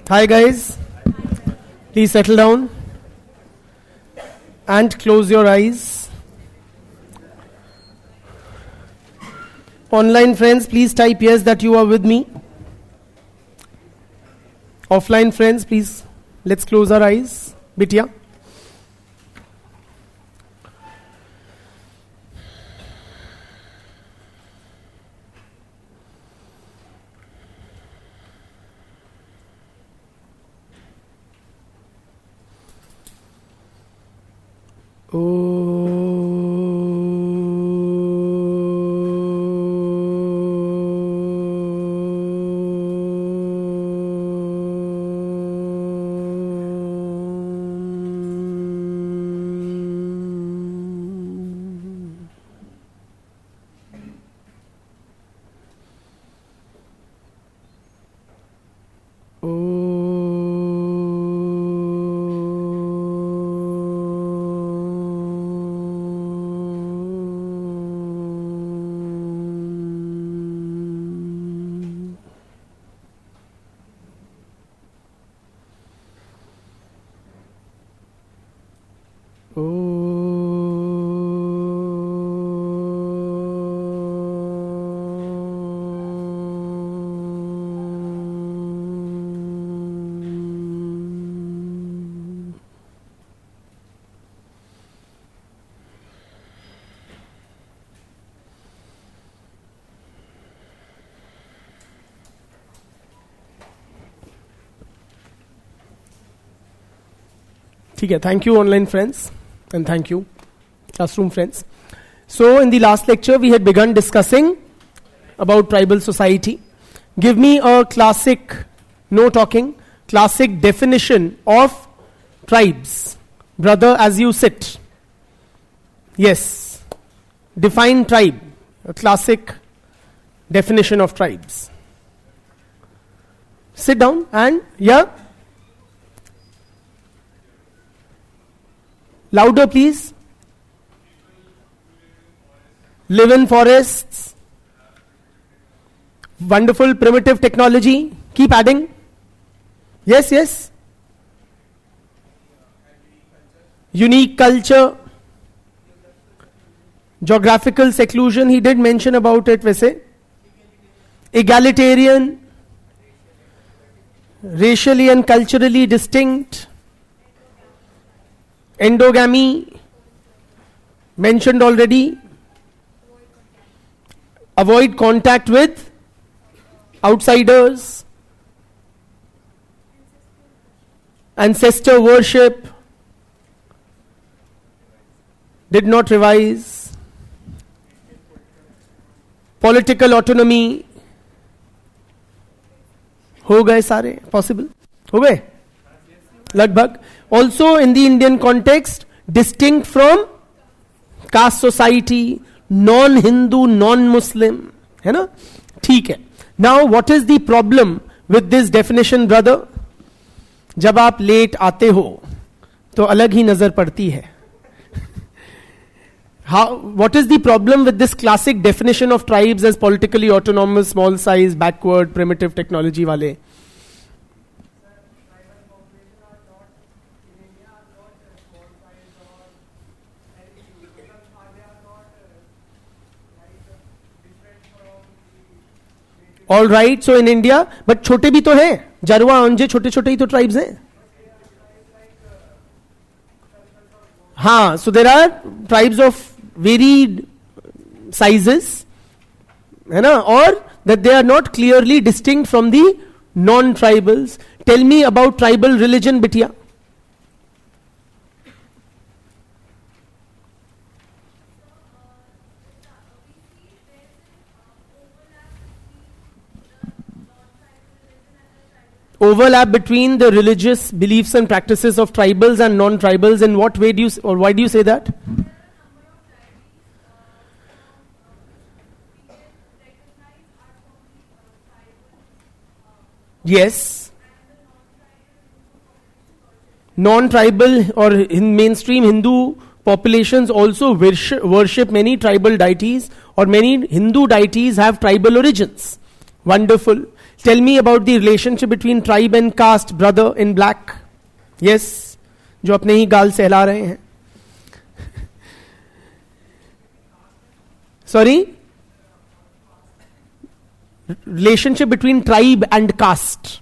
Hi guys, please settle down and close your eyes. Online friends, please type yes that you are with me. Offline friends, please, let's close our eyes. Bitya. Thank you online friends and thank you classroom friends. So in the last lecture we had begun discussing about tribal society. Give me a classic, no talking, classic definition of tribes. Brother, as you sit. Yes. Define tribe. A classic definition of tribes. Sit down and yeah. Louder, please. Live in forests. Wonderful primitive technology. Keep adding. Yes, yes. Unique culture. Geographical seclusion. He did mention about it, वैसे. Egalitarian. Racially and culturally distinct. Endogamy, mentioned already. Avoid contact with outsiders. Ancestor worship. Did not revise. Political autonomy. हो गए सारे possible? हो गए? लगभग. Also in the Indian context, distinct from caste society, non-Hindu, non-Muslim. है ना? ठीक है. Now what is the problem with this definition, brother? जब आप लेट आते हो तो अलग ही नजर पड़ती है. What is the problem with this classic definition of tribes as politically autonomous, small size, backward, primitive technology वाले? All right, so in India, but छोटे भी तो हैं. जरवा अंजे छोटे छोटे ही तो tribes हैं. हाँ, so there are tribes of varied sizes, है ना, or that they are not clearly distinct from the non-tribals. Tell me about tribal religion, बिटिया. Overlap between the religious beliefs and practices of tribals and non-tribals. In what way do you, or why do you say that? Yes. Non-tribal or in mainstream Hindu populations also worship many tribal deities, or many Hindu deities have tribal origins. Wonderful. Tell me about the relationship between tribe and caste, brother in black. Yes, जो अपने ही गाल सहला रहे हैं. Sorry? Relationship between tribe and caste.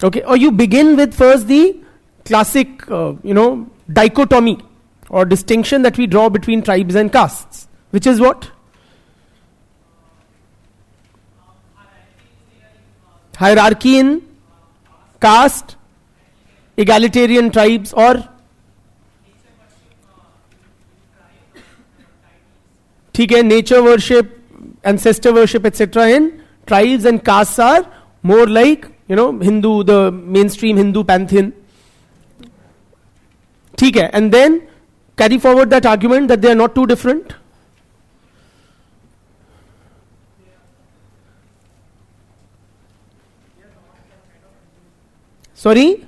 Okay, or you begin with first the classic, dichotomy or distinction that we draw between tribes and castes, which is what? Hierarchy in caste, egalitarian tribes, or ठीक है, nature worship, ancestor worship, etc. in tribes, and castes are more like, Hindu, the mainstream Hindu pantheon. ठीक है, and then carry forward that argument that they are not too different. Sorry?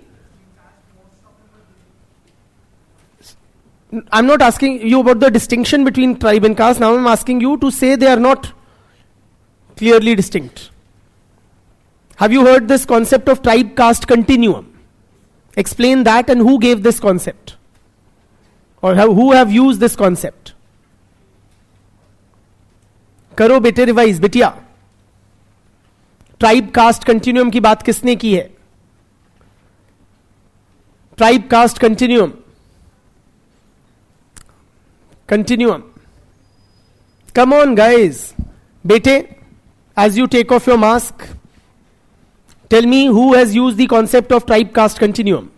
I'm not asking you about the distinction between tribe and caste. Now I'm asking you to say they are not clearly distinct. Have you heard this concept of tribe-caste continuum? Explain that, and who gave this concept? Or who have used this concept? करो बेटे revise बिटिया. Tribe caste continuum की बात किसने की है? Tribe caste continuum. Continuum. Come on, guys. Bete, as you take off your mask, tell me who has used the concept of tribe caste continuum.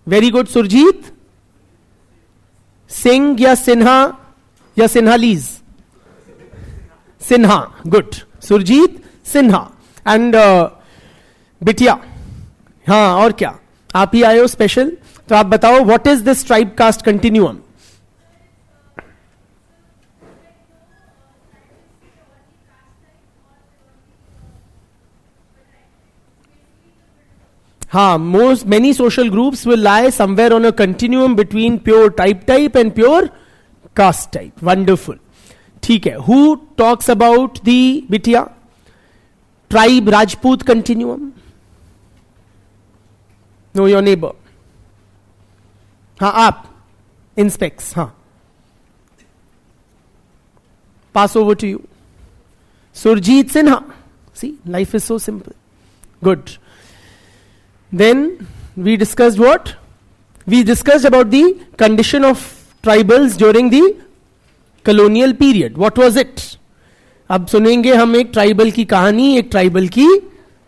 Very good, Surjit. Singh ya Sinha ya Sinhalese? Sinha. Good. Surjit, Sinha. And Bitya. हाँ, और क्या? आप ही आए हो special. तो आप बताओ, what is this tribe caste continuum? हाँ, many social groups will lie somewhere on a continuum between pure tribe type and pure caste type. Wonderful. ठीक है. Who talks about the Bitya tribe Rajput continuum? No, your neighbor. हाँ, आप inspects. हाँ, pass over to you. Surjit Sinha. See, life is so simple. Good. Then we discussed what? We discussed about the condition of tribals during the colonial period. What was it? अब सुनेंगे हम एक tribal की कहानी, एक ट्राइबल की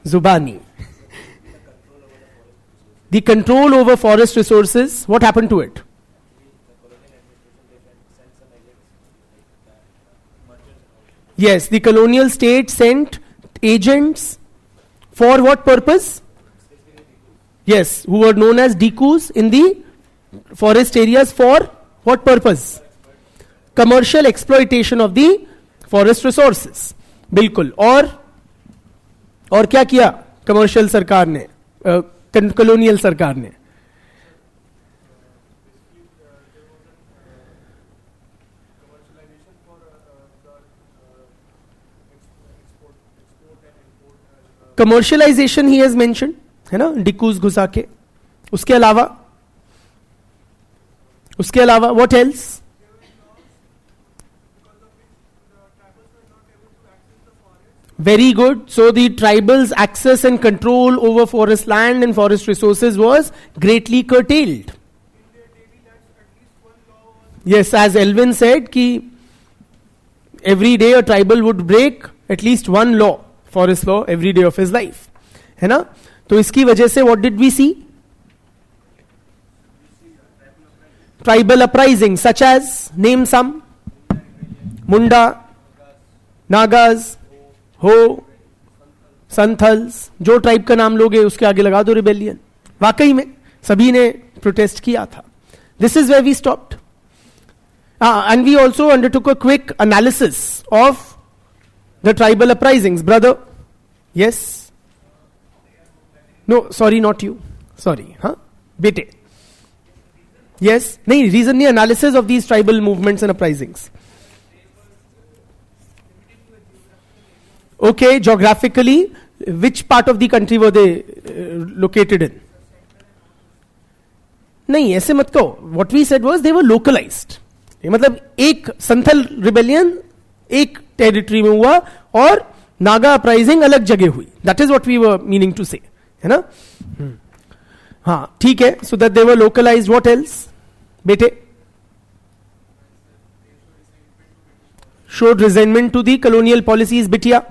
जुबानी. The control over forest resources, what happened to it? Yes, the colonial state sent agents for what purpose? Yes, who were known as dikus in the forest areas for what purpose? Commercial exploitation of the forest resources. बिल्कुल. और क्या किया commercial सरकार ने, colonial सरकार ने? Commercialisation he has mention, है ना, डिकूज घुसा के. उसके अलावा what else? Very good. So the tribals' access and control over forest land and forest resources was greatly curtailed. Yes, as Elvin said, ki every day a tribal would break at least one law, forest law, every day of his life. है ना? तो इसकी वजह से what did we see? Tribal uprising, such as, name some. Munda, Nagas, हो, संथल्स. जो tribe का नाम लोगे उसके आगे लगा दो रिबेलियन. वाकई में सभी ने प्रोटेस्ट किया था. This is where we stopped. And we also undertook a quick analysis of the tribal uprisings. Brother, yes? No, sorry, not you, sorry. हाँ बेटे, Yes, नहीं, reason नहीं, analysis of these tribal movements and uprisings. Okay, geographically, which part of the country were they located in? नहीं, ऐसे मत कहो. What we said was they were localized. मतलब एक संथल रिबेलियन एक टेरिटरी में हुआ और नागा अपराइजिंग अलग जगह हुई. That is what we were meaning to say, है ना? हाँ, ठीक है. So that they were localised. What else बेटे? Showed resentment to the colonial policies. बिटिया,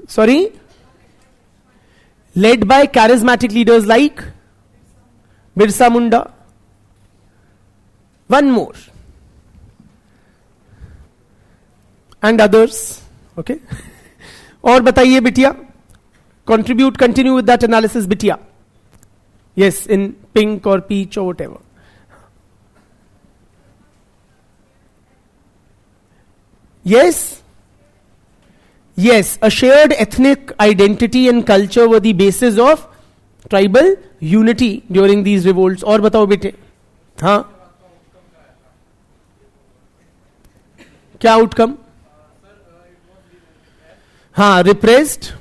sorry, led by charismatic leaders like Birsa Munda. One more. And others. Okay. और बताइए बिटिया. Contribute, continue with that analysis, बिटिया. Yes, in pink or peach or whatever. Yes. Yes, a shared ethnic identity and culture were the basis of tribal unity during these revolts. और बताओ बेटे. हाँ, क्या outcome? हाँ, repressed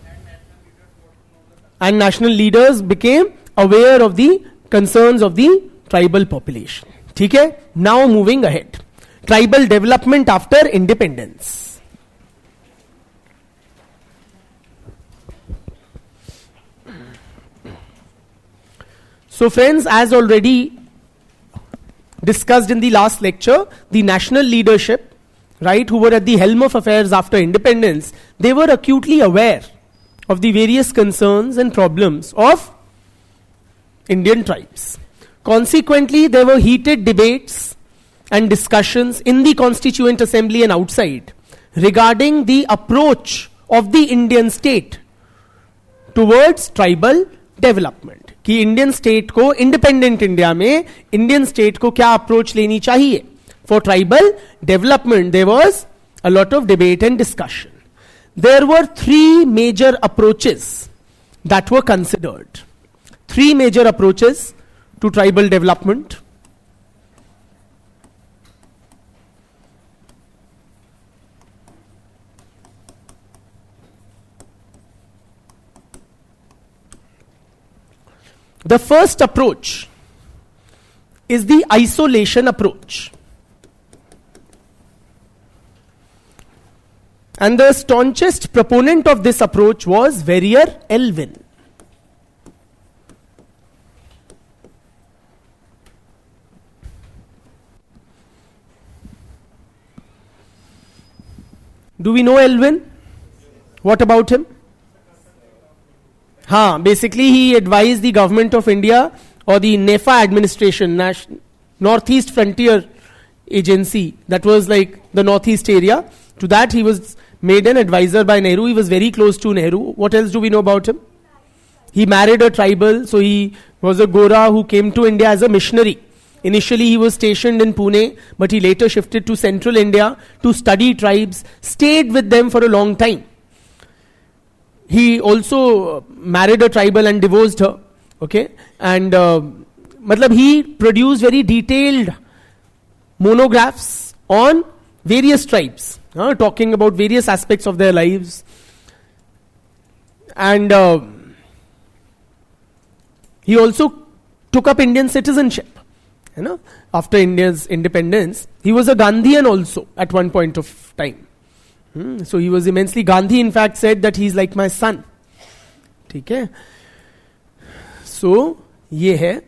and national leaders became aware of the concerns of the tribal population. ठीक है. Now moving ahead. Tribal development after independence. So friends, as already discussed in the last lecture, the national leadership, right, who were at the helm of affairs after independence, they were acutely aware of the various concerns and problems of Indian tribes. Consequently, there were heated debates and discussions in the Constituent Assembly and outside regarding the approach of the Indian state towards tribal development. कि Indian state को, independent India में Indian state को क्या approach लेनी चाहिए for tribal development. There was a lot of debate and discussion. There were 3 major approaches that were considered. 3 major approaches to tribal development. The first approach is the isolation approach. And the staunchest proponent of this approach was Verrier Elwin. Do we know Elwin? What about him? हाँ, basically he advised the government of India or the NEFA administration, Northeast Frontier Agency, that was like the Northeast area. To that he was made an advisor by Nehru. He was very close to Nehru. What else do we know about him? He married a tribal, so he was a Gora who came to India as a missionary. Initially he was stationed in Pune, but he later shifted to central India to study tribes, stayed with them for a long time. He also married a tribal and divorced her. Okay, and he produced very detailed monographs on various tribes, talking about various aspects of their lives. And he also took up Indian citizenship. After India's independence, he was a Gandhian also at one point of time. So he was immensely, Gandhi in fact said that he's like my son. Okay. So ye hai.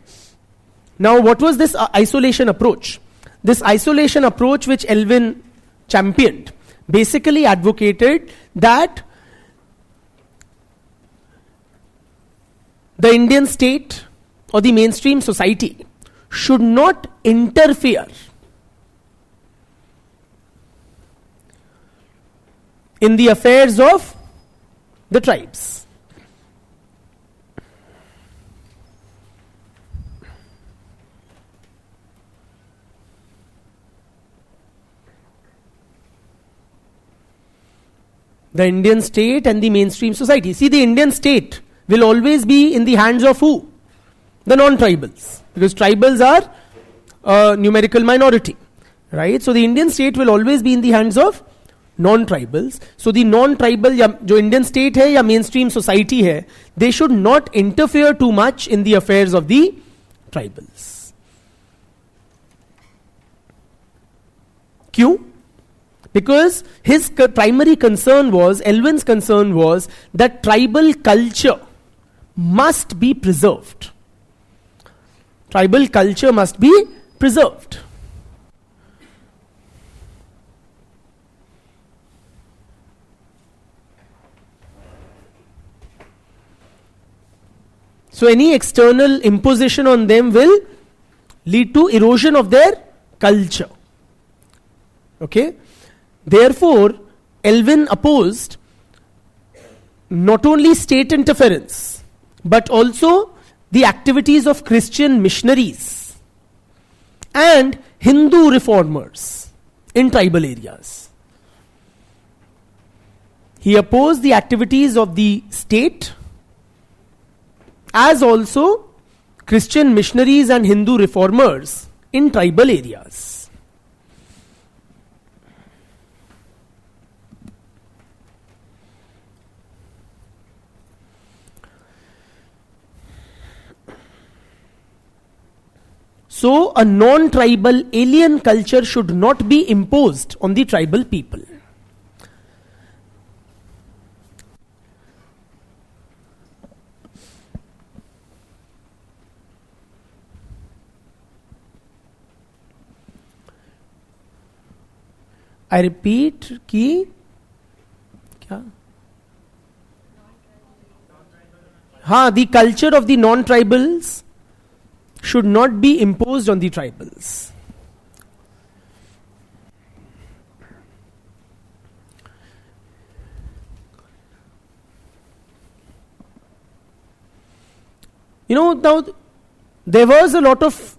Now what was this isolation approach? This isolation approach which Elwin championed basically advocated that the Indian state or the mainstream society should not interfere in the affairs of the tribes. The Indian state and the mainstream society. See, the Indian state will always be in the hands of who? the non-tribals, because tribals are a numerical minority, right? So the Indian state will always be in the hands of non-tribals. So the non-tribal, जो Indian state है या mainstream society है, they should not interfere too much in the affairs of the tribals. क्यों? Because his primary concern was, Elvin's concern was, that tribal culture must be preserved. Tribal culture must be preserved. So any external imposition on them will lead to erosion of their culture. Okay? Therefore, Elvin opposed not only state interference, but also the activities of Christian missionaries and Hindu reformers in tribal areas. He opposed the activities of the state as also Christian missionaries and Hindu reformers in tribal areas. So, a non-tribal alien culture should not be imposed on the tribal people. I repeat कि क्या? हाँ, the culture of the non-tribals should not be imposed on the tribals. You know, now there was a lot of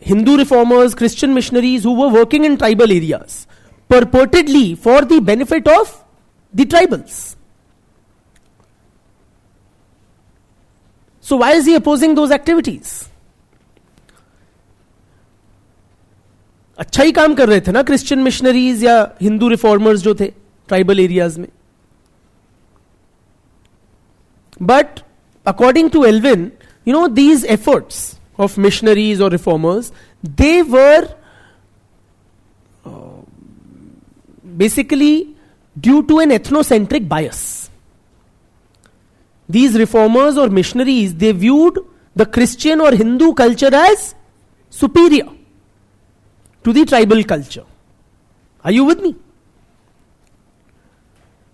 Hindu reformers, Christian missionaries who were working in tribal areas, purportedly for the benefit of the tribals. So why is he opposing those activities? अच्छा ही काम कर रहे थे ना Christian missionaries या Hindu reformers जो थे tribal areas में. But according to Elvin, you know, these efforts of missionaries or reformers, they were basically due to an ethnocentric bias. These reformers or missionaries, they viewed the Christian or Hindu culture as superior to the tribal culture. Are you with me?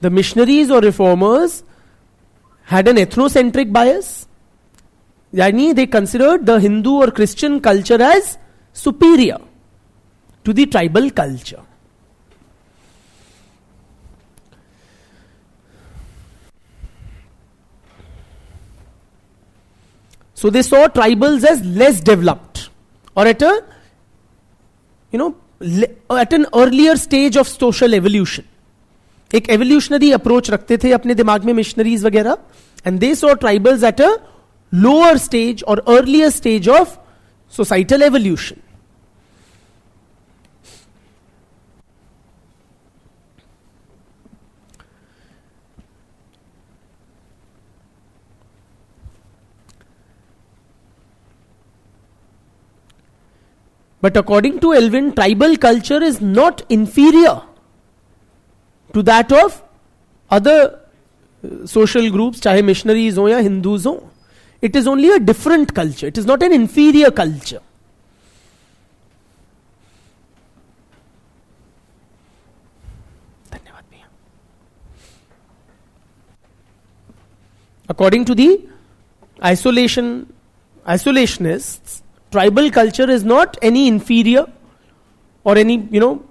The missionaries or reformers had an ethnocentric bias. Yani they considered the Hindu or Christian culture as superior to the tribal culture. So they saw tribals as less developed, or at a, you know, at an earlier stage of social evolution. एक evolutionary approach रखते थे अपने दिमाग में missionaries वगैरह, and they saw tribals at a lower stage or earlier stage of societal evolution. But according to Elvin, tribal culture is not inferior to that of other social groups, चाहे missionaries हो या Hindus हो. It is only a different culture. It is not an inferior culture. धन्यवाद भैया. According to the isolationists, tribal culture is not any inferior or any, you know,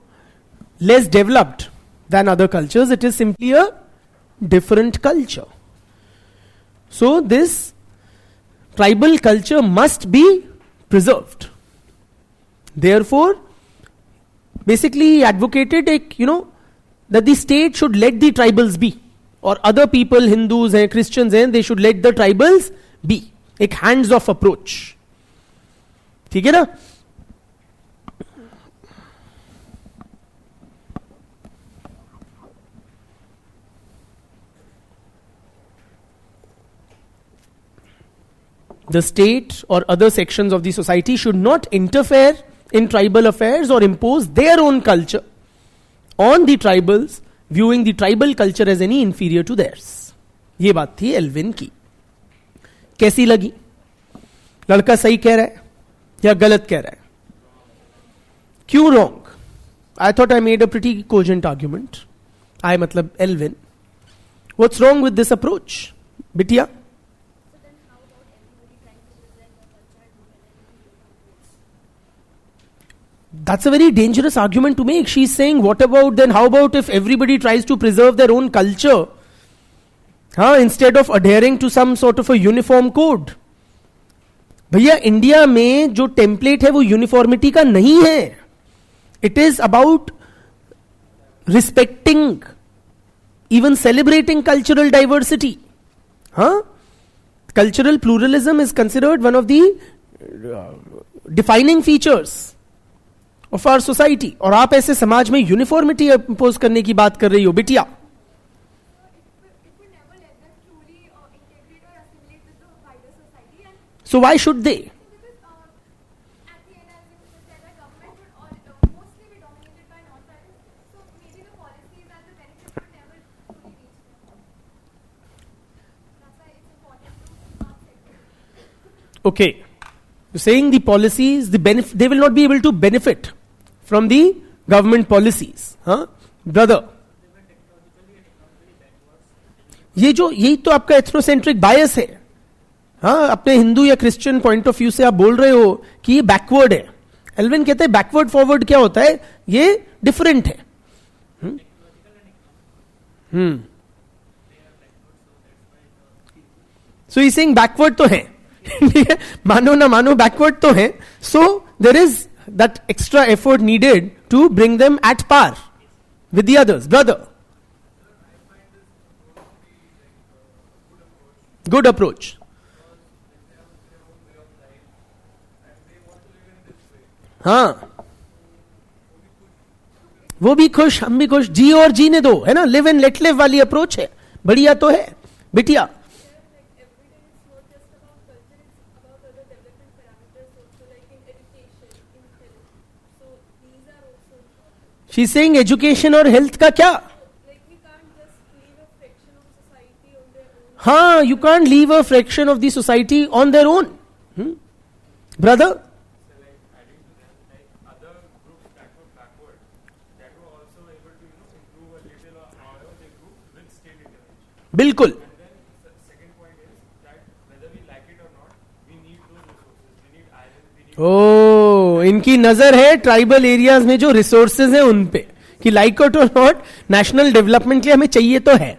less developed than other cultures. It is simply a different culture. So this tribal culture must be preserved. Therefore, basically he advocated, you know, that the state should let the tribals be, or other people, Hindus and Christians, and they should let the tribals be. एक hands of approach, ठीक है ना. The state or other sections of the society should not interfere in tribal affairs or impose their own culture on the tribals, viewing the tribal culture as any inferior to theirs. ये बात थी Alvin की. कैसी लगी? लड़का सही कह रहा है या गलत कह रहा है? क्यों wrong? I thought I made a pretty cogent argument. I मतलब Alvin. What's wrong with this approach? बिटिया? That's a very dangerous argument to make. She's saying, what about then, how about if everybody tries to preserve their own culture, instead of adhering to some sort of a uniform code? भैया India में जो template है वो uniformity का नहीं है. It is about respecting, even celebrating cultural diversity. Cultural pluralism is considered one of the defining features of our society. और आप ऐसे समाज में यूनिफॉर्मिटी इंपोज करने की बात कर रही हो बिटिया. So why should they? Okay, you're saying the policies, they will not be able to benefit from the government policies, brother? यही तो आपका एथनोसेंट्रिक बायस है. अपने हिंदू या क्रिश्चियन पॉइंट ऑफ व्यू से आप बोल रहे हो कि ये बैकवर्ड है. एल्विन कहते हैं बैकवर्ड फॉरवर्ड क्या होता है? ये डिफरेंट है. सो ई सेइंग बैकवर्ड तो है. मानो ना मानो बैकवर्ड तो है. So there is that extra effort needed to bring them at par with the others. Brother, good approach. वो भी खुश, हम भी खुश, जी और जीने दो, है ना. लिव एंड लेट लिव वाली अप्रोच है. बढ़िया तो है बिटिया. शी इज सेइंग एजुकेशन और हेल्थ का क्या? You can't leave a fraction of the society on their own. Brother, बिल्कुल. ओ, इनकी नजर है ट्राइबल एरियाज में जो रिसोर्सेज हैं उन पे, कि लाइक इट और नॉट नेशनल डेवलपमेंट के लिए हमें चाहिए तो है.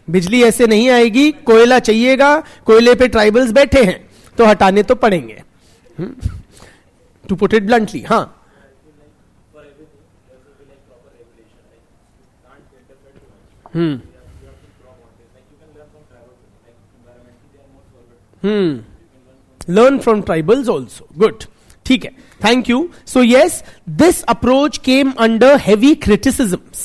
बिजली ऐसे नहीं आएगी, कोयला चाहिएगा, कोयले पे ट्राइबल्स बैठे हैं तो हटाने तो पड़ेंगे, to put it bluntly. Learn from tribals also. Good. ठीक है. Thank you. So yes, this approach came under heavy criticisms.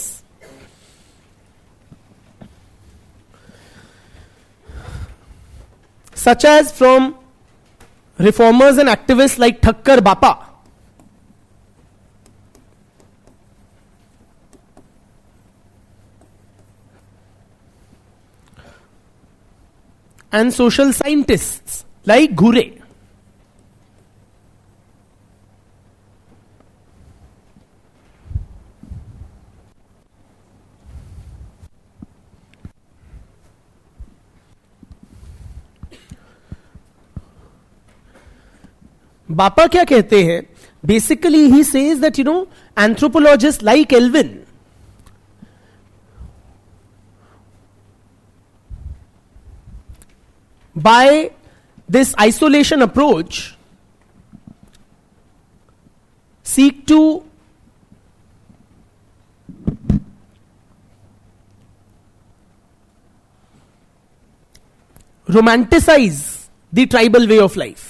Such as from reformers and activists like Thakkar Bapa. And social scientists like Ghure. बापा क्या कहते हैं? Basically he says that, anthropologists like Elvin by this isolation approach seek to romanticize the tribal way of life.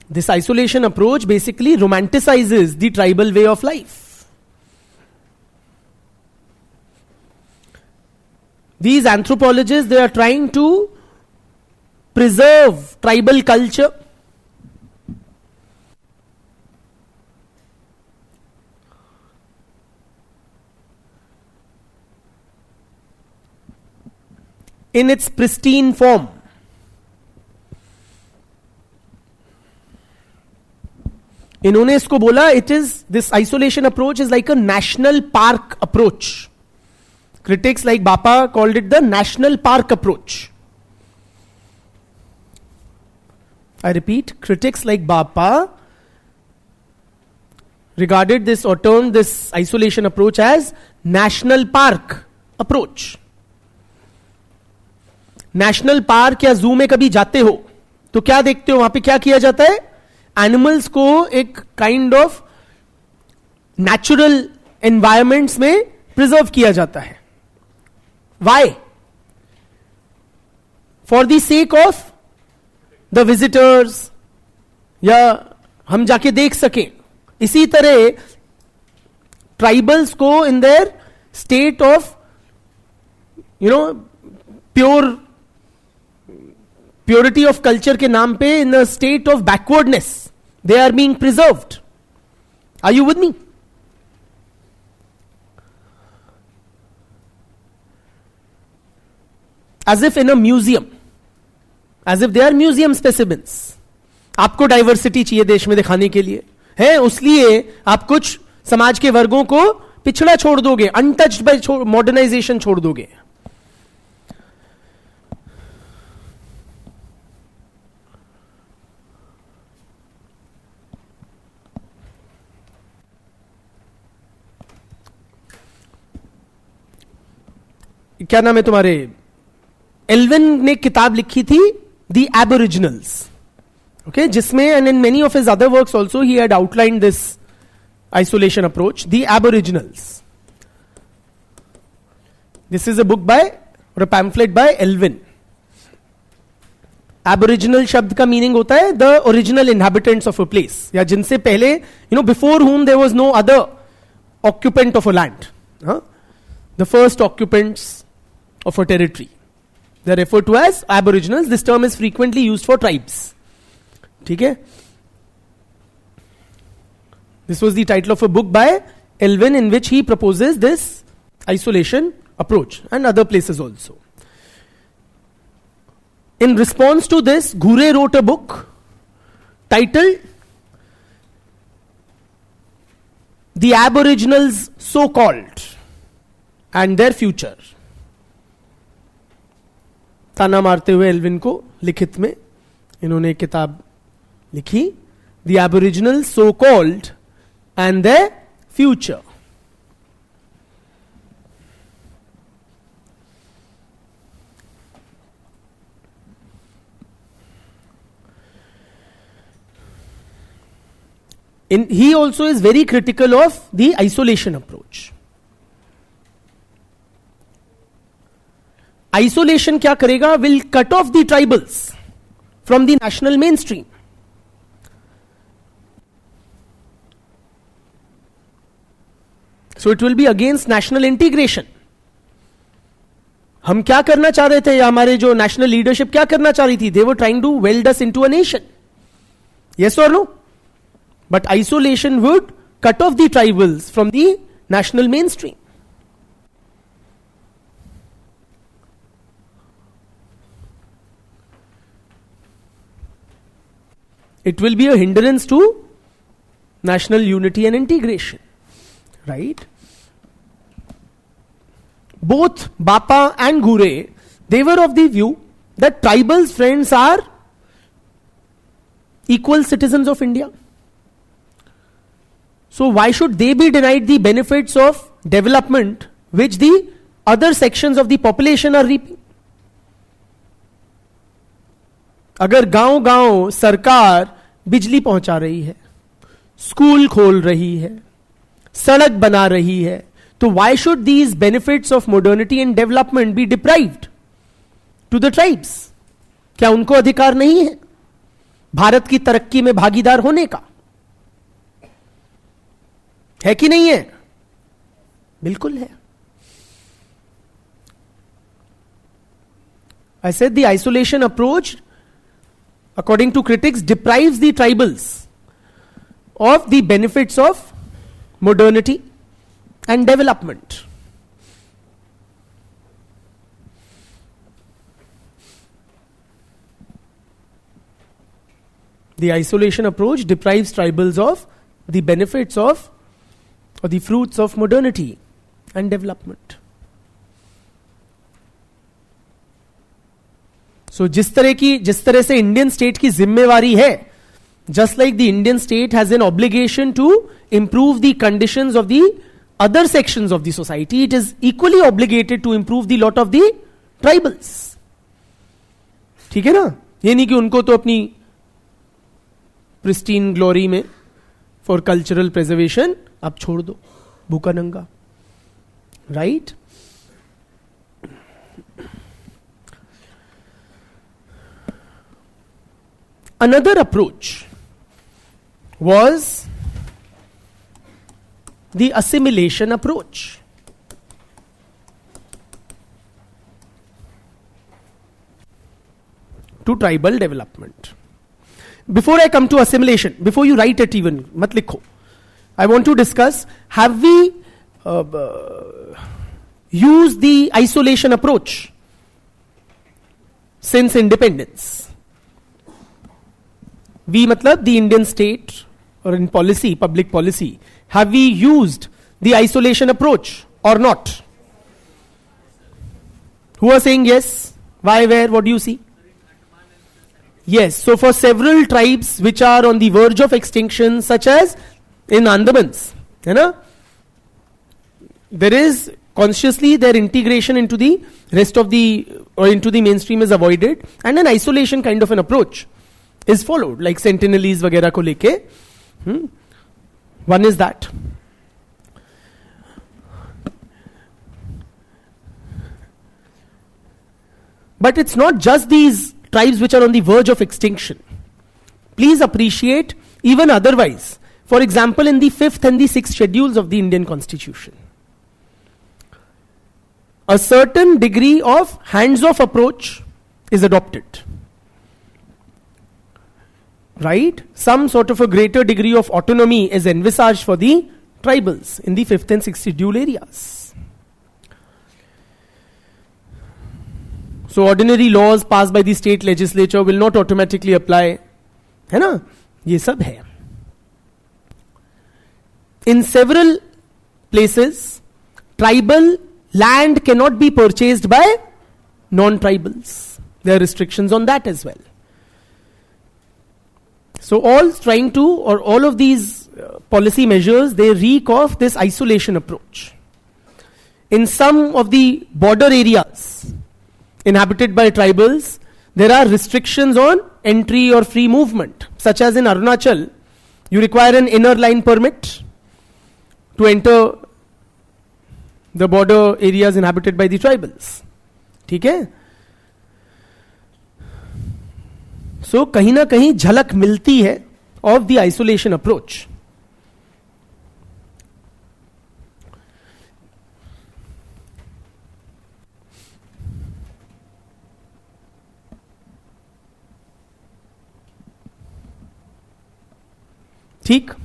This isolation approach basically romanticizes the tribal way of life. These anthropologists, they are trying to preserve tribal culture. In its pristine form. इन्होंने इसको बोला, it is this isolation approach is like a national park approach. Critics like Bapa called it the national park approach. I repeat, critics like Bapa regarded this or termed this isolation approach as national park approach. National park या जू में कभी जाते हो तो क्या देखते हो? वहां पे क्या किया जाता है? एनिमल्स को एक काइंड ऑफ नेचुरल एनवायरमेंट्स में प्रिजर्व किया जाता है. Why? For the sake of the visitors, या हम जाके देख सकें. इसी तरह ट्राइबल्स को in their state of purity of culture के नाम पे, in a state of backwardness, they are being preserved. Are you with me? As if in a museum, as if they are museum specimens. आपको diversity चाहिए देश में दिखाने के लिए है, उसलिए आप कुछ समाज के वर्गों को पिछड़ा छोड़ दोगे, अनटच्ड बाय मॉडर्नाइजेशन छोड़ दोगे. क्या नाम है तुम्हारे? एल्विन ने किताब लिखी थी द एबोरिजिनल्स, ओके, जिसमें and in many of his other works also he had outlined this isolation approach, the aboriginals. This is a book by और a pamphlet by Elwin. Aboriginal शब्द का मीनिंग होता है the original inhabitants of a place, या जिनसे पहले before whom there was no other occupant of a land, the first occupants of a territory. They are referred to as aboriginals. This term is frequently used for tribes. ठीक है? This was the title of a book by Elwin in which he proposes this isolation approach, and other places also. In response to this, Ghure wrote a book titled The Aboriginals So Called and Their Future. ताना मारते हुए Alvin को लिखित में इन्होंने एक किताब लिखी, the aboriginal so called and their future. He also is very critical of the isolation approach. Isolation क्या करेगा? Will cut off the tribals from the national mainstream. So it will be against national integration. हम क्या करना चाह रहे थे, या हमारे जो नेशनल लीडरशिप क्या करना चाह रही थी? They were trying to weld us into a nation. Yes or no? But isolation would cut off the tribals from the national mainstream. It will be a hindrance to national unity and integration, right? Both Bapa and Ghure, they were of the view that tribals, friends, are equal citizens of India. So why should they be denied the benefits of development which the other sections of the population are reaping? अगर गांव गांव सरकार बिजली पहुंचा रही है, school खोल रही है, सड़क बना रही है, तो why should these benefits of modernity and development be deprived to the tribes? क्या उनको अधिकार नहीं है भारत की तरक्की में भागीदार होने का? है कि नहीं है? बिल्कुल है. I said the isolation approach, according to critics, deprives the tribals of the benefits of modernity and development. The isolation approach deprives tribals of the benefits of or the fruits of modernity and development. So जिस तरह से Indian state की जिम्मेवारी है, just like the Indian state has an obligation to improve the conditions of the other sections of the society, it is equally obligated to improve the lot of the tribals. ठीक है ना? ये नहीं कि उनको तो अपनी प्रिस्टीन ग्लोरी में फॉर कल्चरल प्रिजर्वेशन अब छोड़ दो भूखा नंगा. Right? Another approach was the assimilation approach. To tribal development. Before I come to assimilation, before you write it even, mat likho, I want to discuss, have we used the isolation approach since independence? We matlab the Indian state or in policy, public policy, have we used the isolation approach or not? Who are saying yes? Why, where, what do you see? Yes, so for several tribes which are on the verge of extinction, such as in Andamans, you know, there is consciously their integration into the rest of the, or into the mainstream is avoided, and an isolation kind of an approach is followed, like Sentinelese वगैरह को लेके. One is that. But it's not just these tribes which are on the verge of extinction. Please appreciate even otherwise. For example, in the 5th and the 6th schedules of the Indian Constitution, a certain degree of hands-off approach is adopted. Right? Some sort of a greater degree of autonomy is envisaged for the tribals in the 5th and 6th schedule areas. So ordinary laws passed by the state legislature will not automatically apply. है ना? ये सब है. In several places, tribal land cannot be purchased by non-tribals. There are restrictions on that as well. So all of these policy measures, they reek of this isolation approach. In some of the border areas inhabited by tribals, there are restrictions on entry or free movement, such as in Arunachal, you require an inner line permit to enter the border areas inhabited by the tribals. ठीक है? So कहीं ना कहीं झलक मिलती है of the isolation approach. ठीक?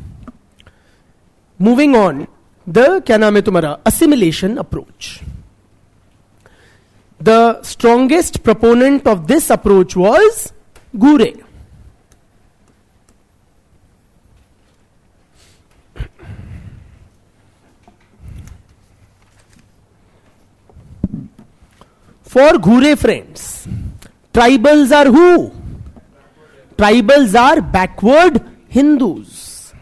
Moving on, क्या नाम है तुम्हारा? Assimilation approach. The strongest proponent of this approach was Gure. For Gure friends, tribals are who? Tribals are backward Hindus.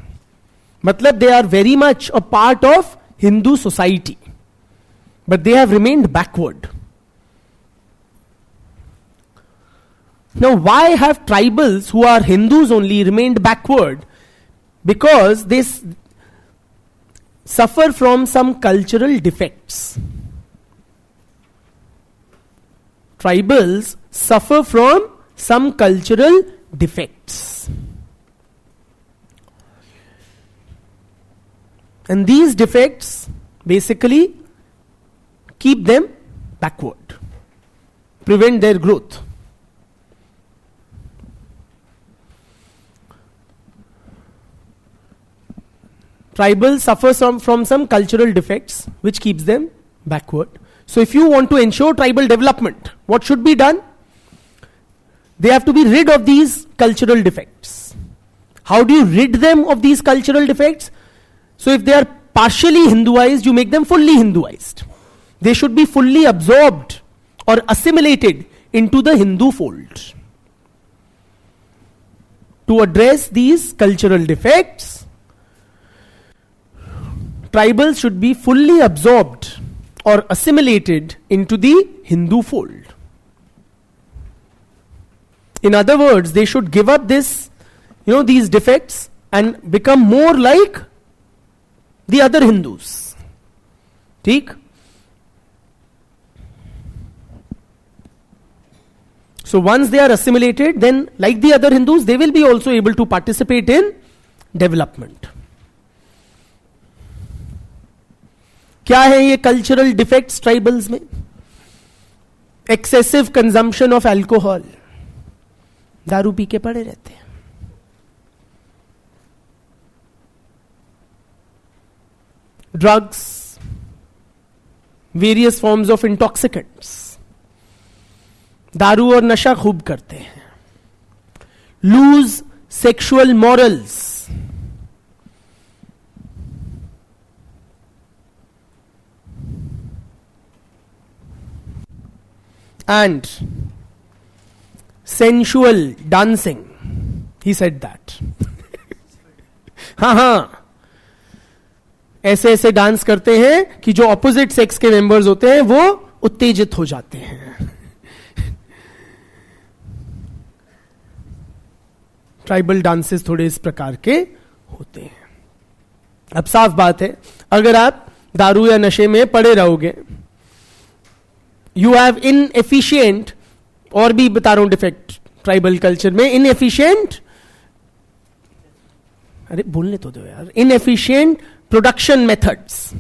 Matlab they are very much a part of Hindu society, but they have remained backward. Now, why have tribals who are Hindus only remained backward? Because suffer from some cultural defects. Tribals suffer from some cultural defects. And these defects basically keep them backward, prevent their growth. Tribals suffer from some cultural defects which keeps them backward. So if you want to ensure tribal development, what should be done? They have to be rid of these cultural defects. How do you rid them of these cultural defects? So if they are partially Hinduized, you make them fully Hinduized. They should be fully absorbed or assimilated into the Hindu fold. To address these cultural defects, tribals should be fully absorbed or assimilated into the Hindu fold. In other words, they should give up this, these defects and become more like the other Hindus. ठीक? So once they are assimilated, then like the other Hindus, they will be also able to participate in development. क्या है ये cultural defects tribals में? Excessive consumption of alcohol, दारू पी के पड़े रहते हैं. Drugs, various forms of intoxicants, दारू और नशा खूब करते हैं. Loose sexual morals, and sensual dancing. He said that. हाँ, ऐसे ऐसे डांस करते हैं कि जो ऑपोजिट सेक्स के मेंबर्स होते हैं वो उत्तेजित हो जाते हैं. ट्राइबल डांसेस थोड़े इस प्रकार के होते हैं. अब साफ बात है, अगर आप दारू या नशे में पड़े रहोगे, यू हैव इनएफिशिएंट, और भी बता रहा हूं डिफेक्ट ट्राइबल कल्चर में, इनएफिशिएंट, अरे बोलने तो दो यार, इनएफिशिएंट प्रोडक्शन मेथड्स.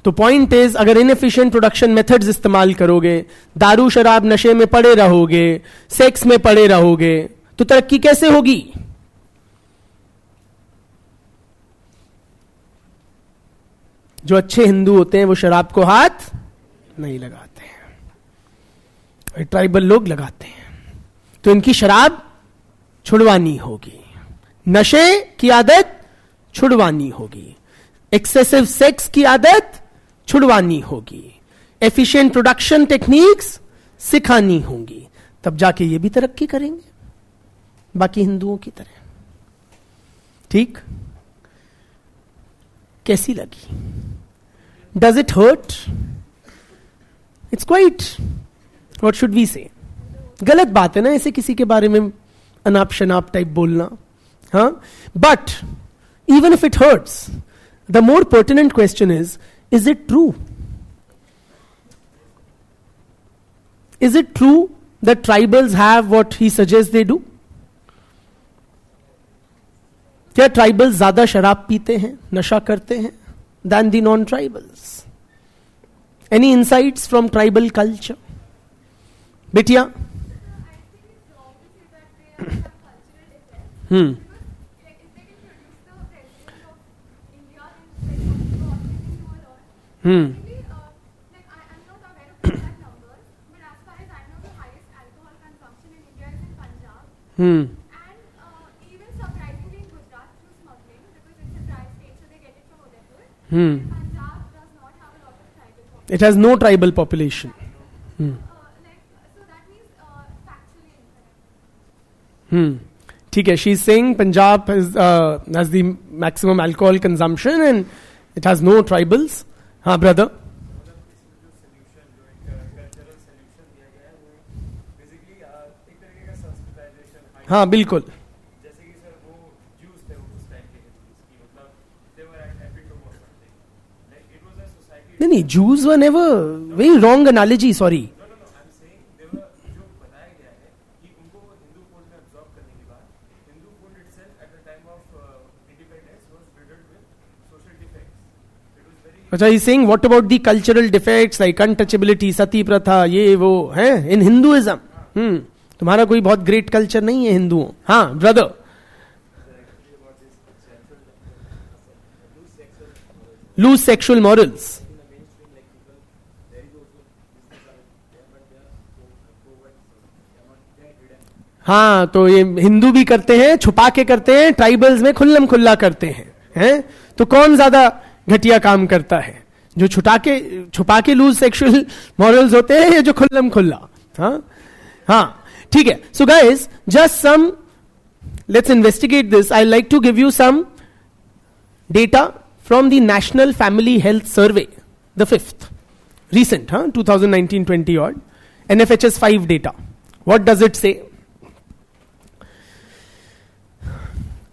तो पॉइंट इज, अगर इनएफिशिएंट प्रोडक्शन मेथड्स इस्तेमाल करोगे, दारू शराब नशे में पड़े रहोगे, सेक्स में पड़े रहोगे, तो तरक्की कैसे होगी? जो अच्छे हिंदू होते हैं वो शराब को हाथ नहीं लगाते हैं, ट्राइबल लोग लगाते हैं. तो इनकी शराब छुड़वानी होगी, नशे की आदत छुड़वानी होगी, एक्सेसिव सेक्स की आदत छुड़वानी होगी, एफिशिएंट प्रोडक्शन टेक्निक्स सिखानी होंगी. तब जाके ये भी तरक्की करेंगे बाकी हिंदुओं की तरह. ठीक? कैसी लगी? Does it hurt? It's quite, what should we say? गलत बात है ना ऐसे किसी के बारे में अनाप शनाप टाइप बोलना. हाँ, but even if it hurts, the more pertinent question is it true? Is it true that tribals have what he suggests they do? क्या ट्राइबल्स ज्यादा शराब पीते हैं, नशा करते हैं than the non-tribals? Any insights from tribal culture? Bitya? It has no tribal population. So that means factually incorrect. ठीक है, she is saying Punjab has the maximum alcohol consumption and it has no tribals. हाँ brother. Cultural solution दिया गया है वो basically एक तरीके का हाँ बिल्कुल. जैसे कि सर वो Jews थे उस टाइम के Hindus की मतलब they were at epitome or something. Like it was a society. नहीं नहीं, Jews were never, very wrong analogy, sorry. No, I'm saying they were जो बताया गया है कि उनको हिंदू फोल्ड में absorb करने के बाद Hindu fold itself at the time of independence was riddled with social defects. It was very. अच्छा, he's saying what about the cultural defects like untouchability, sati pratha, ये वो हैं in Hinduism. तुम्हारा कोई बहुत ग्रेट कल्चर नहीं है हिंदुओं. हाँ ब्रदर. Loose sexual morals. हाँ, तो ये हिंदू भी करते हैं, छुपा के करते हैं, ट्राइबल्स में खुल्लम खुल्ला करते हैं. तो कौन ज्यादा घटिया काम करता है, जो छुपा के लूज सेक्सुअल मॉरल्स होते हैं या जो खुल्लम खुल्ला. हाँ ठीक है. So guys, just some, let's investigate this. I like to give you some data from the national family health survey, the 5th recent, 2019-20 odd, NFHS 5 data. What does it say?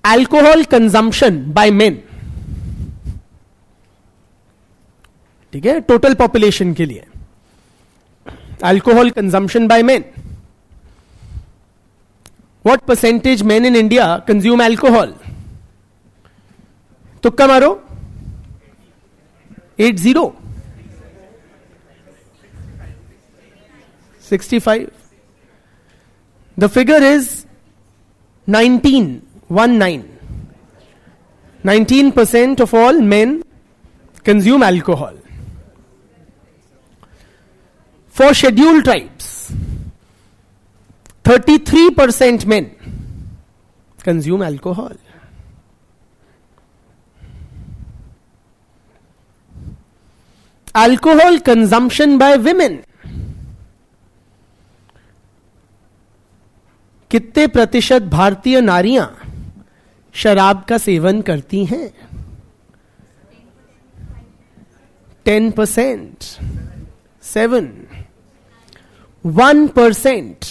Alcohol consumption by men, ठीक है, total population के लिए. Alcohol consumption by men. What percentage men in India consume alcohol? तुक्का मारो. 80. 65. The figure is 19. 19% of all men consume alcohol. For scheduled tribes, 33% men consume alcohol. Alcohol consumption by women, कितने प्रतिशत भारतीय नारियां शराब का seven करती हैं? 10%. 7. 1%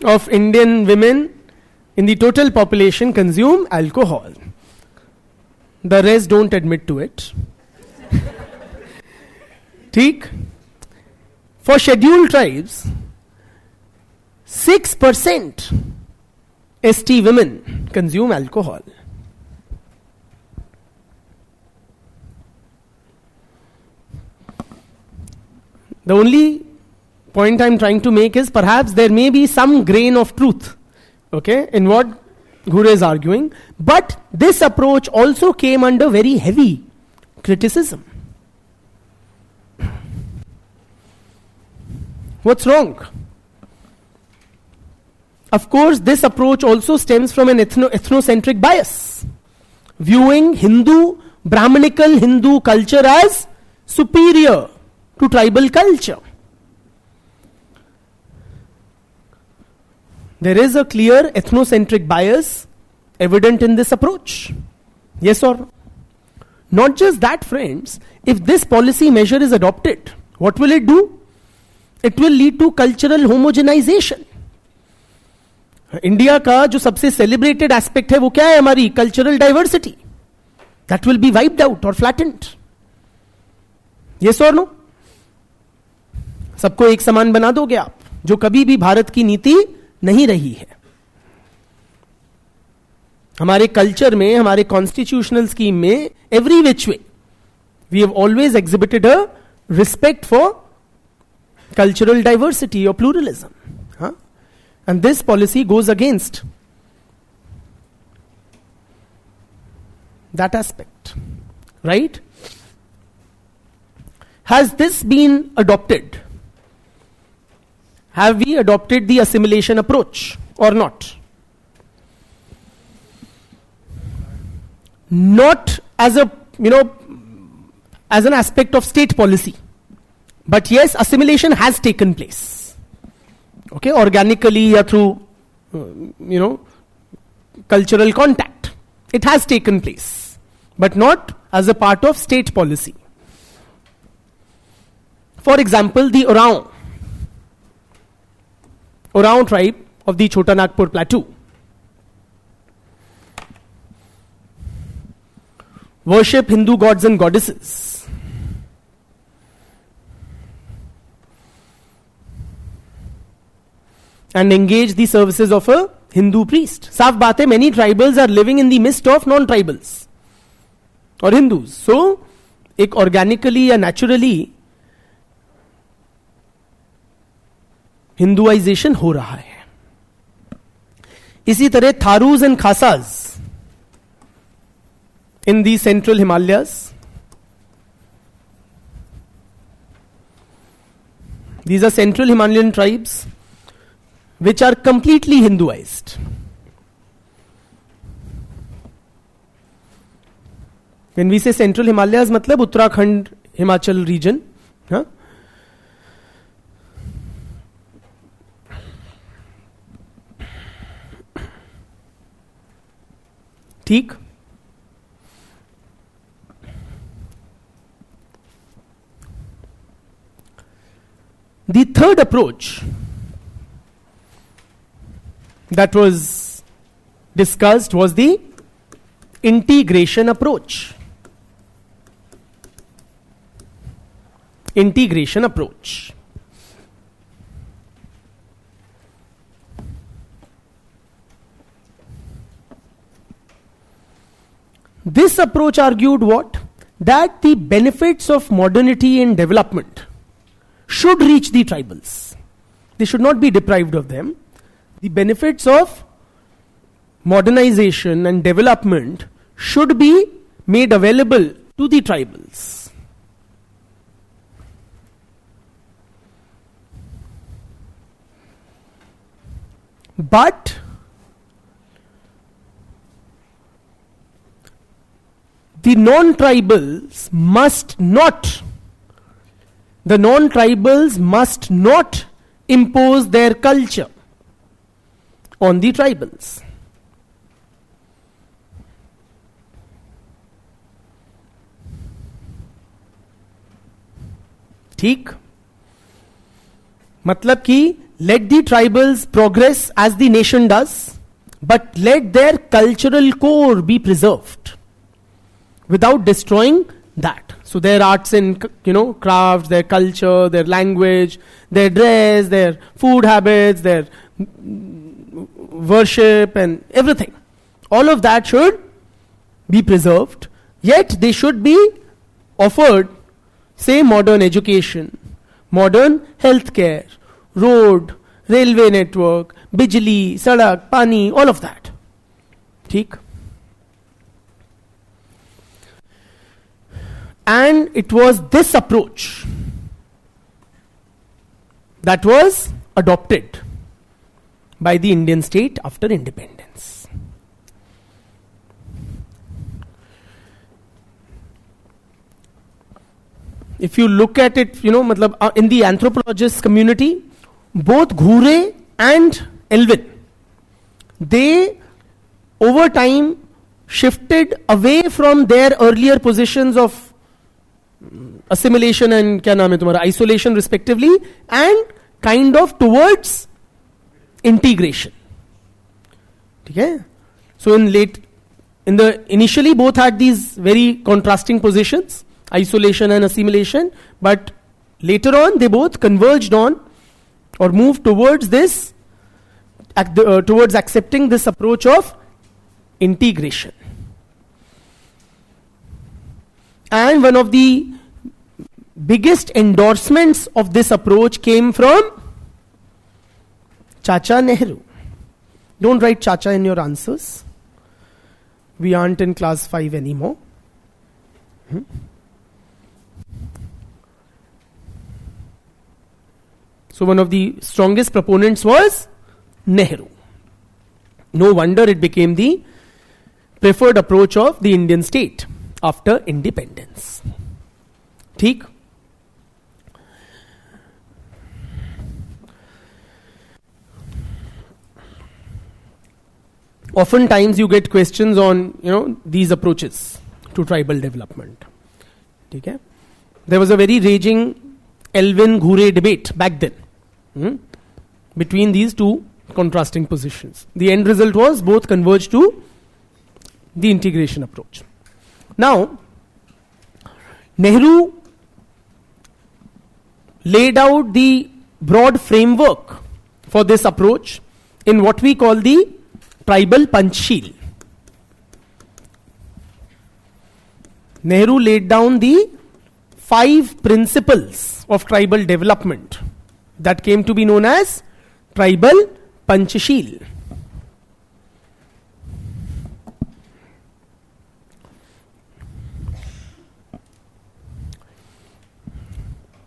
of Indian women in the total population consume alcohol. The rest don't admit to it. ठीक. For scheduled tribes, 6% ST women consume alcohol. The only point I'm trying to make is perhaps there may be some grain of truth, okay, in what Guru is arguing, but this approach also came under very heavy criticism. What's wrong? Of course, this approach also stems from an ethnocentric bias, viewing Hindu, Brahmanical Hindu culture as superior to tribal culture. There is a clear ethnocentric bias evident in this approach. Yes or no? Not just that, friends, if this policy measure is adopted, what will it do? It will lead to cultural homogenization. India का जो सबसे celebrated aspect है वो क्या है? हमारी cultural diversity. That will be wiped out और flattened. Yes और नो? सबको एक समान बना दोगे आप, जो कभी भी भारत की नीति नहीं रही है. हमारे कल्चर में, हमारे कॉन्स्टिट्यूशनल स्कीम में, every which way we have always exhibited a respect for cultural diversity or pluralism. And this policy goes against that aspect. Right? Has this been adopted? Have we adopted the assimilation approach or not? Not as a, as an aspect of state policy. But yes, assimilation has taken place. Okay, organically or through, cultural contact. It has taken place. But not as a part of state policy. For example, the Oraon tribe of the Chota Nagpur plateau. Worship Hindu gods and goddesses. And engage the services of a Hindu priest. साफ बात है, many tribals are living in the midst of non-tribals or Hindus. So, एक organically या naturally हिंदुआइजेशन हो रहा है. इसी तरह थारूज and खासाज in the central Himalayas. These are central Himalayan tribes which are completely Hinduized. When we say central Himalayas, matlab Uttarakhand, Himachal region. Huh? ठीक. The third approach that was discussed was the integration approach. Integration approach. This approach argued what? That the benefits of modernity and development should reach the tribals. They should not be deprived of them. The benefits of modernization and development should be made available to the tribals. But the non-tribals must not impose their culture on the tribals. ठीक. मतलब कि let the tribals progress as the nation does, but let their cultural core be preserved without destroying that. So their arts and crafts, their culture, their language, their dress, their food habits, their worship and everything, all of that should be preserved. Yet they should be offered, say, modern education, modern healthcare, road, railway network, bijli, sadak, pani, all of that. ठीक. And it was this approach that was adopted by the Indian state after independence. If you look at it, in the anthropologist community, both Ghure and Elvin, they over time shifted away from their earlier positions of assimilation and isolation respectively, and kind of towards integration. Okay? So initially both had these very contrasting positions, isolation and assimilation, but later on they both converged on or moved towards this, towards accepting this approach of integration. And one of the biggest endorsements of this approach came from Chacha Nehru. Don't write Chacha in your answers. We aren't in class 5 anymore. So one of the strongest proponents was Nehru. No wonder it became the preferred approach of the Indian state after independence. ठीक. Oftentimes you get questions on these approaches to tribal development. Okay? There was a very raging Elvin Ghure debate back then between these two contrasting positions. The end result was both converged to the integration approach. Now, Nehru laid out the broad framework for this approach in what we call the tribal Panchsheel. Nehru laid down the 5 principles of tribal development that came to be known as tribal Panchsheel.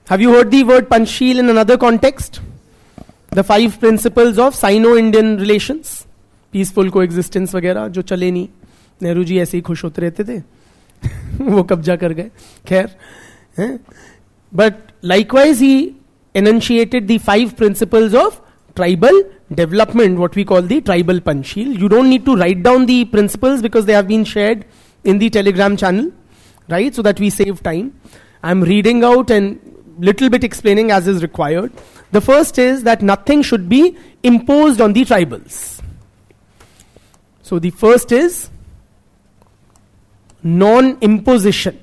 Have you heard the word Panchsheel in another context? The 5 principles of Sino-Indian relations, peaceful coexistence वगैरह जो चले नहीं, नेहरू जी ऐसे ही खुश होते रहते थे वो कब्जा कर गए, खैर. But likewise he enunciated the 5 principles of tribal development, what we call the tribal Panchsheel. You don't need to write down the principles because they have been shared in the Telegram channel, right? So that we save time. I'm reading out and little bit explaining as is required. The first is that nothing should be imposed on the tribals. So the first is non-imposition.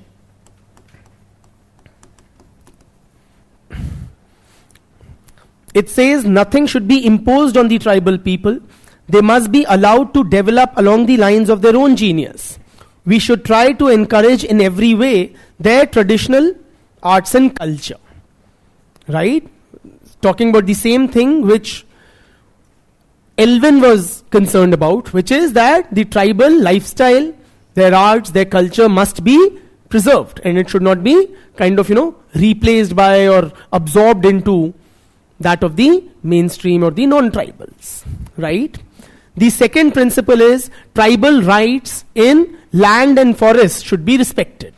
It says nothing should be imposed on the tribal people. They must be allowed to develop along the lines of their own genius. We should try to encourage in every way their traditional arts and culture. Right? Talking about the same thing which Elvin was concerned about, which is that the tribal lifestyle, their arts, their culture must be preserved and it should not be kind of, replaced by or absorbed into that of the mainstream or the non-tribals. Right? The second principle is tribal rights in land and forest should be respected.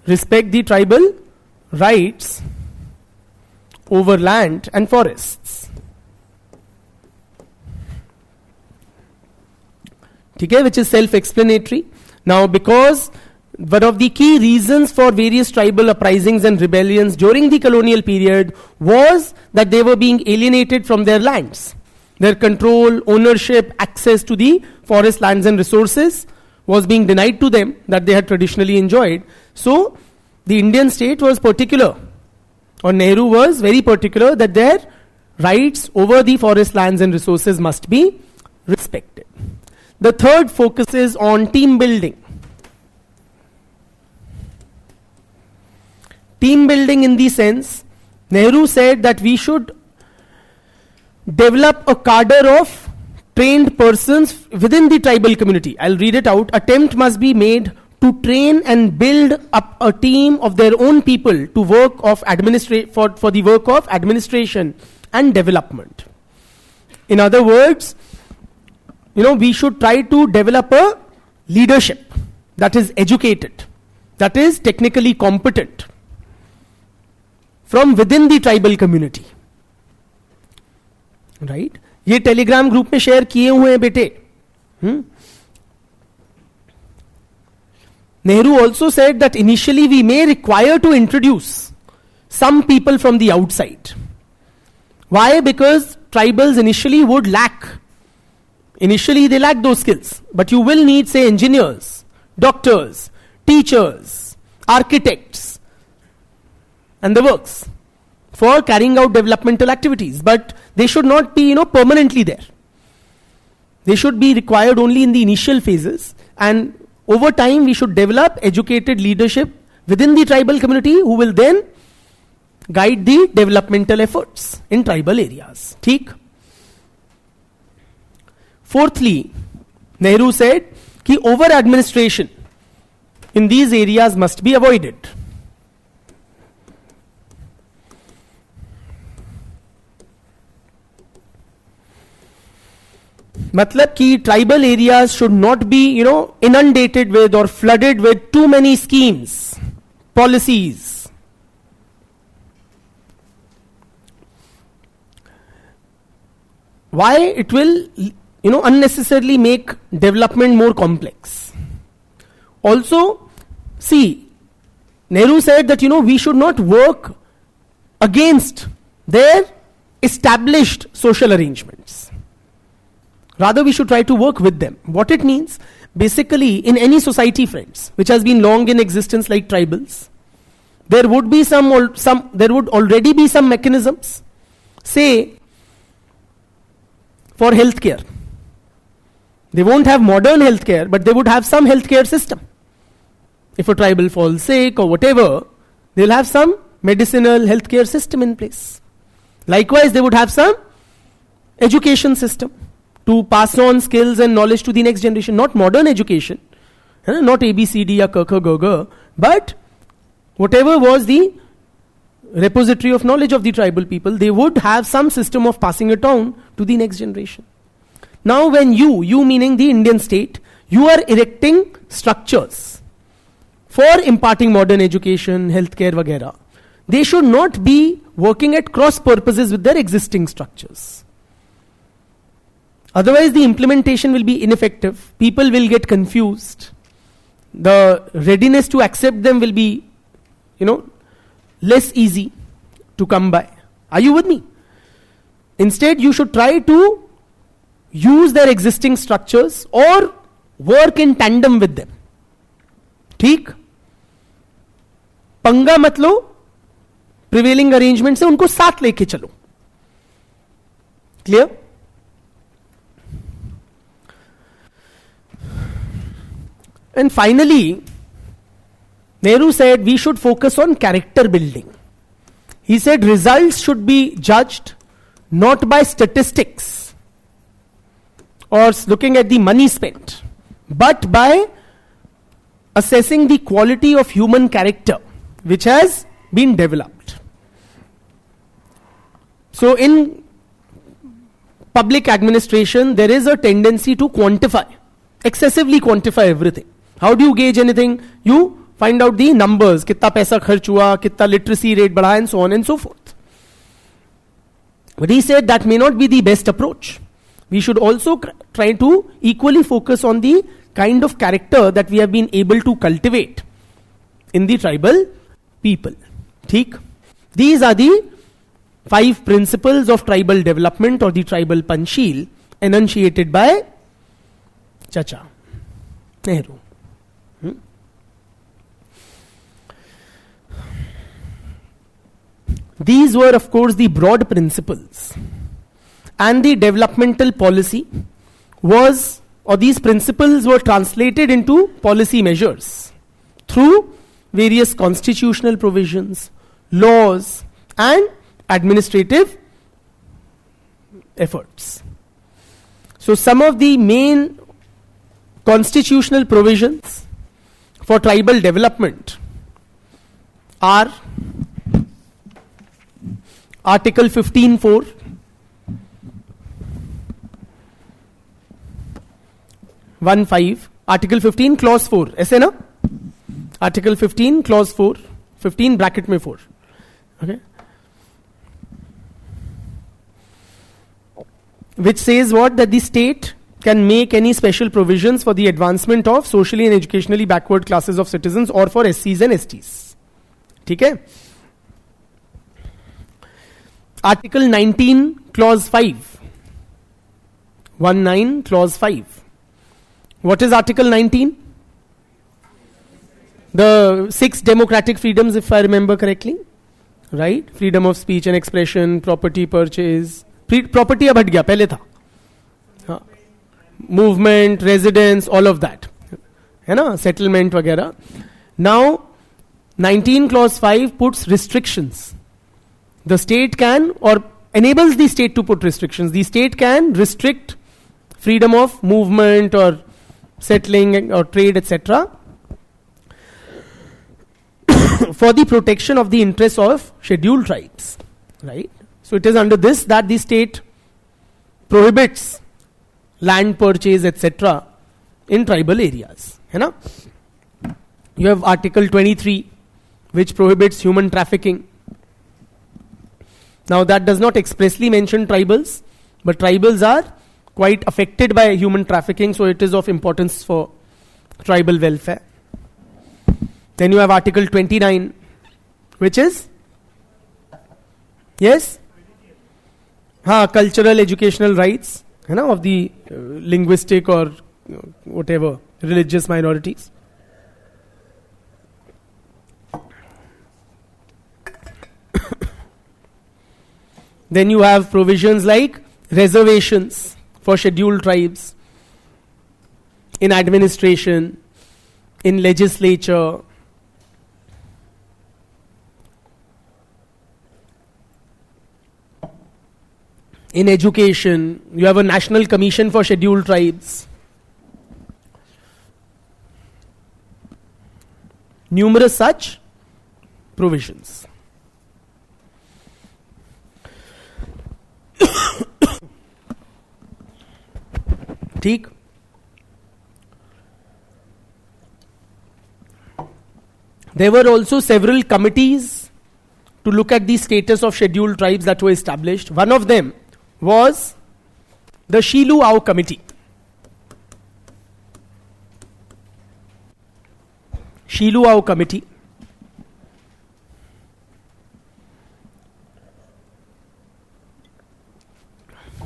Respect the tribal rights over land and forests. Okay, which is self-explanatory. Now, because one of the key reasons for various tribal uprisings and rebellions during the colonial period was that they were being alienated from their lands. Their control, ownership, access to the forest lands and resources was being denied to them that they had traditionally enjoyed. So, the Indian state was particular, or Nehru was very particular, that their rights over the forest lands and resources must be respected. The third focuses on team building. Team building in the sense, Nehru said that we should develop a cadre of trained persons within the tribal community. I'll read it out. Attempt must be made to train and build up a team of their own people to work of for the work of administration and development. In other words, we should try to develop a leadership that is educated, that is technically competent from within the tribal community. Right? ये Telegram group में share किए हुए हैं बेटे. Nehru also said that initially we may require to introduce some people from the outside. Why? Because tribals initially would lack. Initially they lack those skills. But you will need, say, engineers, doctors, teachers, architects, and the works for carrying out developmental activities. But they should not be, permanently there. They should be required only in the initial phases, and over time we should develop educated leadership within the tribal community who will then guide the developmental efforts in tribal areas. ठीक? Fourthly, Nehru said कि over administration in these areas must be avoided. मतलब कि tribal areas should not be, inundated with or flooded with too many schemes, policies. Why? It will, unnecessarily make development more complex. Also, see, Nehru said that, we should not work against their established social arrangements. Rather, we should try to work with them. What it means, basically, in any society, friends, which has been long in existence like tribals, there would be there would already be some mechanisms, say, for healthcare. They won't have modern healthcare, but they would have some healthcare system. If a tribal falls sick or whatever, they'll have some medicinal healthcare system in place. Likewise, they would have some education system to pass on skills and knowledge to the next generation. Not modern education, not ABCD or K, but whatever was the repository of knowledge of the tribal people, they would have some system of passing it on to the next generation. Now when you meaning the Indian state, you are erecting structures for imparting modern education, healthcare, vagera, they should not be working at cross purposes with their existing structures. Otherwise, the implementation will be ineffective. People will get confused. The readiness to accept them will be, less easy to come by. Are you with me? Instead, you should try to use their existing structures or work in tandem with them. ठीक? पंगा मत लो, prevailing arrangement से उनको साथ लेके चलो. Clear? And finally, Nehru said we should focus on character building. He said results should be judged not by statistics or looking at the money spent, but by assessing the quality of human character which has been developed. So in public administration, there is a tendency to quantify, excessively quantify everything. How do you gauge anything? You find out the numbers, कितना पैसा खर्च हुआ, कितना literacy rate बढ़ा, and so on and so forth. But he said that may not be the best approach. We should also try to equally focus on the kind of character that we have been able to cultivate in the tribal people. ठीक? These are the 5 principles of tribal development or the tribal Panchil enunciated by Chacha Nehru. These were, of course, the broad principles. And the developmental policy was, or these principles were translated into policy measures through various constitutional provisions, laws, and administrative efforts. So some of the main constitutional provisions for tribal development are Article 15(4), Article 15 clause 4, ऐसे ना? Article 15 clause 4, 15 bracket में 4. Okay? Which says what? That the state can make any special provisions for the advancement of socially and educationally backward classes of citizens or for SCs and STs. ठीक है? Article 19 clause 5. 19 clause 5. What is Article 19? The 6 democratic freedoms, if I remember correctly. Right? Freedom of speech and expression, property purchase. Property अब हट गया, पहले था. Movement, residence, all of that. है ना? Settlement वगैरह. Now, 19 clause 5 puts restrictions. The state can, or enables the state to put restrictions. The state can restrict freedom of movement or settling or trade, etc. for the protection of the interests of scheduled tribes. Right? So it is under this that the state prohibits land purchase, etc. in tribal areas. है ना? You have Article 23, which prohibits human trafficking. Now that does not expressly mention tribals, but tribals are quite affected by human trafficking, so it is of importance for tribal welfare. Then you have Article 29, which is, yes, cultural educational rights, of the linguistic or whatever religious minorities. Then you have provisions like reservations for scheduled tribes in administration, in legislature, in education. You have a National Commission for Scheduled Tribes. Numerous such provisions. ठीक. There were also several committees to look at the status of scheduled tribes that were established. One of them was the Shiluau Committee. Shiluau Committee.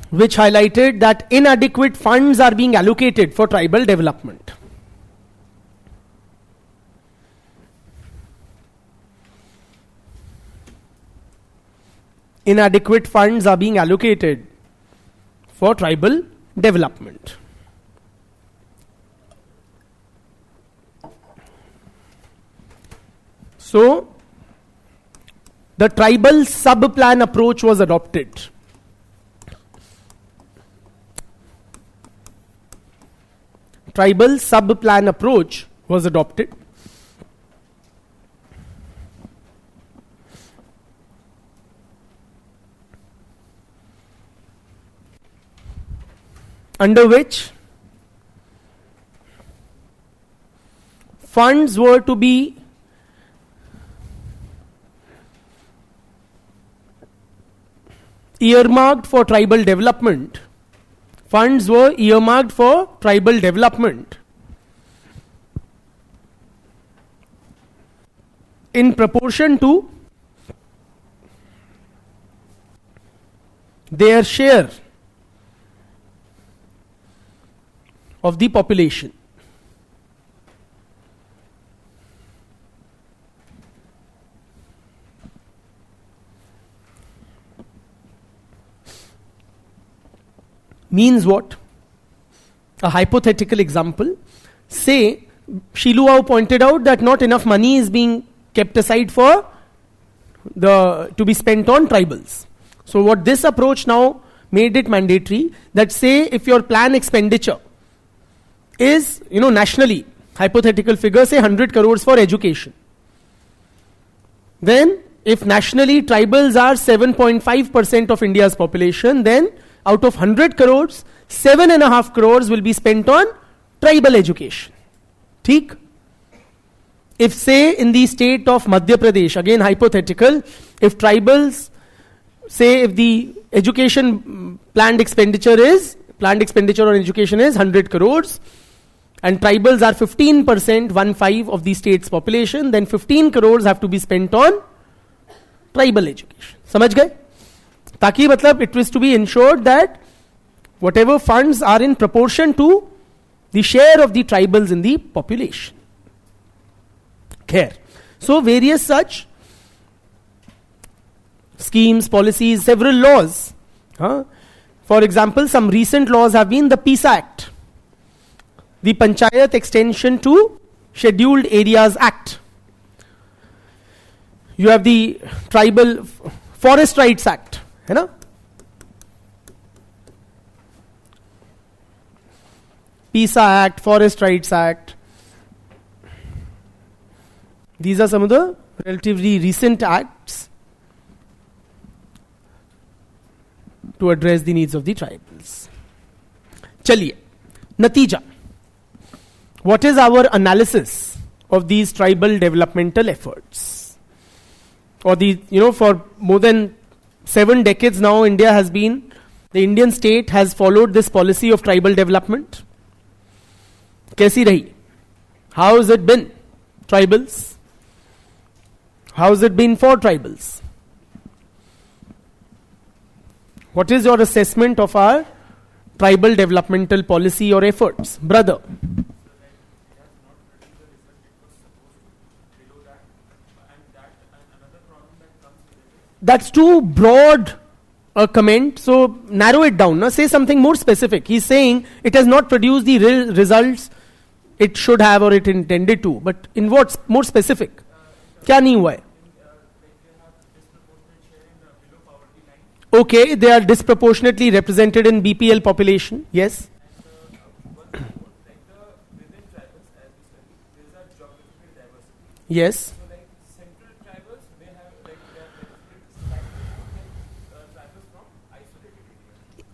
Which highlighted that inadequate funds are being allocated for tribal development. Inadequate funds are being allocated for tribal development. So, the tribal sub-plan approach was adopted. Tribal sub-plan approach was adopted. Under which funds were to be earmarked for tribal development. Funds were earmarked for tribal development in proportion to their share of the population. Means what? A hypothetical example. Say, Shiluau pointed out that not enough money is being kept aside for to be spent on tribals. So what this approach now made it mandatory that say if your plan expenditure is, nationally, hypothetical figure, say 100 crores for education. Then, if nationally tribals are 7.5% of India's population, then out of 100 crores, 7.5 crores will be spent on tribal education. Theek? If say in the state of Madhya Pradesh, again hypothetical, if tribals, say if the education planned expenditure on education is 100 crores, and tribals are 15%, 1/5 of the state's population, then 15 crores have to be spent on tribal education. समझ गए? ताकि मतलब it was to be ensured that whatever funds are in proportion to the share of the tribals in the population. Care. So various such schemes, policies, several laws. For example, some recent laws have been the Peace Act, the Panchayat Extension to Scheduled Areas Act. You have the Tribal Forest Rights Act. है ना? PISA Act, Forest Rights Act. These are some of the relatively recent acts to address the needs of the tribals. चलिए, नतीजा. What is our analysis of these tribal developmental efforts? Or for more than 7 decades now, the Indian state has followed this policy of tribal development. कैसी रही? How has it been? Tribals, How's it been for tribals? What is your assessment of our tribal developmental policy or efforts? Brother. That's too broad a comment, so narrow it down. Now say something more specific. He's saying it has not produced the results it should have or it intended to. But in what more specific? क्या नहीं हुआ है? Okay, they are disproportionately represented in BPL population. Yes. Yes.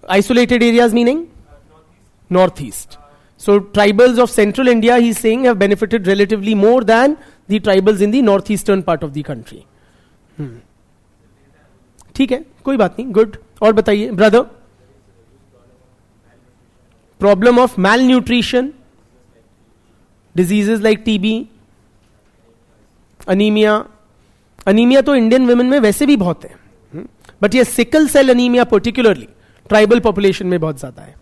Isolated areas meaning? Northeast. So tribals of central India, he's saying, have benefited relatively more than the tribals in the northeastern part of the country. ठीक है, कोई बात नहीं, good. और बताइए, brother. Problem of malnutrition, diseases like TB, anemia. Anemia तो Indian women में वैसे भी बहुत है, but ये sickle cell anemia particularly tribal population में बहुत ज्यादा है.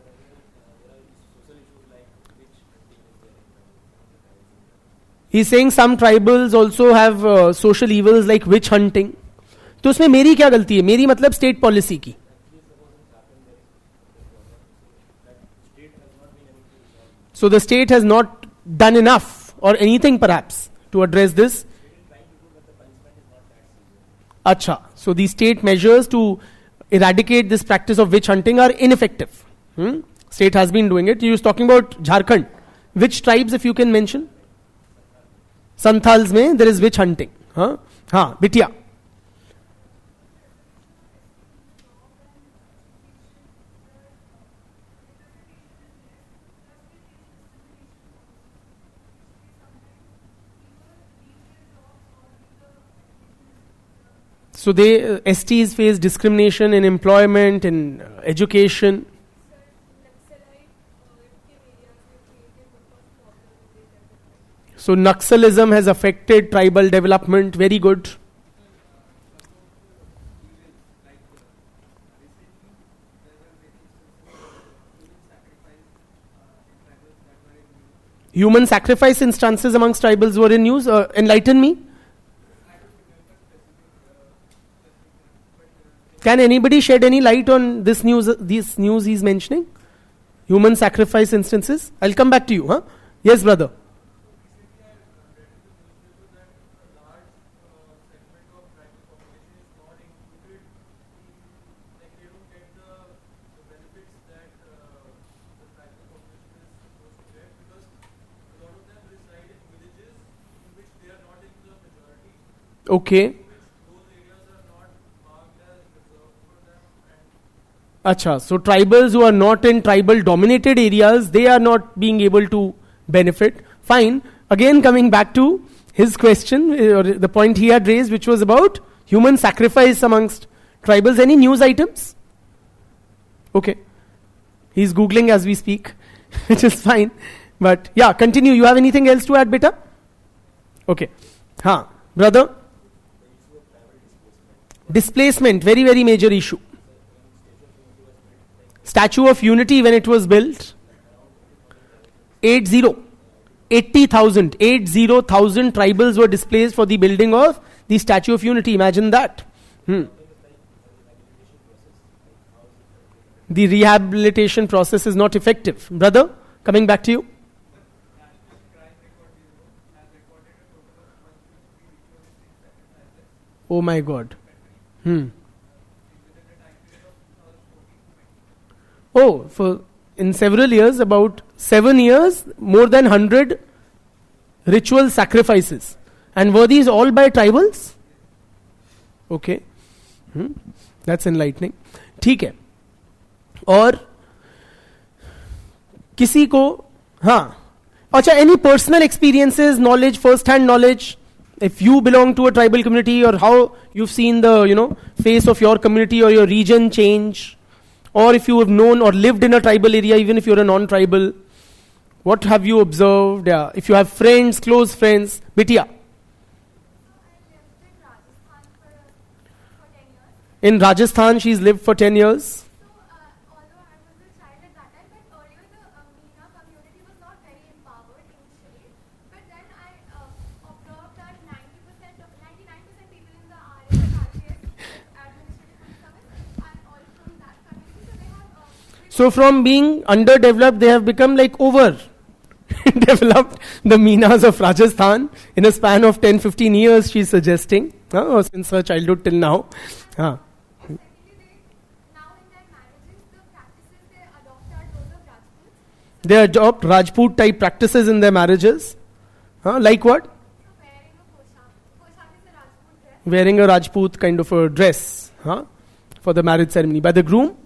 He's saying some tribals also have social evils like witch hunting. तो उसमें मेरी क्या गलती है? मेरी मतलब स्टेट पॉलिसी की. So the state has not done enough or anything perhaps to address this. Acha. So the state measures to eradicate this practice of witch hunting are ineffective. State has been doing it. He was talking about Jharkhand. Which tribes, if you can mention? Santhals mein there is witch hunting. Bitya. So they STs face discrimination in employment, in education. So Naxalism has affected tribal development. Very good. Human sacrifice instances amongst tribals were in news. Enlighten me. Can anybody shed any light on this news he's mentioning? Human sacrifice instances. I'll come back to you. Yes, brother. Okay. Acha, so tribals who are not in tribal dominated areas, they are not being able to benefit. Fine. Again, coming back to his question, or the point he had raised, which was about human sacrifice amongst tribals. Any news items? Okay. He's Googling as we speak, which is fine. But yeah, continue. You have anything else to add, beta? Okay. Brother? Displacement, very, very major issue. Statue of Unity, when it was built, 80,000 tribals were displaced for the building of the Statue of Unity. Imagine that. The rehabilitation process is not effective. Brother, coming back to you. Oh my God. Oh, for in several years, about 7 years, more than 100 ritual sacrifices. And were these all by tribals? Okay. That's enlightening. ठीक है. और किसी को अच्छा, any personal experiences, knowledge, first-hand knowledge, if you belong to a tribal community, or how you've seen the face of your community or your region change, or if you have known or lived in a tribal area, even if you're a non-tribal, what have you observed? If you have friends, close friends, Bitya. I left the In Rajasthan, she's lived for 10 years. So, although I was a child at that time, but earlier the Meena community was not very empowered initially. But then I observed that 99% people in the RAS, RPS, administrative police service, are all from that community. So they have. So from being underdeveloped, they have become like over developed. The Meenas of Rajasthan in a span of 10-15 years, she's suggesting, or since her childhood till now. Secondly, now in their marriages, the practices they adopt are those of Rajputs. They adopt Rajput type practices in their marriages. Like what? So wearing a poshak is a Rajput dress. Wearing a Rajput kind of a dress for the marriage ceremony. By the groom?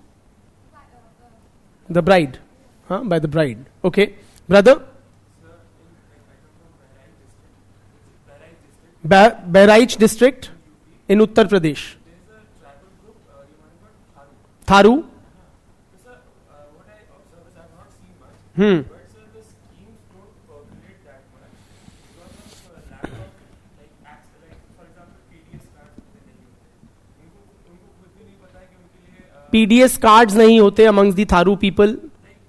The bride. By the bride. Okay. Brother? Bahraich district in Uttar Pradesh. There's a tribal group, remember Tharu? So, sir, what I observe is I have not seen much, but sir, the schemes don't percolate that much because of lack of like acts, like for example PDS cards होते नहीं होते. उनको खुद भी नहीं पता है कि उनके लिए PDS cards नहीं होते amongst the Tharu people. like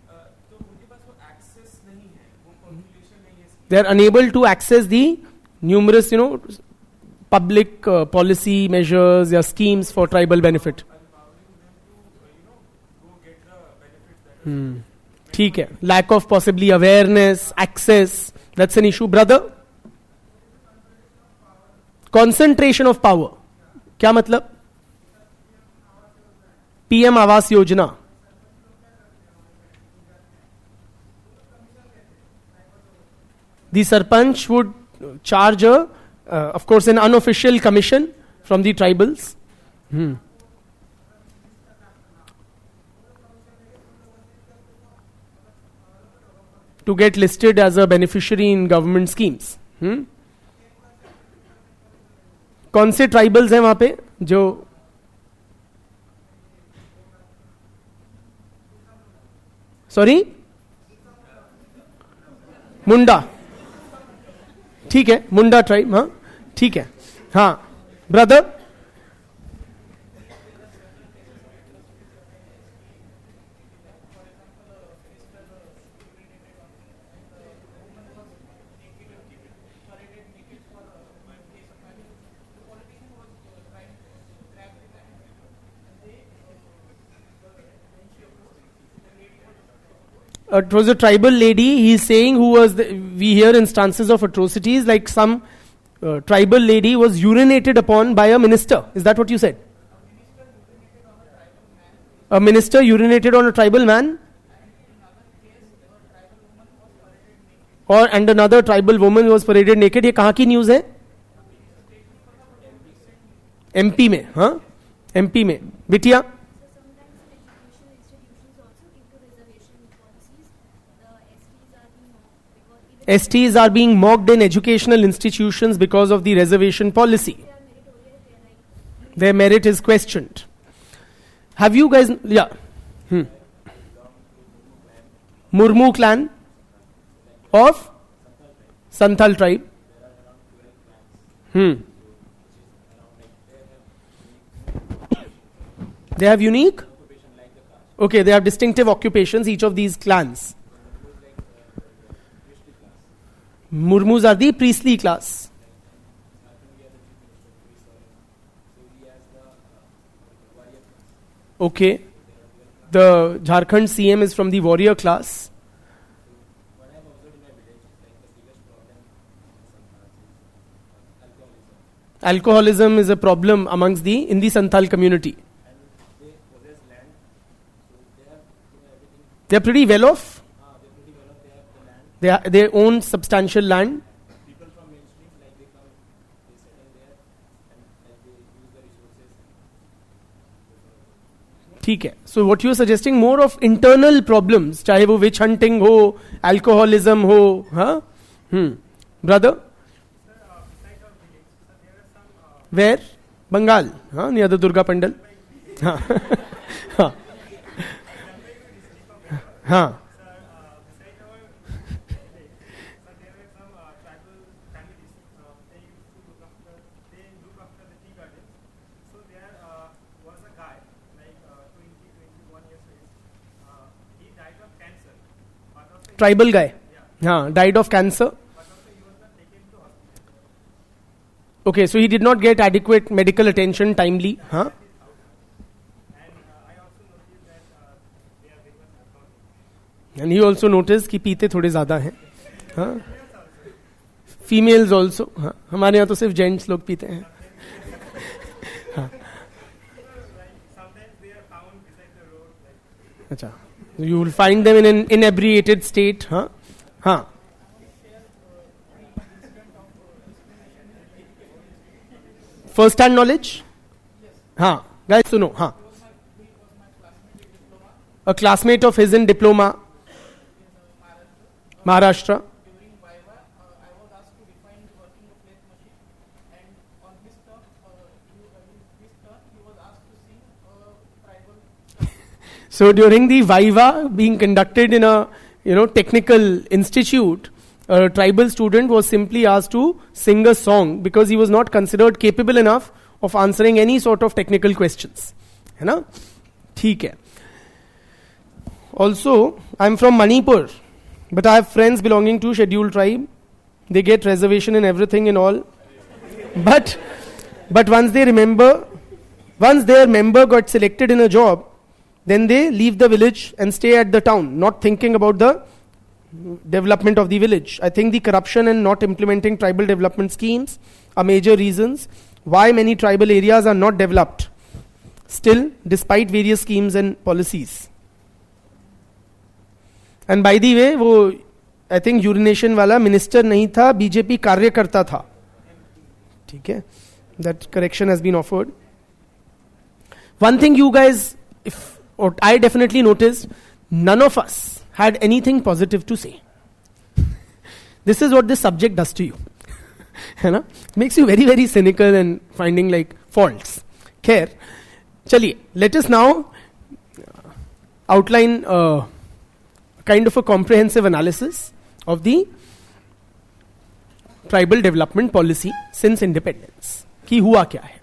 तो उनके पास वो access नहीं है, वो percolation नहीं है. They are unable to access the numerous, public policy measures or schemes for tribal benefit. Empowering them to go get the benefits that ठीक है. Lack of possibly awareness, access, that's an issue. Brother? Concentration of power. क्या मतलब? PM Awas Yojana. The Sarpanch would charge of course, an unofficial commission from the tribals. To get listed as a beneficiary in government schemes. कौन से tribals हैं वहां पे जो sorry मुंडा ठीक है मुंडा ट्राइब हाँ ठीक है हाँ brother it was a tribal lady, he's saying, who was we hear instances of atrocities like some tribal lady was urinated upon by a minister. Is that what you said? A minister urinated on a tribal man? And another tribal woman was paraded naked. ये कहाँ की news है? MP में, हाँ? MP में. बिटिया? STs are being mocked in educational institutions because of the reservation policy. Their merit is questioned. Have you guys, yeah. Murmu clan of Santhal tribe. They have unique? Okay, they have distinctive occupations, each of these clans. Murmus are the priestly class. Okay. The Jharkhand CM is from the warrior class. Alcoholism is a problem amongst in the Santhal community. They are pretty well off. They own substantial land. people from mainstream, like they come, they settle there, and they use the resources. ठीक है. So what you are suggesting, more of internal problems, चाहे वो witch hunting हो, alcoholism हो, हाँ? Brother? Where? Bengal, हाँ? Near the Durga Pandal. हाँ. हाँ. हाँ. Was tribal guy. Died of cancer. Okay, so he did not get adequate medical attention timely. And he also noticed कि पीते थोड़े ज़्यादा हैं. Females also. हमारे यहाँ तो सिर्फ जेंट्स लोग पीते हैं. अच्छा, you will find them in an inebriated state. First hand knowledge. Guys, सुनो. A classmate of his in diploma, Maharashtra. So during the Viva being conducted in a technical institute, a tribal student was simply asked to sing a song because he was not considered capable enough of answering any sort of technical questions. है ना? ठीक है. Also, I'm from Manipur, but I have friends belonging to scheduled tribe. They get reservation in everything and all. But once their member got selected in a job, then they leave the village and stay at the town, not thinking about the development of the village. I think the corruption and not implementing tribal development schemes are major reasons why many tribal areas are not developed still, despite various schemes and policies. And by the way, वो I think urination वाला minister नहीं था, BJP कार्यकर्ता था. ठीक है? That correction has been offered. One thing you guys, or I definitely noticed, none of us had anything positive to say. This is what this subject does to you. It makes you very, very cynical and finding like faults. Khair, chaliye, let us now outline kind of a comprehensive analysis of the tribal development policy since independence. Ki hua kya hai?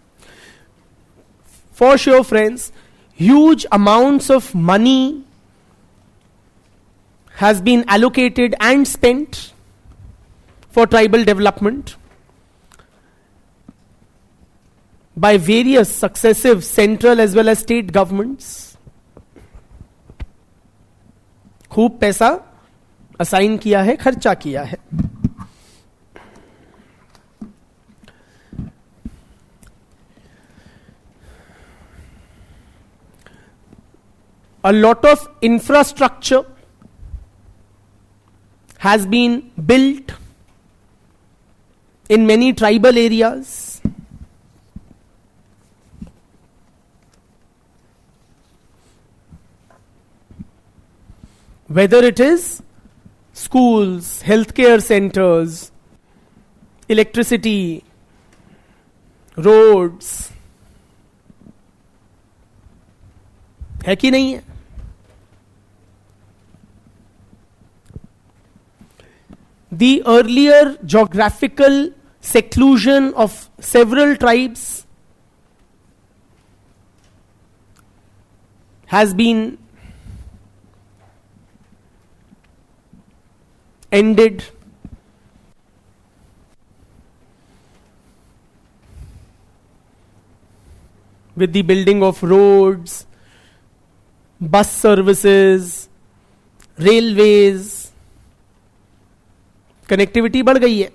For sure, friends, huge amounts of money has been allocated and spent for tribal development by various successive central as well as state governments. खूब पैसा assign किया है, खर्चा किया है. A lot of infrastructure has been built in many tribal areas. Whether it is schools, healthcare centers, electricity, roads, है कि नहीं है? The earlier geographical seclusion of several tribes has been ended. With the building of roads, bus services, railways, connectivity बढ़ गई है.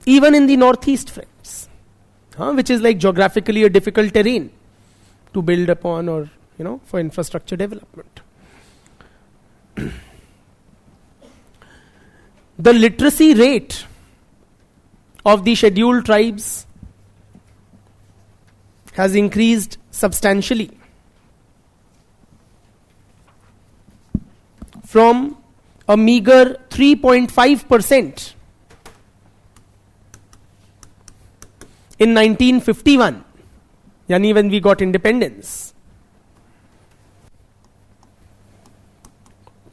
Even in the northeast, friends, which is like geographically a difficult terrain to build upon or for infrastructure development. The literacy rate of the scheduled tribes has increased substantially from a meager 3.5% in 1951, yani when we got independence,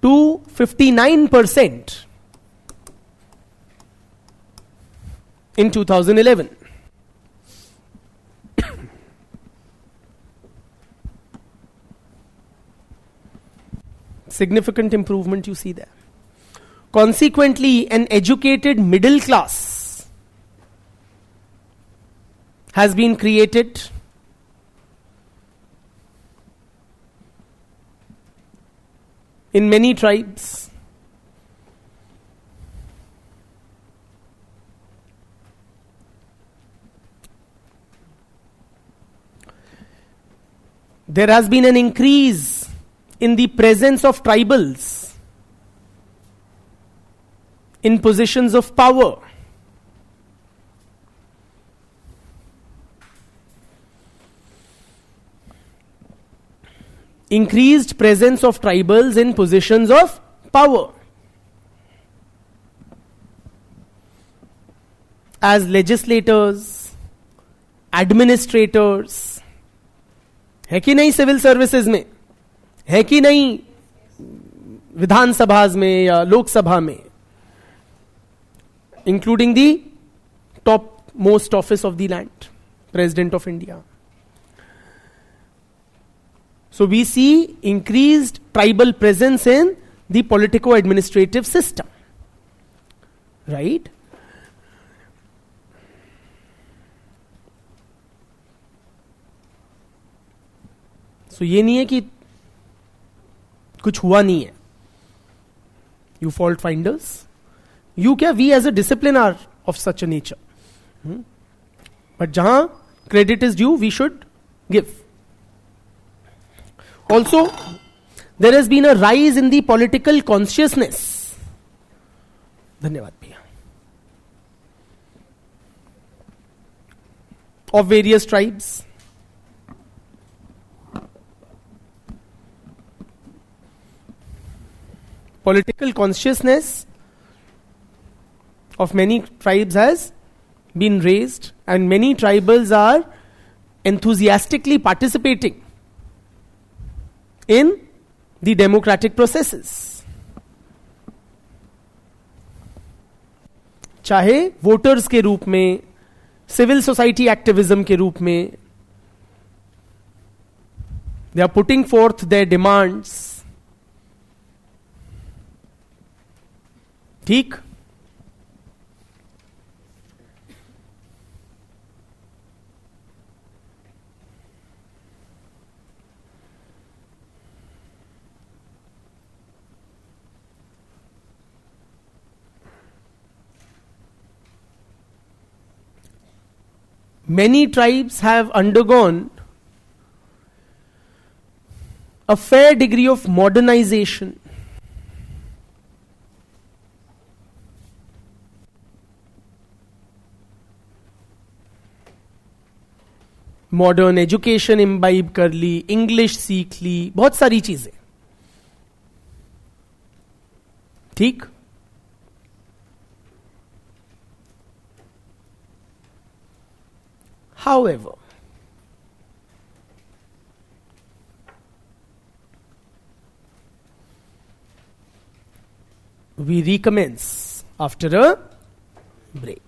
to 59% in 2011. Significant improvement you see there. Consequently, an educated middle class has been created. In many tribes. There has been an increase in the presence of tribals in positions of power. Increased presence of tribals in positions of power. As legislators, administrators, है कि नहीं civil services में, है कि नहीं विधानसभा में या लोकसभा में, including the top most office of the land, president of India. So we see increased tribal presence in the politico-administrative system. Right? So ये नहीं है कि कुछ हुआ नहीं है. You fault finders. You क्या, we as a discipline are of such a nature. But जहां credit is due, we should give. Also, there has been a rise in the political consciousness. धन्यवाद भैया. Of various tribes. Political consciousness of many tribes has been raised, and many tribals are enthusiastically participating in the democratic processes. चाहे voters के रूप में, civil society activism के रूप में, they are putting forth their demands. ठीक. Many tribes have undergone a fair degree of modernization. Modern education imbibe कर ली, English सीख ली, बहुत सारी चीजें. ठीक. However, we recommence after a break.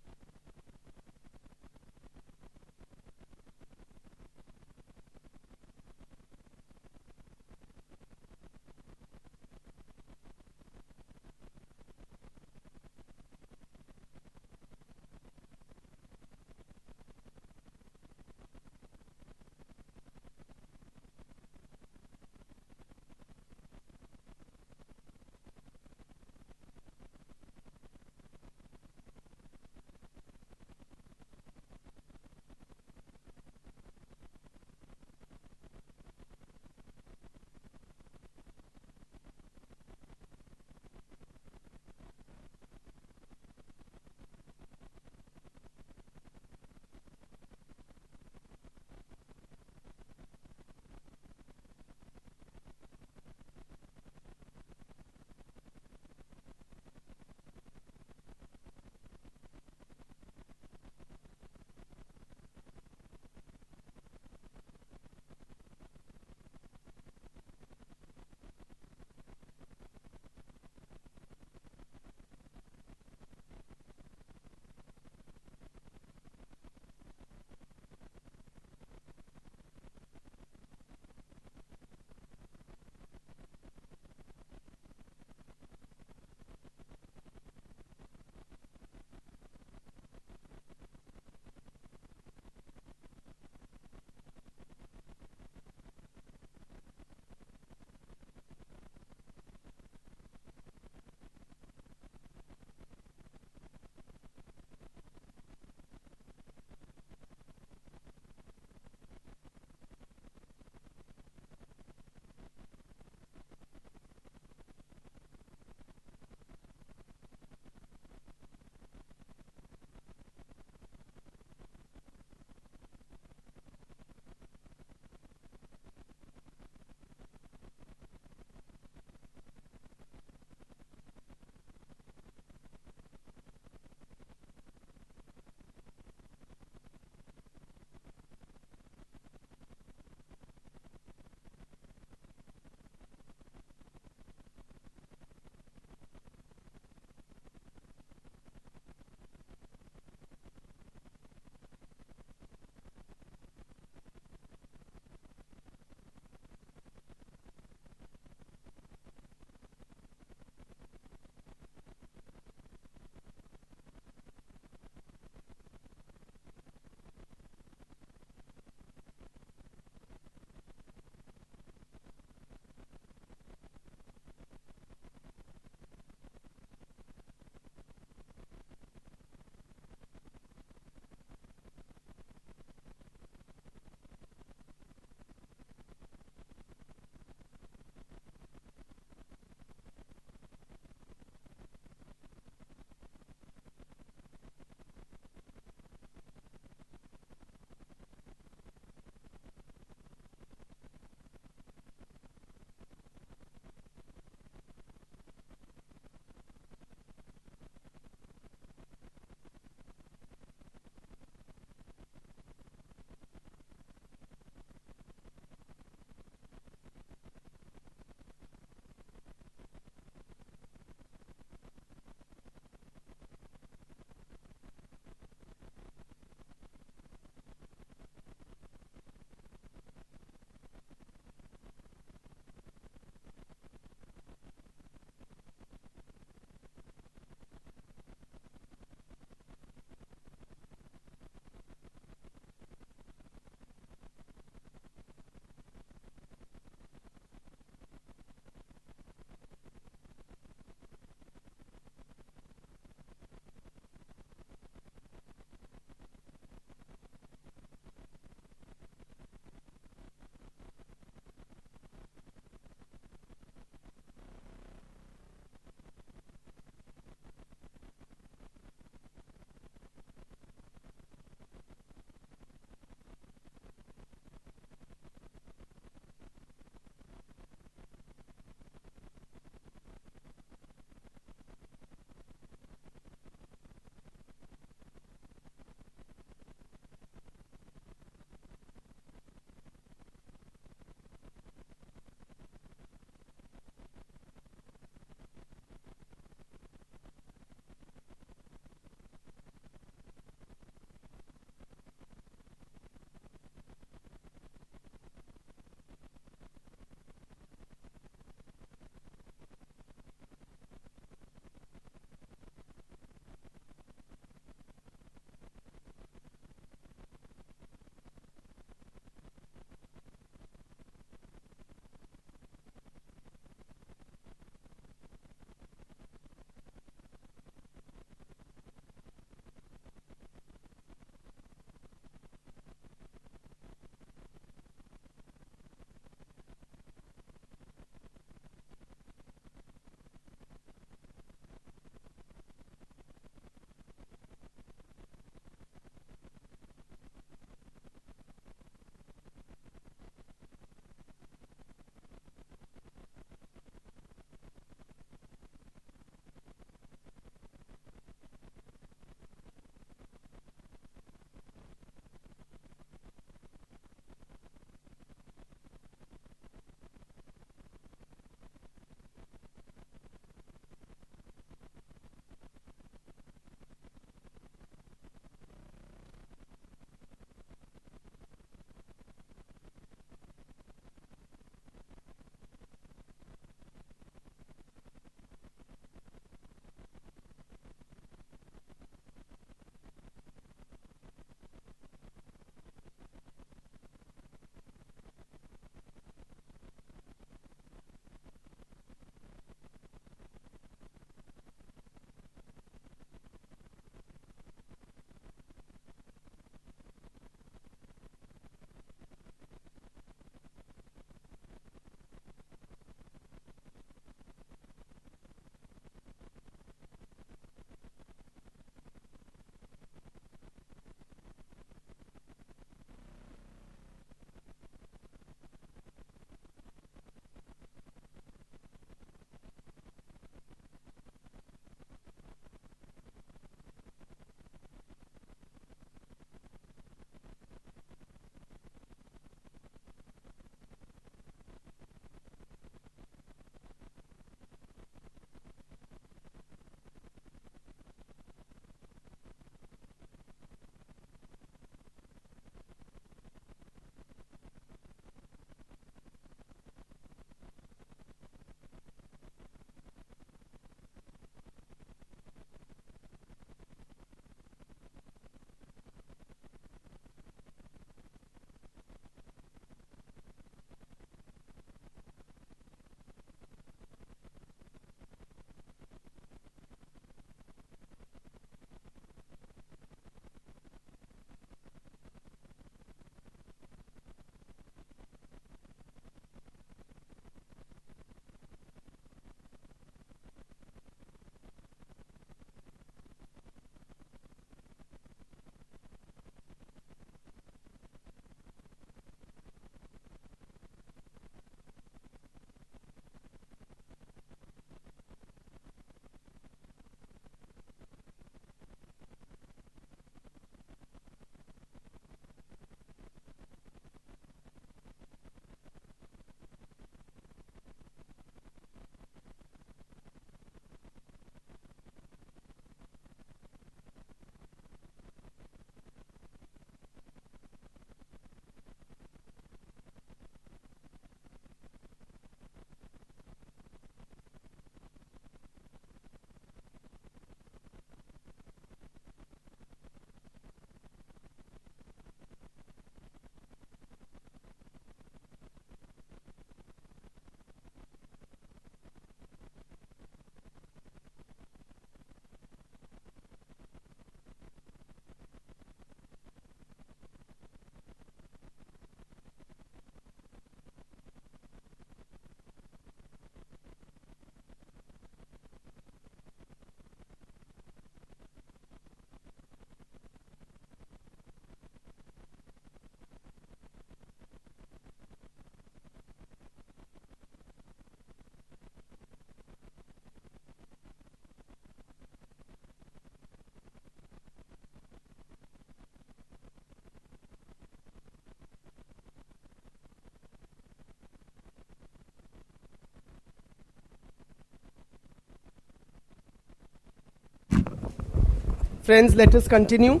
Friends, let us continue.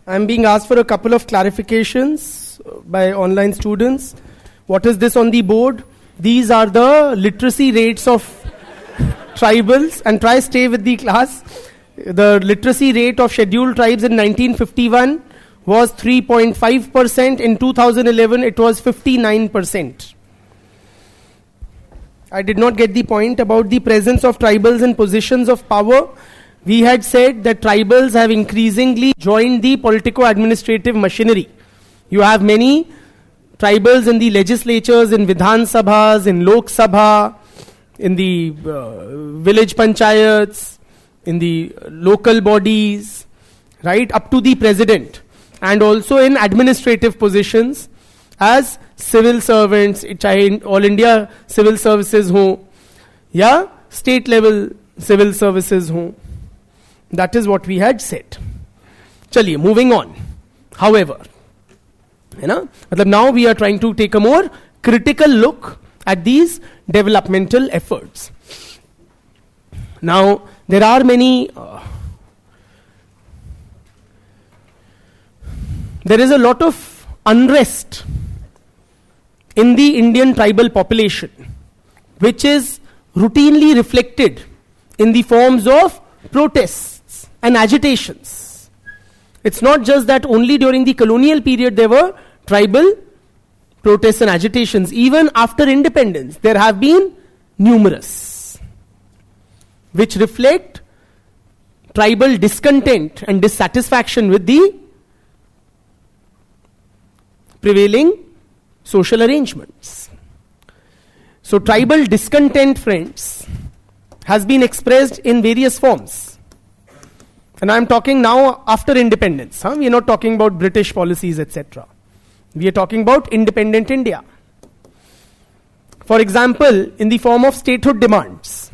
I'm being asked for a couple of clarifications by online students. What is this on the board? These are the literacy rates of tribals, and try stay with the class. The literacy rate of scheduled tribes in 1951 was 3.5%. In 2011, it was 59%. I did not get the point about the presence of tribals in positions of power. We had said that tribals have increasingly joined the politico-administrative machinery. You have many tribals in the legislatures, in Vidhan Sabhas, in Lok Sabha, in the village panchayats, in the local bodies, right, up to the president, and also in administrative positions as civil servants, चाहे all India civil services हो या state level civil services हो. That is what we had said. चलिए, moving on. However, है ना, मतलब now we are trying to take a more critical look at these developmental efforts. Now there are many there is a lot of unrest in the Indian tribal population, which is routinely reflected in the forms of protests and agitations. It's not just that only during the colonial period there were tribal protests and agitations. Even after independence, there have been numerous, which reflect tribal discontent and dissatisfaction with the prevailing social arrangements. So tribal discontent, friends, has been expressed in various forms. And I'm talking now after independence. We are not talking about British policies, etc. We are talking about independent India. For example, in the form of statehood demands.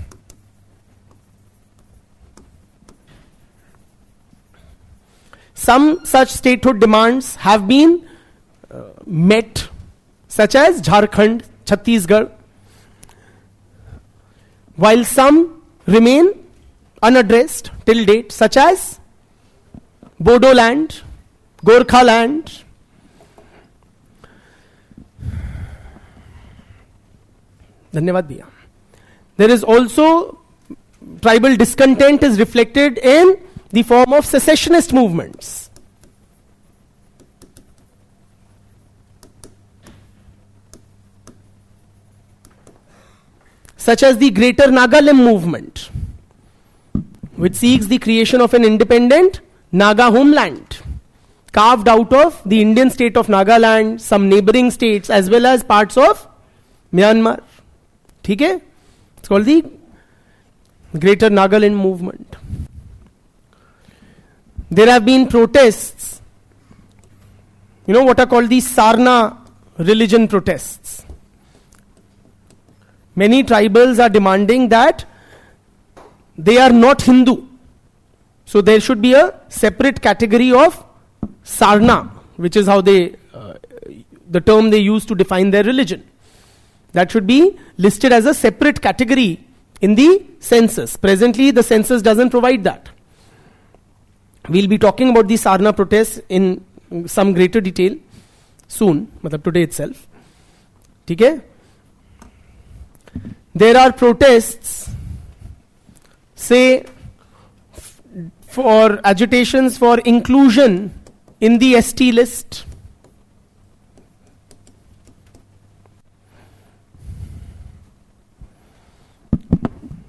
Some such statehood demands have been met, such as Jharkhand, Chhattisgarh, while some remain unaddressed till date, such as Bodo land, Gorkha land. Dhanyavad bhaiya. There is also tribal discontent is reflected in the form of secessionist movements. Such as the Greater Nagalim movement, which seeks the creation of an independent Naga homeland, carved out of the Indian state of Nagaland, some neighboring states, as well as parts of Myanmar. ठीक है? It's called the Greater Nagaland movement. There have been protests, what are called the Sarna religion protests. Many tribals are demanding that they are not Hindu. So there should be a separate category of Sarna, which is how the term they use to define their religion. That should be listed as a separate category in the census. Presently, the census doesn't provide that. We'll be talking about the Sarna protests in some greater detail soon, matlab today itself. Okay? There are protests, say, for agitations for inclusion in the ST list.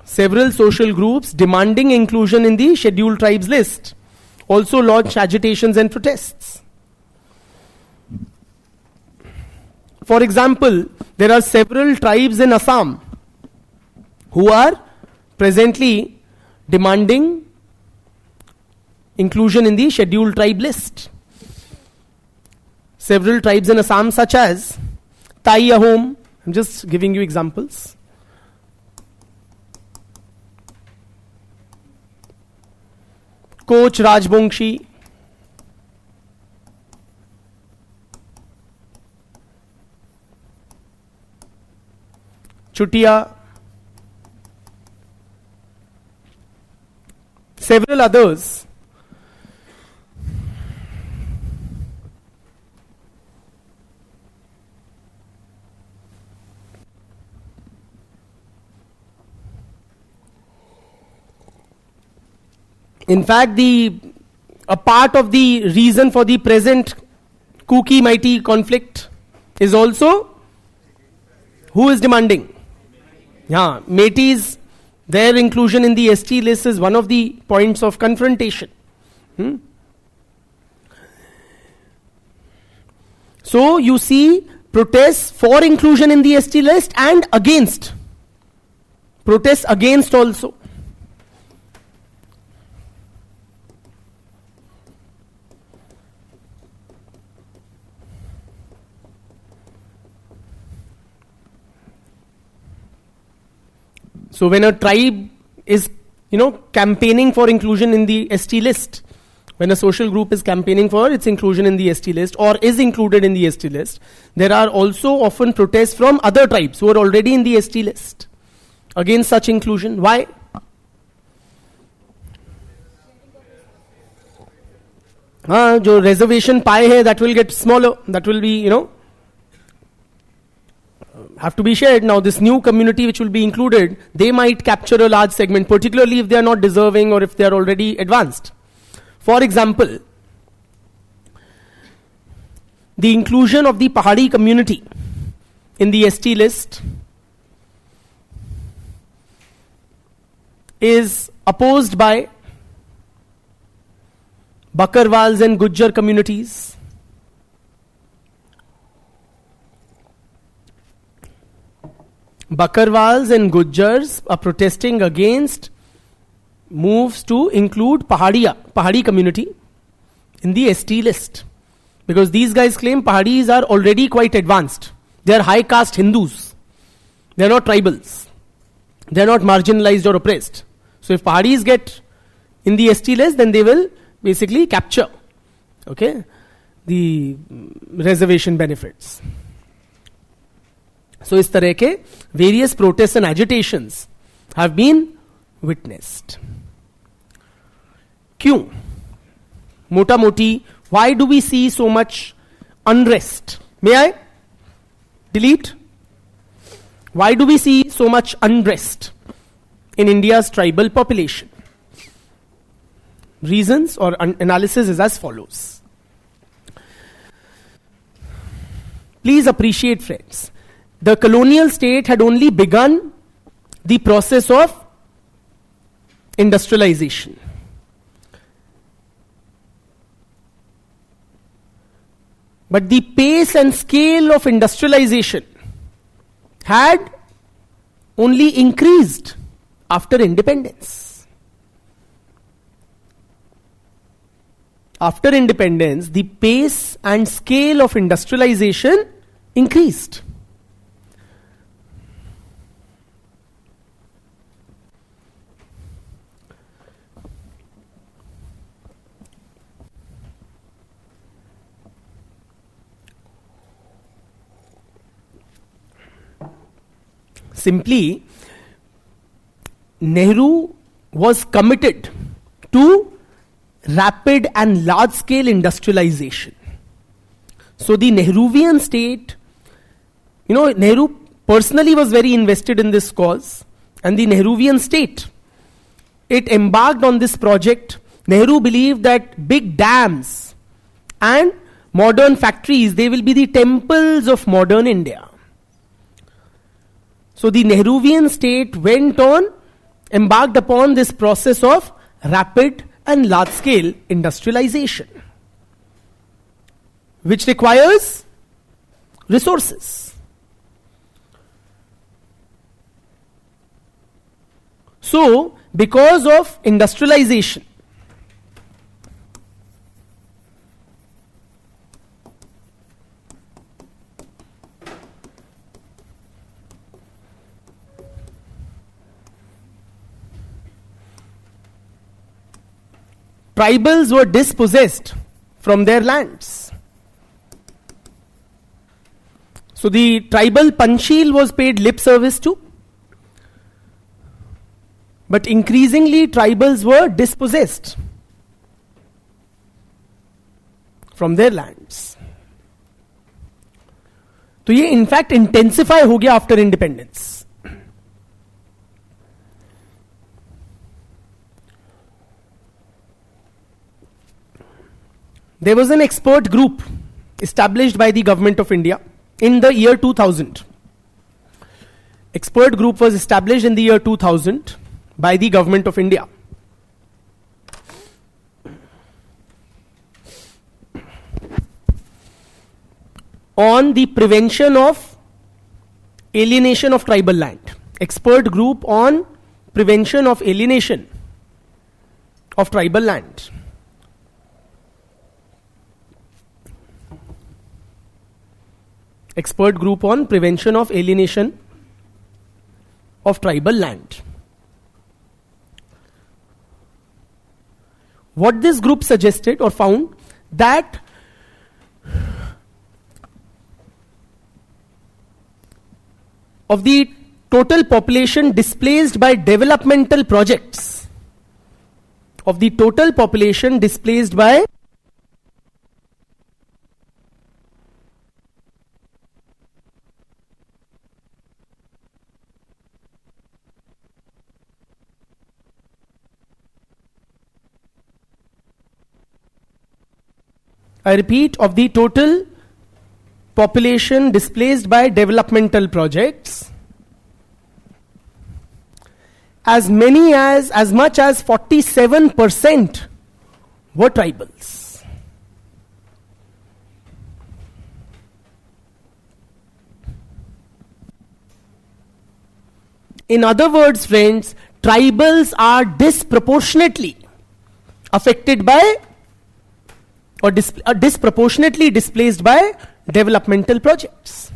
Several social groups demanding inclusion in the scheduled tribes list also launched agitations and protests. For example, there are several tribes in Assam who are presently demanding inclusion in the scheduled tribe list. Several tribes in Assam, such as Tai Ahom, I'm just giving you examples. Koch Rajbongshi, Chutia, several others In fact, a part of the reason for the present kooky mighty conflict is also who is demanding? Yeah, Metis, their inclusion in the ST list is one of the points of confrontation. So you see protests for inclusion in the ST list and against. Protests against also. So when a tribe is, campaigning for inclusion in the ST list, when a social group is campaigning for its inclusion in the ST list or is included in the ST list, there are also often protests from other tribes who are already in the ST list against such inclusion. Why? जो reservation pie है, that will get smaller, that will be, have to be shared. Now this new community which will be included, they might capture a large segment, particularly if they are not deserving or if they are already advanced. For example, the inclusion of the Pahadi community in the ST list is opposed by Bakarwals and Gujjar communities. Bakarwals and Gujjars are protesting against moves to include Pahadi community in the ST list. Because these guys claim Pahadis are already quite advanced. They are high caste Hindus. They are not tribals. They are not marginalized or oppressed. So if Pahadis get in the ST list, then they will basically capture, the reservation benefits. So इस तरह के various protests and agitations have been witnessed. क्यों? मोटा मोटी, why do we see so much unrest? May I delete? Why do we see so much unrest in India's tribal population? Reasons or analysis is as follows. Please appreciate, friends, the colonial state had only begun the process of industrialization. But the pace and scale of industrialization had only increased after independence. After independence, the pace and scale of industrialization increased. Simply, Nehru was committed to rapid and large-scale industrialization. So the Nehruvian state, Nehru personally was very invested in this cause, and the Nehruvian state, it embarked on this project. Nehru believed that big dams and modern factories, they will be the temples of modern India. So the Nehruvian state embarked upon this process of rapid and large-scale industrialization, which requires resources. So, because of industrialization, tribals were dispossessed from their lands. So the tribal Panchil was paid lip service to, but increasingly tribals were dispossessed from their lands. तो ये in fact intensify हो गया after independence. there was an expert group established by the government of India in the year 2000. Expert group was established in the year 2000 by the government of India. On the prevention of alienation of tribal land. Expert group on prevention of alienation of tribal land. Expert group on prevention of alienation of tribal land. What this group suggested or found that of the total population displaced by developmental projects, of the total population displaced by I repeat, of the total population displaced by developmental projects, as much as 47% were tribals. In other words, friends, tribals are disproportionately affected by or disproportionately displaced by developmental projects.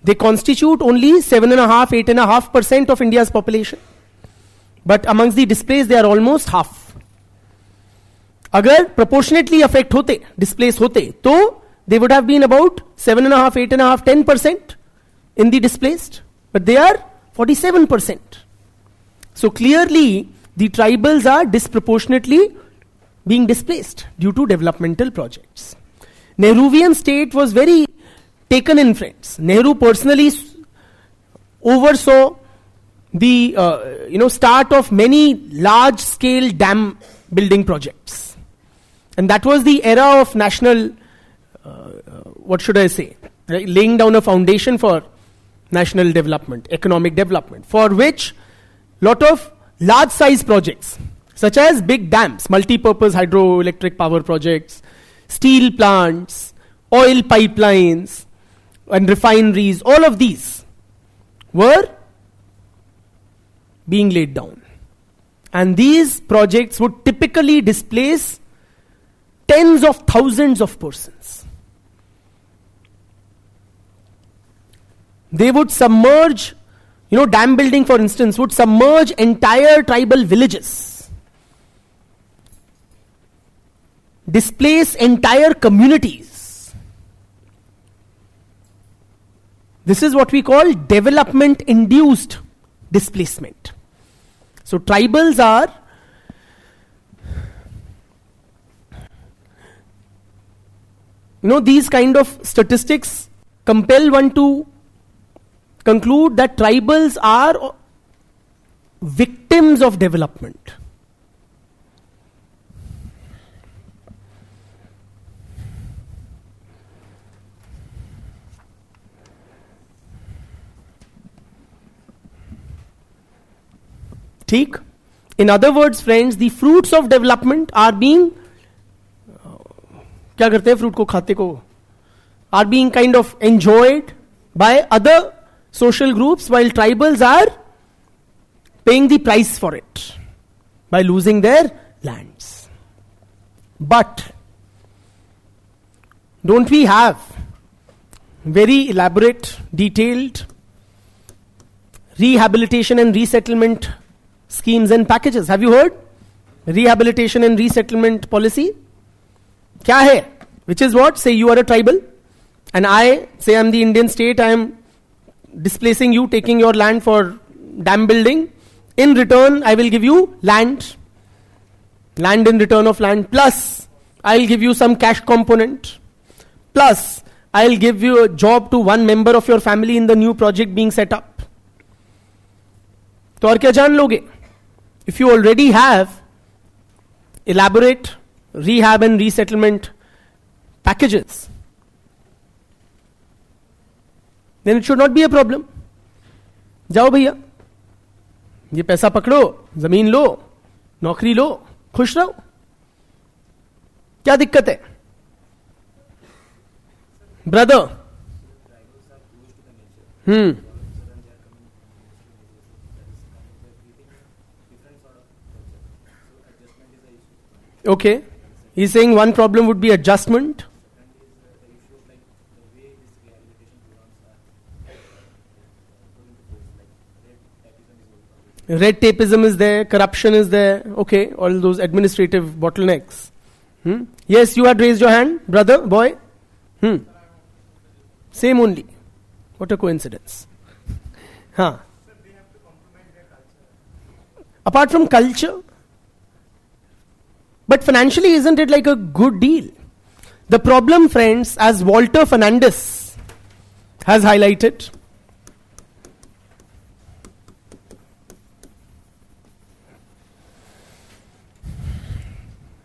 They constitute only 8.5% of India's population. But amongst the displaced, they are almost half. Agar proportionately affect hote, displaced hote, तो they would have been about 7.5, 8.5, 10% in the displaced. But they are 47%. So clearly, the tribals are disproportionately being displaced due to developmental projects. Nehruvian state was very taken in, friends. Nehru personally oversaw the start of many large-scale dam building projects, and that was the era of national, laying down a foundation for national development, economic development, for which lot of large-size projects, such as big dams, multi-purpose hydroelectric power projects, steel plants, oil pipelines, and refineries, all of these were being laid down. And these projects would typically displace tens of thousands of persons. They would submerge, dam building, for instance, would submerge entire tribal villages, displace entire communities. This is what we call development-induced displacement. So tribals are these kind of statistics compel one to conclude that tribals are victims of development. ठीक? In other words, friends, the fruits of development are being क्या करते हैं fruit को खाते को are being kind of enjoyed by other social groups, while tribals are paying the price for it by losing their lands. But don't we have very elaborate, detailed rehabilitation and resettlement schemes and packages? Have you heard? Rehabilitation and resettlement policy. क्या है? Which is what? Say you are a tribal and I say I'm the Indian state, I am displacing you, taking your land for dam building. In return, I will give you land in return of land, plus I'll give you some cash component, plus I'll give you a job to one member of your family in the new project being set up. तो और क्या जान लोगे? If you already have elaborate rehab and resettlement packages, then it should not be a problem. जाओ भैया, ये पैसा पकड़ो, जमीन लो, नौकरी लो, खुश रहो, क्या दिक्कत है? Brother, okay. He's saying one problem would be adjustment. Red tapeism is there, corruption is there, okay, all those administrative bottlenecks. Yes, you had raised your hand, brother, boy. Same only. What a coincidence. Huh. Apart from culture, but financially, isn't it like a good deal? The problem, friends, as Walter Fernandez has highlighted,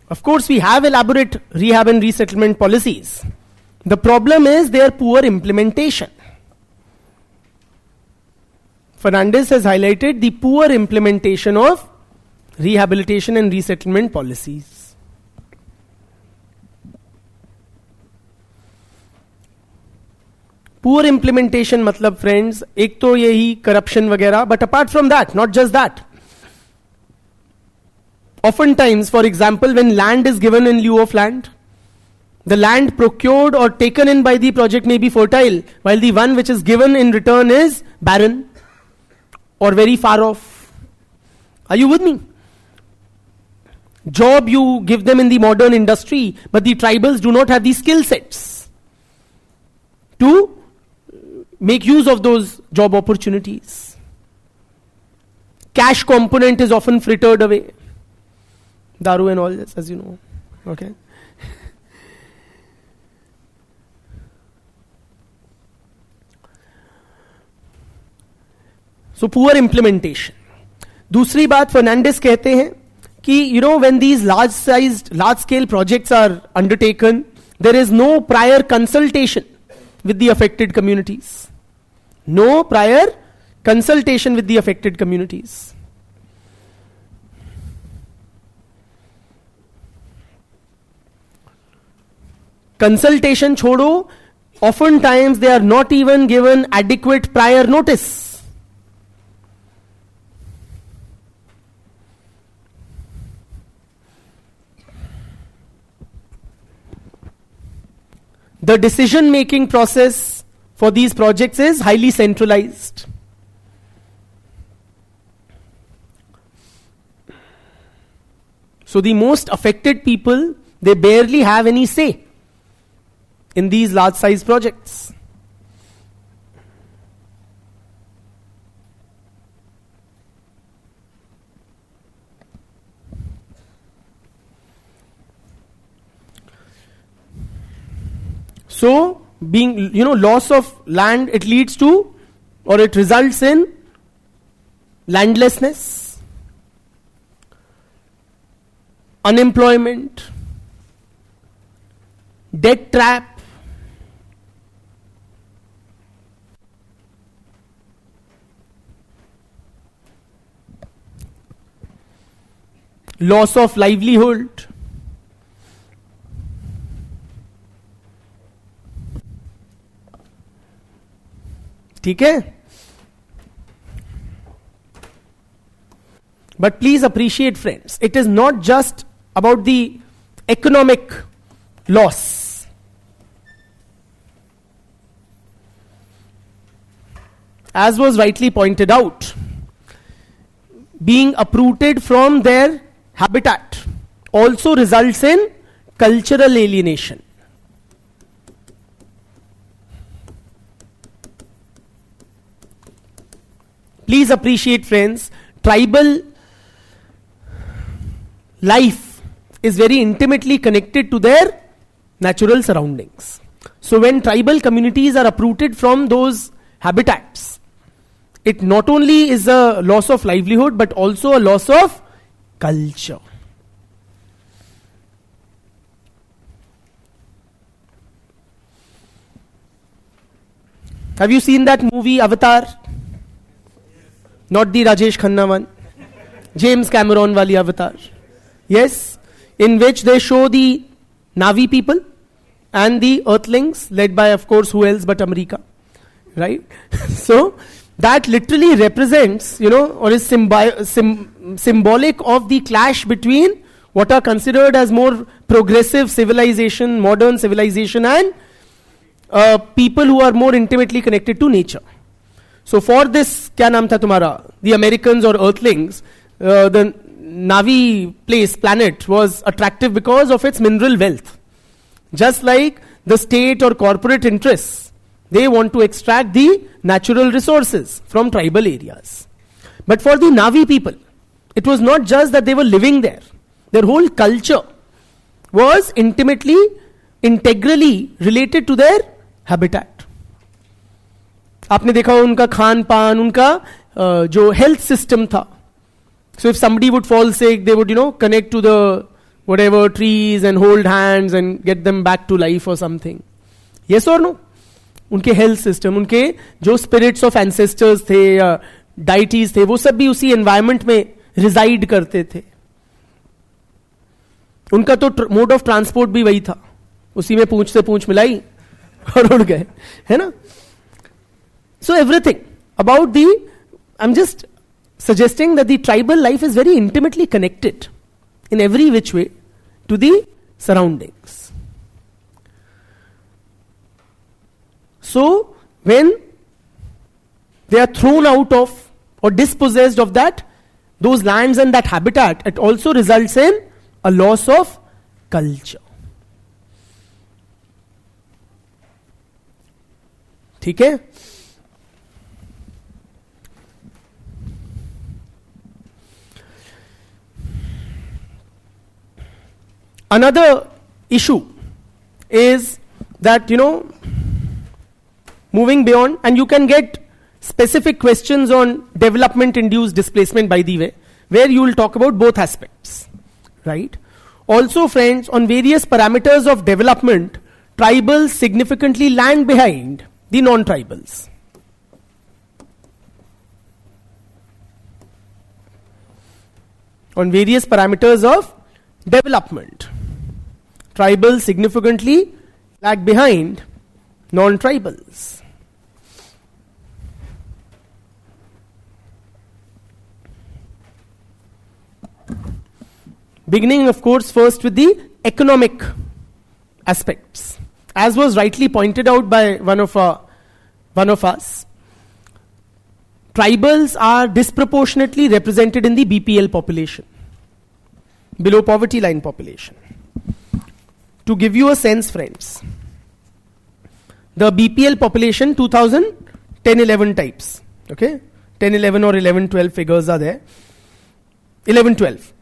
of course, we have elaborate rehab and resettlement policies. The problem is their poor implementation. Fernandez has highlighted the poor implementation of rehabilitation and resettlement policies. Poor implementation matlab, friends, ek to yehi corruption वगैरह, but apart from that, not just that. Oftentimes, for example, when land is given in lieu of land, the land procured or taken in by the project may be fertile, while the one which is given in return is barren or very far off. Are you with me? Job you give them in the modern industry, but the tribals do not have the skill sets to make use of those job opportunities. Cash component is often frittered away. Daru and all this, as you know. Okay. So poor implementation. दूसरी बात फर्नांडिस कहते हैं कि when these large scale projects are undertaken, there is no prior consultation with the affected communities. No prior consultation with the affected communities. Consultation छोड़ो, oftentimes they are not even given adequate prior notice. The decision-making process for these projects is highly centralized. So the most affected people, they barely have any say in these large-size projects. So, being, loss of land, it leads to, or it results in landlessness, unemployment, debt trap, loss of livelihood. ठीक है? But please appreciate, friends, it is not just about the economic loss. As was rightly pointed out, being uprooted from their habitat also results in cultural alienation. Please appreciate, friends, tribal life is very intimately connected to their natural surroundings. So when tribal communities are uprooted from those habitats, it not only is a loss of livelihood, but also a loss of culture. Have you seen that movie Avatar? Not the Rajesh Khanna one. James Cameron wali Avatar. Yes, in which they show the Navi people and the Earthlings, led by, of course, who else but America, right? So that literally represents, or is symbolic of the clash between what are considered as more progressive civilization, modern civilization, and people who are more intimately connected to nature. So for this, kya naam tha tumhara? The Americans or Earthlings, the Navi planet was attractive because of its mineral wealth. Just like the state or corporate interests, they want to extract the natural resources from tribal areas. But for the Navi people, it was not just that they were living there. Their whole culture was intimately, integrally related to their habitat. आपने देखा उनका खान पान, उनका जो health system था. So if somebody would fall sick, they would, connect to the whatever trees and hold hands and get them back to life or something. Yes or no? उनके health system, उनके जो spirits of ancestors थे, deities थे, वो सब भी उसी environment में reside करते थे. उनका तो mode of transport भी वही था. उसी में पूंछ से पूंछ मिलाई और उड़ गए, है ना? So everything about I'm just suggesting that the tribal life is very intimately connected in every which way to the surroundings. So when they are thrown out of or dispossessed of those lands and that habitat, it also results in a loss of culture. ठीक है? Another issue is that, moving beyond, and you can get specific questions on development-induced displacement, by the way, where you will talk about both aspects, right? Also, friends, on various parameters of development, tribals significantly lag behind the non-tribals. On various parameters of development, tribals significantly lag behind non-tribals. Beginning, of course, first with the economic aspects. As was rightly pointed out by one of us, tribals are disproportionately represented in the BPL population, below poverty line population. To give you a sense, friends, the BPL population 2010-11 types, okay, 10-11 or 11-12 figures are there. 11-12.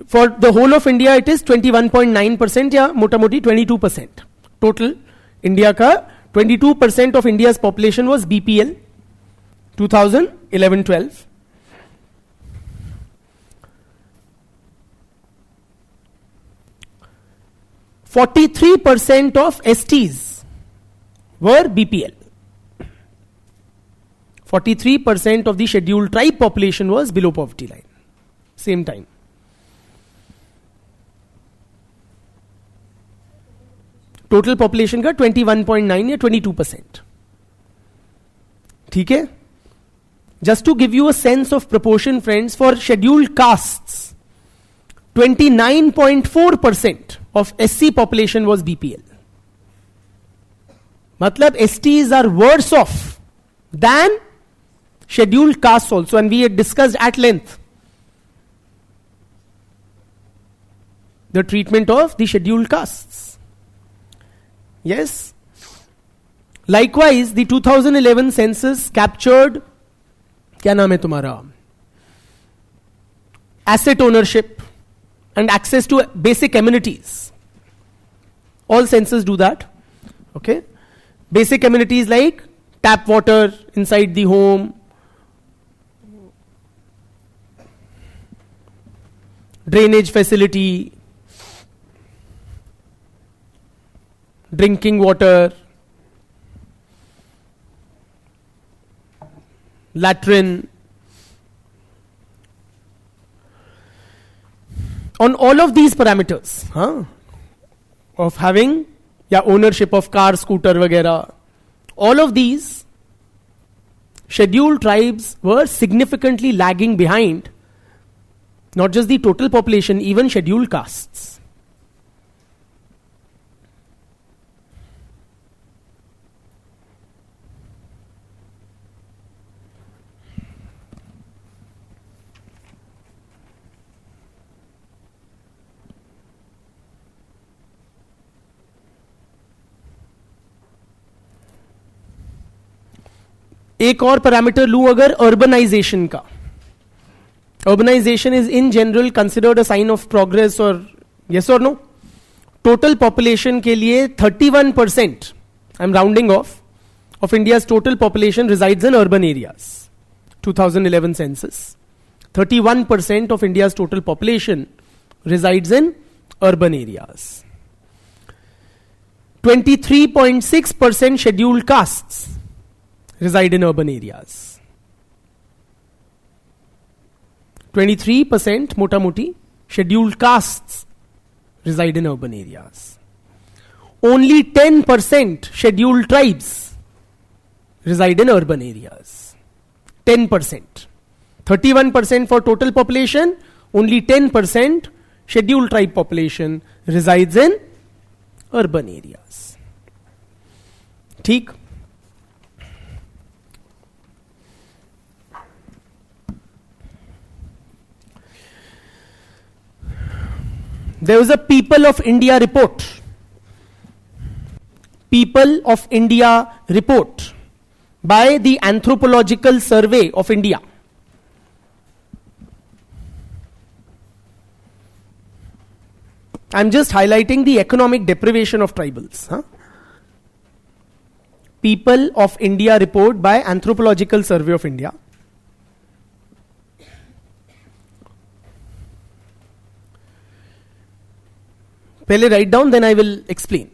For the whole of India, it is 21.9%, yeah, mota moti 22%. Total India ka 22% of India's population was BPL 2011-12. %43% of STs were BPL. 43% of the scheduled tribe population was below poverty line. Same time. Total population का 21.9 या 22%. ठीक है? Just to give you a sense of proportion, friends, for scheduled castes, 29.4% of SC population was BPL. Matlab STs are worse off than scheduled castes also, and we had discussed at length the treatment of the scheduled castes. Yes. Likewise, the 2011 census captured, क्या नाम है तुम्हारा, asset ownership and access to basic amenities. All census do that. Okay. Basic amenities like tap water inside the home, drainage facility, drinking water, latrine. On all of these parameters of having ownership of car, scooter, वगैरह, all of these scheduled tribes were significantly lagging behind not just the total population, even scheduled castes. एक और parameter लूं अगर urbanisation का. Urbanization is in general considered a sign of progress, or yes or no? Total population के लिए 31%, I'm rounding off, of India's total population resides in urban areas. 2011 census. 31% of India's total population resides in urban areas. 23.6% scheduled castes reside in urban areas. 23% mota moti scheduled castes reside in urban areas. Only 10% scheduled tribes reside in urban areas. 10%. 31% for total population, only 10% scheduled tribe population resides in urban areas. ठीक. There was a People of India report. People of India report by the Anthropological Survey of India. I'm just highlighting the economic deprivation of tribals. People of India report by Anthropological Survey of India. Pehle write down, then I will explain.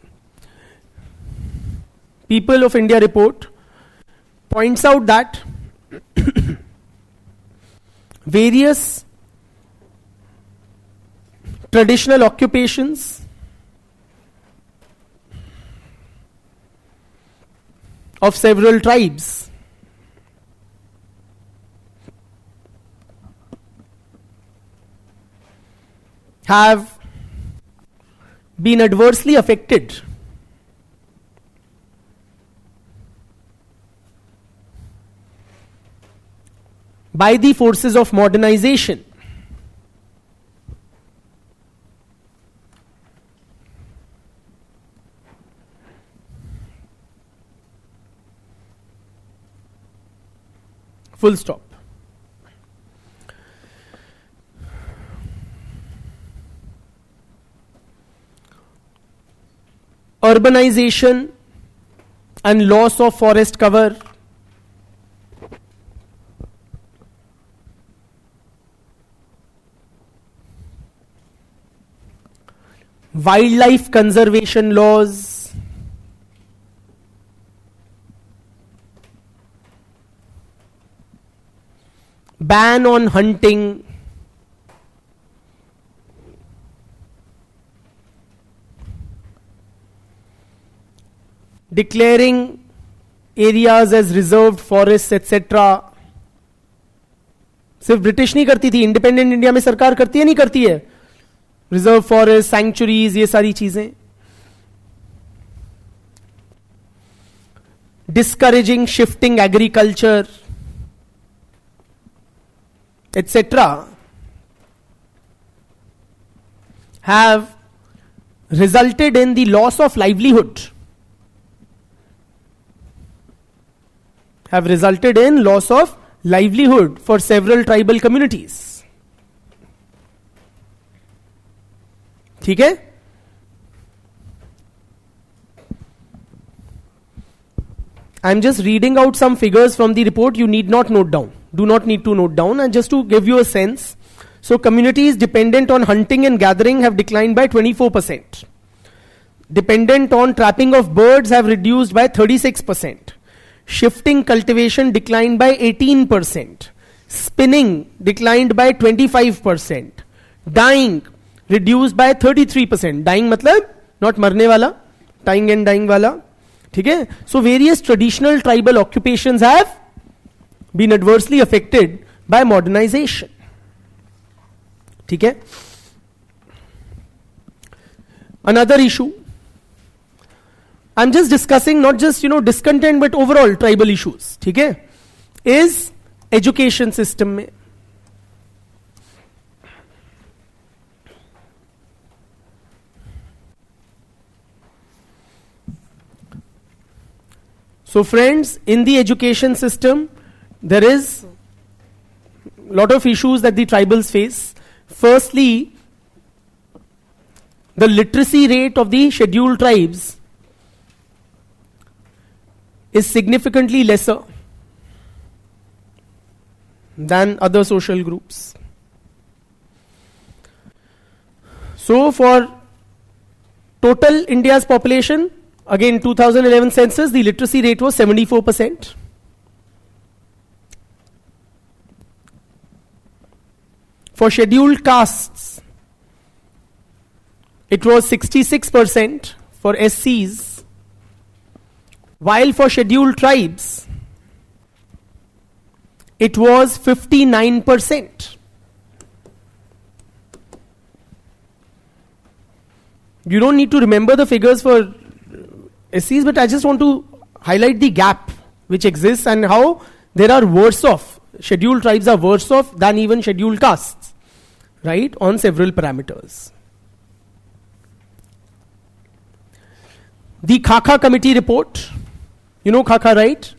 People of India report points out that various traditional occupations of several tribes have been adversely affected by the forces of modernization. Full stop. Urbanization and loss of forest cover, wildlife conservation laws, ban on hunting, declaring areas as reserved forests, etc. सिर्फ British नहीं करती थी, independent India में सरकार करती है नहीं करती है. रिजर्व फॉरेस्ट, सैंक्चुरीज, ये सारी चीजें. Discouraging shifting agriculture, etc. have resulted in the loss of livelihood. Have resulted in loss of livelihood for several tribal communities. ठीक है? I'm just reading out some figures from the report. You need not note down. Do not need to note down. And just to give you a sense, so communities dependent on hunting and gathering have declined by 24%. Dependent on trapping of birds have reduced by 36%. Shifting cultivation declined by 18%. Spinning declined by 25%. Dyeing reduced by 33%. Dyeing मतलब not मरने वाला, tying and dyeing वाला. ठीक है? So various traditional tribal occupations have been adversely affected by modernization. ठीक है? Another issue. I'm just discussing not just discontent but overall tribal issues. ठीक है? Is education system में. So friends, in the education system, there is a lot of issues that the tribals face. Firstly, the literacy rate of the scheduled tribes is significantly lesser than other social groups. So for total India's population, again 2011 census, the literacy rate was 74%. For scheduled castes, it was 66% for SCs, while for scheduled tribes, it was 59%. You don't need to remember the figures for SCs, but I just want to highlight the gap which exists and how there are worse off. Scheduled tribes are worse off than even scheduled castes, right, on several parameters. The Khaka committee report, you know Khaka, right?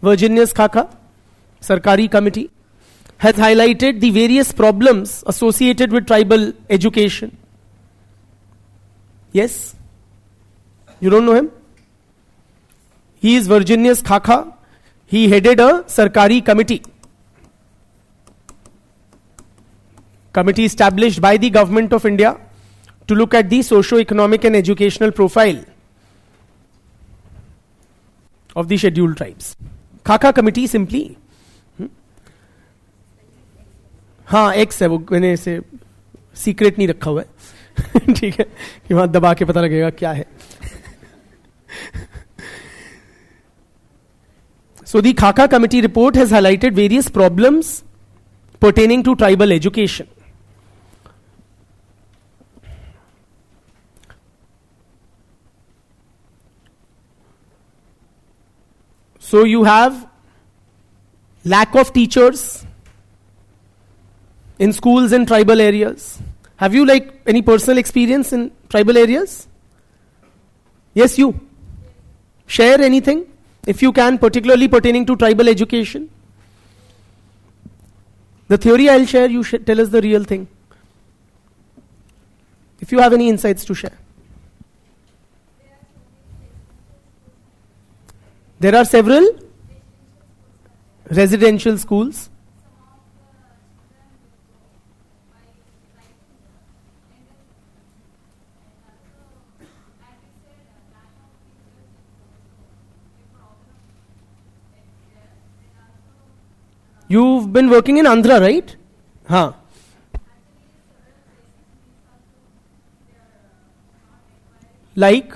Virginius Khaka, Sarkari committee, has highlighted the various problems associated with tribal education. Yes? You don't know him? He is Virginius Khaka. He headed a Sarkari committee. Committee established by the government of India to look at the socio-economic and educational profile of the scheduled tribes. Khaka committee simply. हाँ x है वो, मैंने इसे secret नहीं रखा हुआ है ठीक है कि वहां दबा के पता लगेगा क्या है. So the Khaka committee report has highlighted various problems pertaining to tribal education. So you have lack of teachers in schools in tribal areas. Have you any personal experience in tribal areas? Yes, you. Share anything, if you can, particularly pertaining to tribal education. The theory I'll share, you tell us the real thing. If you have any insights to share. There are several residential schools. You've been working in Andhra, right? Huh. Like?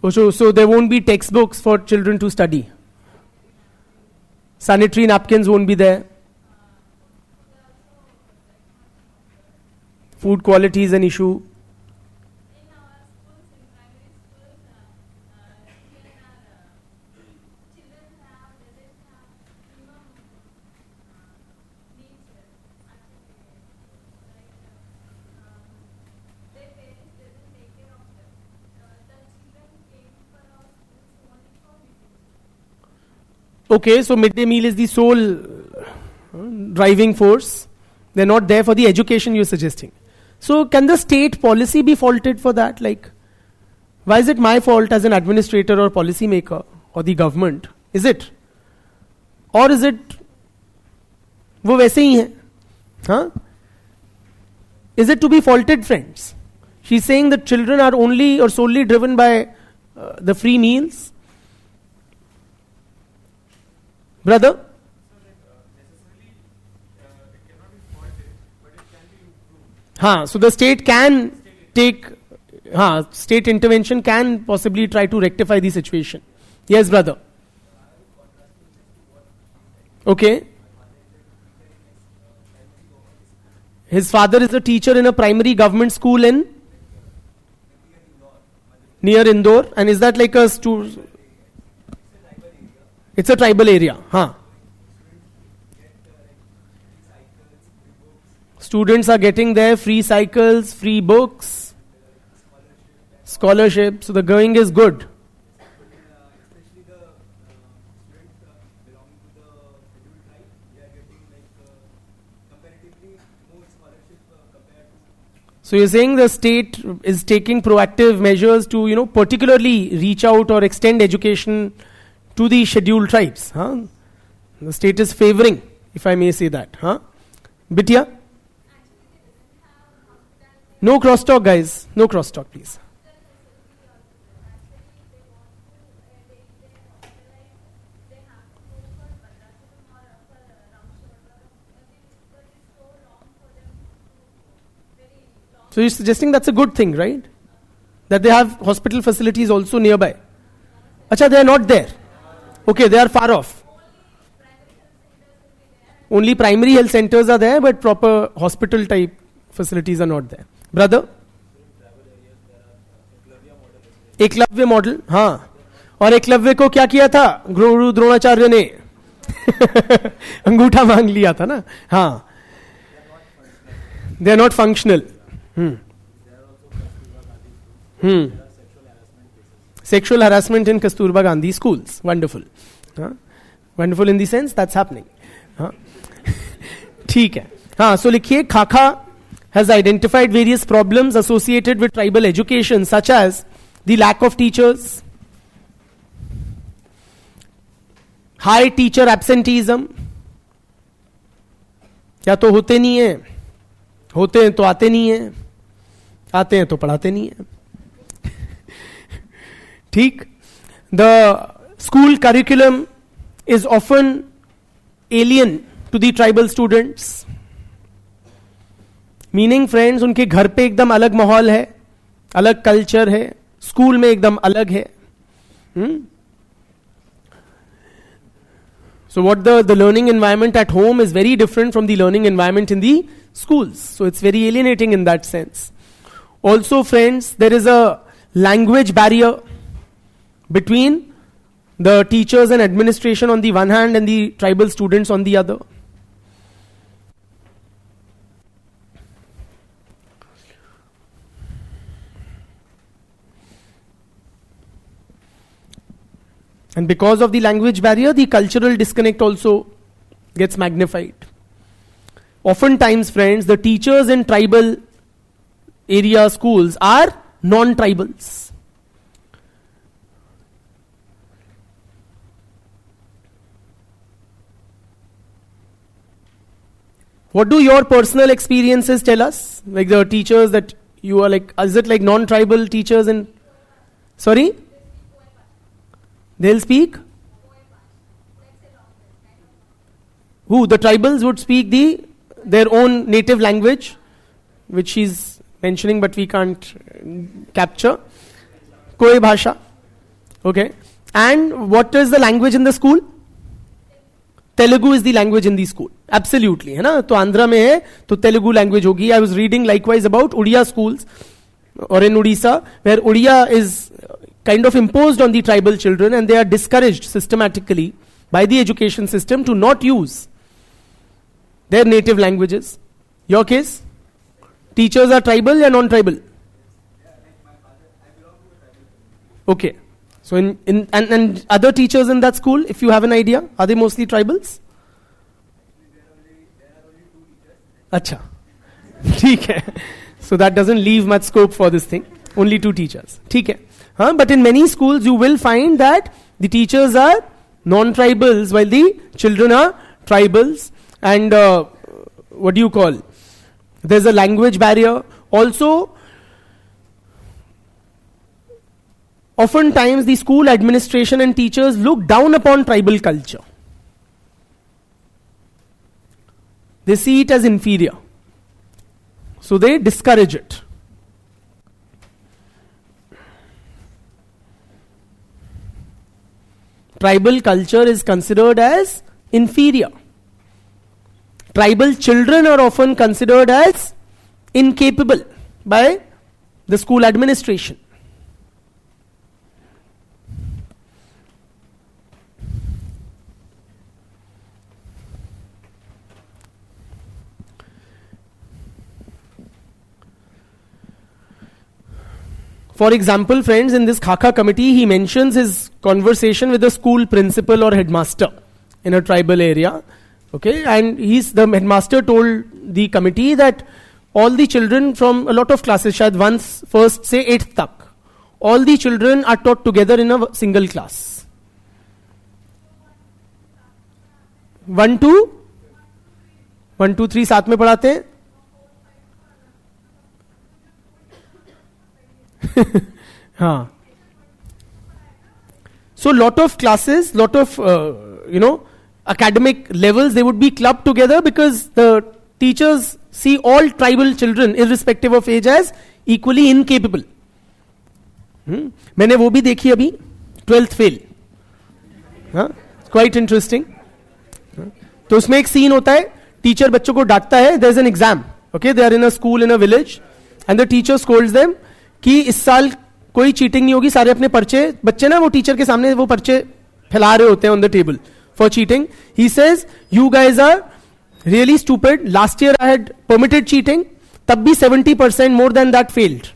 Oh, so there won't be textbooks for children to study. Sanitary napkins won't be there. Food quality is an issue. Okay, so midday meal is the sole driving force. They're not there for the education you're suggesting. So can the state policy be faulted for that? Why is it my fault as an administrator or policy maker or the government? Is it? Or is it वो वैसे ही है? Huh? Is it to be faulted, friends? She's saying that children are only or solely driven by the free meals. Brother? Necessarily, it cannot be faulted, but it can be improved. So the state can take, state intervention can possibly try to rectify the situation. Yes, brother. Okay. His father is a teacher in a primary government school in near Indore, and is that like a it's a tribal area, Students are getting there free cycles, free books, scholarship, so the going is good. Especially the students belonging to the scheduled tribe, they are getting comparatively more scholarship compared to. So you're saying the state is taking proactive measures to, particularly reach out or extend education to the scheduled tribes. The state is favoring, if I may say that. Bitya? No crosstalk, guys. No crosstalk, please. So you're suggesting that's a good thing, right? That they have hospital facilities also nearby. Acha, they are not there. Okay, they are far off. Only primary health centers are there, but proper hospital type facilities are not there. Brother? Eklavya model, और एकलव्य को क्या किया था गुरु द्रोणाचार्य ने? अंगूठा मांग लिया था ना. They are not functional. Sexual harassment in Kasturba Gandhi schools. Wonderful. Wonderful in the sense that's happening. ठीक है. So लिखिए, Khaka has identified various problems associated with tribal education, such as the lack of teachers, high teacher absenteeism, या तो होते नहीं है, होते हैं तो आते नहीं है, आते हैं तो पढ़ाते नहीं है. ठीक. The school curriculum is often alien to the tribal students. Meaning friends, उनके घर पे एकदम अलग माहौल है, अलग कल्चर है, स्कूल में एकदम अलग है. So what the learning environment at home is very different from the learning environment in the schools. So it's very alienating in that sense. Also, friends, there is a language barrier between the teachers and administration on the one hand and the tribal students on the other. And because of the language barrier, the cultural disconnect also gets magnified. Oftentimes, friends, the teachers in tribal area schools are non-tribals. What do your personal experiences tell us? Like the teachers that you are like, is it like non-tribal teachers in, sorry? They'll speak? Who? The tribals would speak their own native language, which she's mentioning but we can't capture. Koi bhasha. Okay. And what is the language in the school? Telugu is the language in the school. Absolutely. है ना? तो आंध्रा में है तो Telugu language होगी. I was reading likewise about Odia schools or in Odisha where Odia is kind of imposed on the tribal children and they are discouraged systematically by the education system to not use their native languages. Your case? Teachers are tribal or non-tribal? Okay. So and other teachers in that school, if you have an idea, are they mostly tribals? Acha. ठीक है. So that doesn't leave much scope for this thing. Only 2 teachers. ठीक है. But in many schools you will find that the teachers are non-tribals while the children are tribals. And what do you call? There's a language barrier. Also, oftentimes the school administration and teachers look down upon tribal culture. They see it as inferior. So they discourage it. Tribal culture is considered as inferior. Tribal children are often considered as incapable by the school administration. For example, friends, in this Khaka committee, he mentions his conversation with the school principal or headmaster in a tribal area. Okay, and the headmaster told the committee that all the children from a lot of classes, shayad once, first say 8th tak, all the children are taught together in a single class. 1 2 3 साथ में पढ़ाते हैं. हाँ. So lot of classes, lot of academic levels, they would be clubbed together because the teachers see all tribal children, irrespective of age, as equally incapable. मैंने वो भी देखी अभी, 12th फेल. Quite interesting. तो उसमें एक सीन होता है, टीचर बच्चों को डांटता है, there is an exam. Okay, they are in a school in a village, and the teacher scolds them कि इस साल कोई चीटिंग नहीं होगी, सारे अपने पर्चे, बच्चे ना वो टीचर के सामने वो पर्चे फैला रहे होते हैं on the table for cheating. He says you guys are really stupid, last year I had permitted cheating, तब भी 70% more than that failed.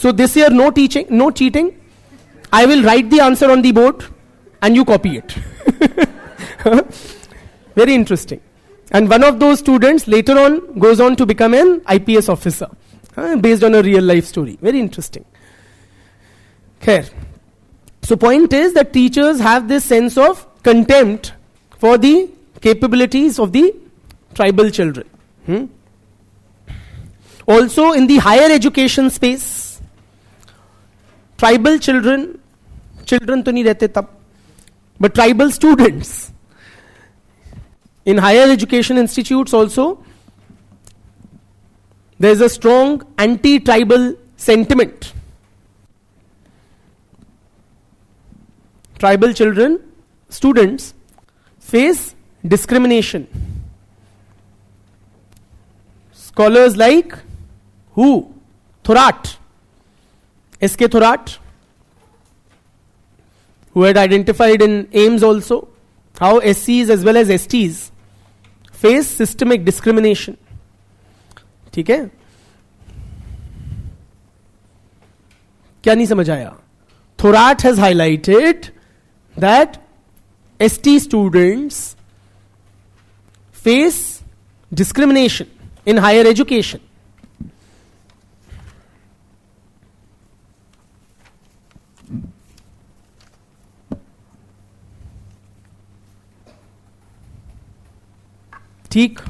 So this year no teaching, no cheating, I will write the answer on the board and you copy it. Very interesting. And one of those students later on goes on to become an IPS officer, based on a real life story. Very interesting. Khair. So point is that teachers have this sense of contempt for the capabilities of the tribal children. Also in the higher education space, tribal children तो नहीं रहते तब, but tribal students in higher education institutes also, there is a strong anti-tribal sentiment. Tribal children, students, face discrimination. Scholars like who? Thorat, S.K. Thorat, who had identified in Ames also how SCs as well as STs face systemic discrimination. ठीक है, क्या नहीं समझ आया? Thorat has highlighted that ST students face discrimination in higher education. ठीक.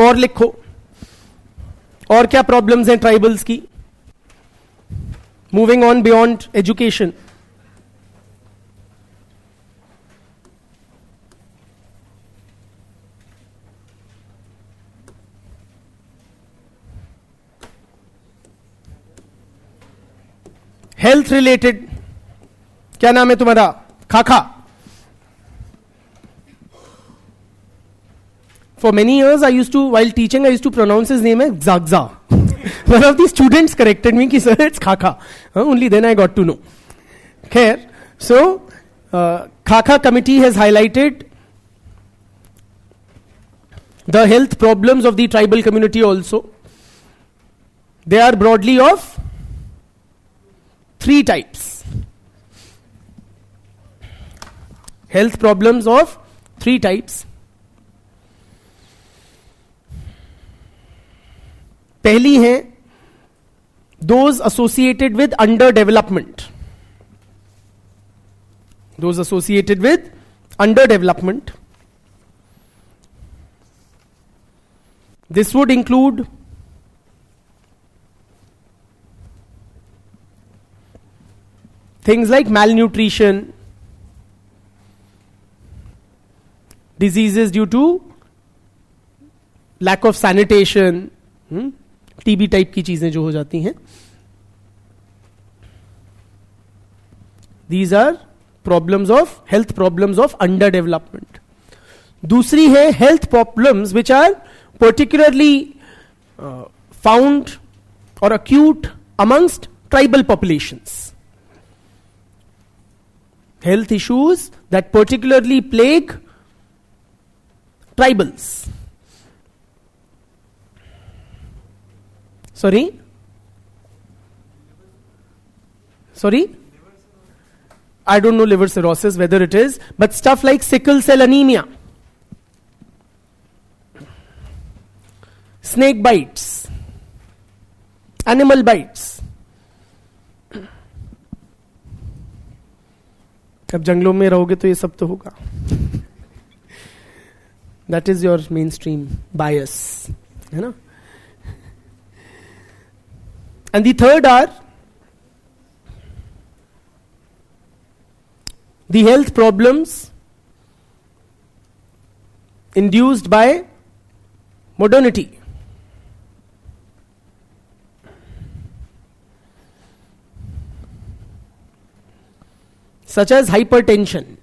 और लिखो, और क्या प्रॉब्लम्स हैं ट्राइबल्स की? Moving on beyond education. Health related, क्या नाम है तुम्हारा? खाखा. For many years, while teaching, I used to pronounce his name as Zagza. One of the students corrected me, ki sir, it's Khaka. Only then I got to know. Khair. So, Khaka committee has highlighted the health problems of the tribal community also. They are broadly of 3 types. Health problems of 3 types. पहली है those associated with underdevelopment. Those associated with underdevelopment. This would include things like malnutrition, diseases due to lack of sanitation, TB type की चीजें जो हो जाती हैं. These are problems of health problems of underdevelopment. दूसरी है health problems which are particularly found or acute amongst tribal populations. Health issues that particularly plague tribals. Sorry? I don't know liver cirrhosis, whether it is, but stuff like sickle cell anemia, snake bites, animal bites. अब जंगलों में रहोगे तो ये सब तो होगा. That is your mainstream bias, है ना? And the third are the health problems induced by modernity. Such as hypertension,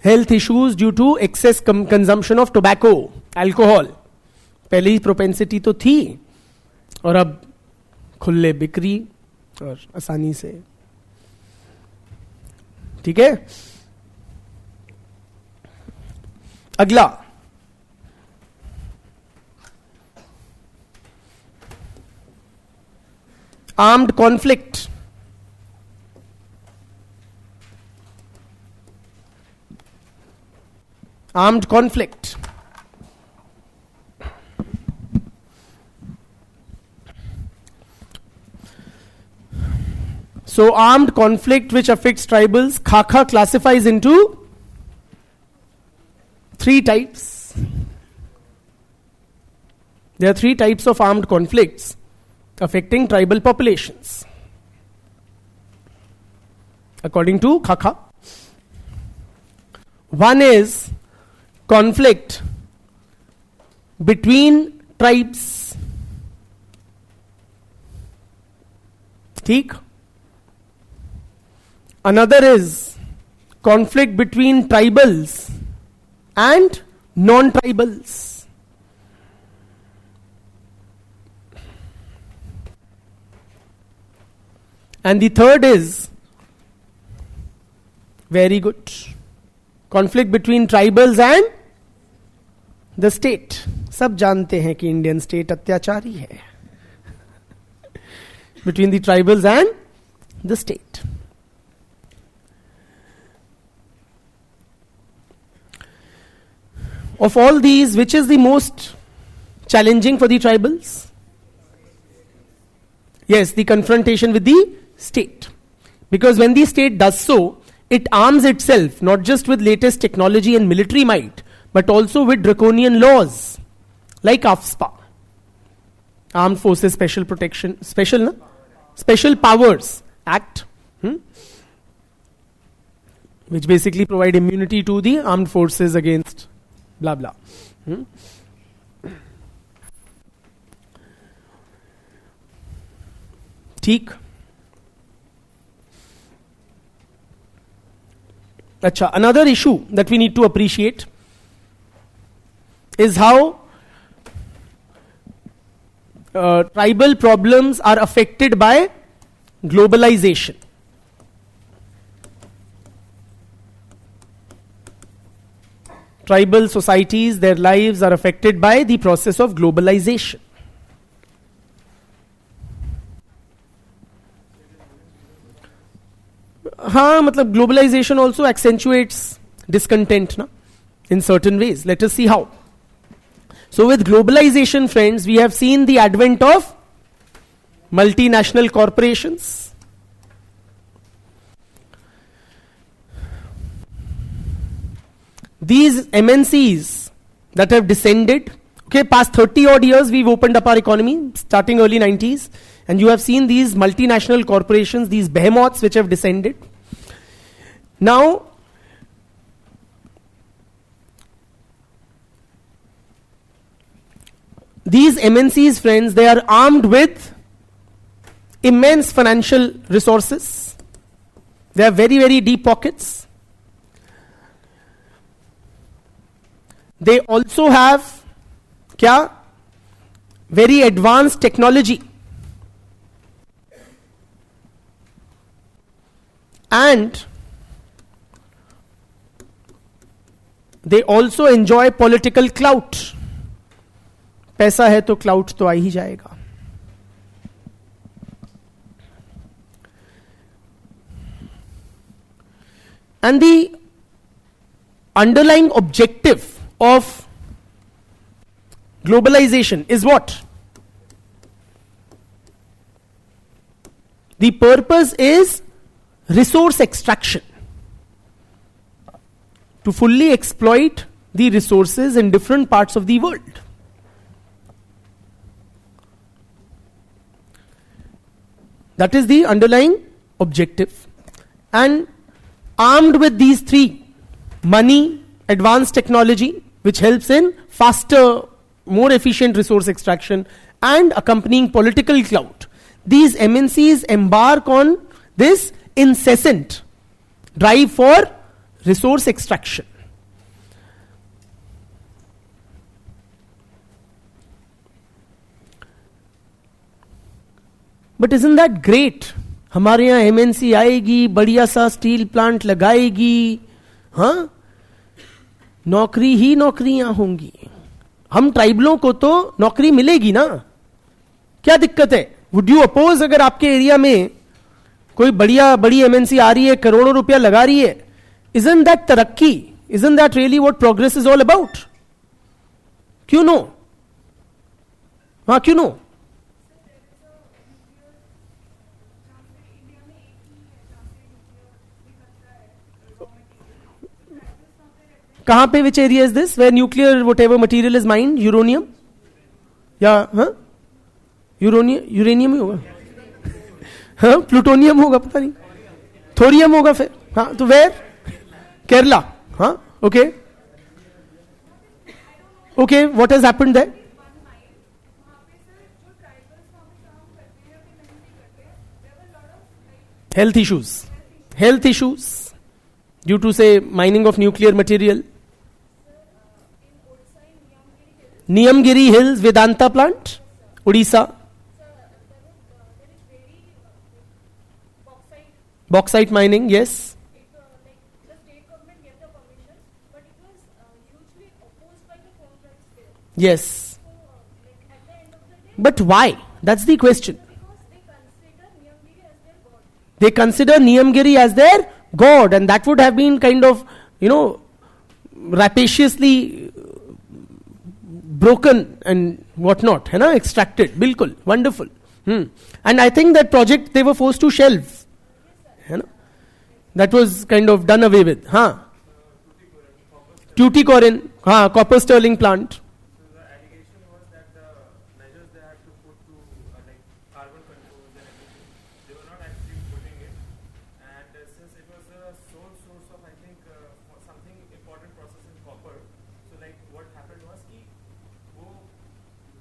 health issues due to excess consumption of tobacco, alcohol. पहले ही प्रोपेंसिटी तो थी और अब खुले बिक्री और आसानी से. ठीक है. अगला armed conflict. Armed conflict. So armed conflict which affects tribals, Khakha classifies into 3 types. There are 3 types of armed conflicts affecting tribal populations, according to Khakha. One is conflict between tribes. ठीक. Another is conflict between tribals and non-tribals. And the third is, very good, conflict between tribals and the state. सब जानते हैं कि Indian state अत्याचारी है. Between the tribals and the state. Of all these, which is the most challenging for the tribals? Yes, the confrontation with the state. Because when the state does so, it arms itself not just with latest technology and military might, but also with draconian laws like AFSPA, Armed Forces Special Powers Act, which basically provide immunity to the armed forces against blah blah. ठीक. अच्छा, another issue that we need to appreciate is how tribal problems are affected by globalization. Tribal societies, their lives are affected by the process of globalization. हाँ, मतलब globalization also accentuates discontent na, in certain ways. Let us see how. So with globalization, friends, we have seen the advent of multinational corporations. These MNCs that have descended, okay, past 30 odd years we've opened up our economy, starting early 90s. And you have seen these multinational corporations, these behemoths which have descended. Now, these MNCs, friends, they are armed with immense financial resources. They have very, very deep pockets. They also have very advanced technology. And they also enjoy political clout. पैसा है तो clout तो आ ही जाएगा. And the underlying objective of globalization is what? The purpose is resource extraction. To fully exploit the resources in different parts of the world. That is the underlying objective. And armed with these three, money, advanced technology, which helps in faster, more efficient resource extraction, and accompanying political clout, these MNCs embark on this incessant drive for resource extraction. But isn't that great? हमारे यहाँ MNC आएगी, बढ़िया सा steel plant लगाएगी, हाँ, नौकरी ही नौकरियां होंगी. हम ट्राइबलों को तो नौकरी मिलेगी ना, क्या दिक्कत है? वुड यू अपोज अगर आपके एरिया में कोई बड़ी एमएनसी आ रही है, करोड़ों रुपया लगा रही है? Isn't that तरक्की? Isn't that really what progress is all about? क्यों नो? हाँ, क्यों नो? कहां पे, which area is this where nuclear whatever material is mined? Uranium या यूरेनियम ही होगा, हाँ, प्लूटोनियम होगा, पता नहीं, थोरियम होगा फिर, हाँ, तो वेयर? केरला, हाँ, okay, what has happened there? health issues due to, say, mining of nuclear material. Niyamgiri Hills, Vedanta plant, Odisha. Bauxite mining, yes. The state government gave the permission, but it was hugely opposed by the coal rights there. Yes. So, at the end of the day, But why? That's the question. because they consider Niyamgiri as their god. They consider Niyamgiri as their god, and that would have been kind of, rapaciously broken and whatnot, है ना, extracted, बिल्कुल, wonderful. And I think that project they were forced to shelve, है ना, that was kind of done away with, हाँ. Tuticorin, हाँ, copper sterling plant. So the allegation was that the measures they had to put to like carbon controls and everything, they were not actually putting it. And since it was a sole source of, I think, for something important process in copper, so like what happened was कि वो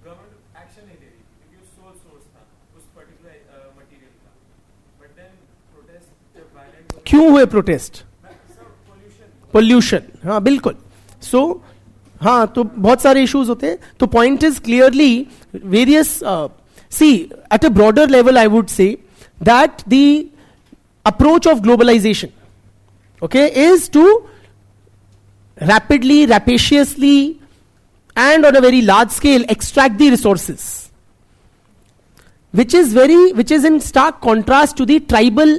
government action नहीं ले रही थी क्योंकि वो sole source था उस particular material का. But then protest जब violent हुए, क्यों हुए protest? पोल्यूशन, हाँ, बिल्कुल. सो हाँ, तो बहुत सारे इश्यूज होते हैं. तो point is clearly various. See, at a broader level I would say that the approach of globalisation, okay, is to rapidly, rapaciously, and on a very large scale extract the resources, which is in stark contrast to the tribal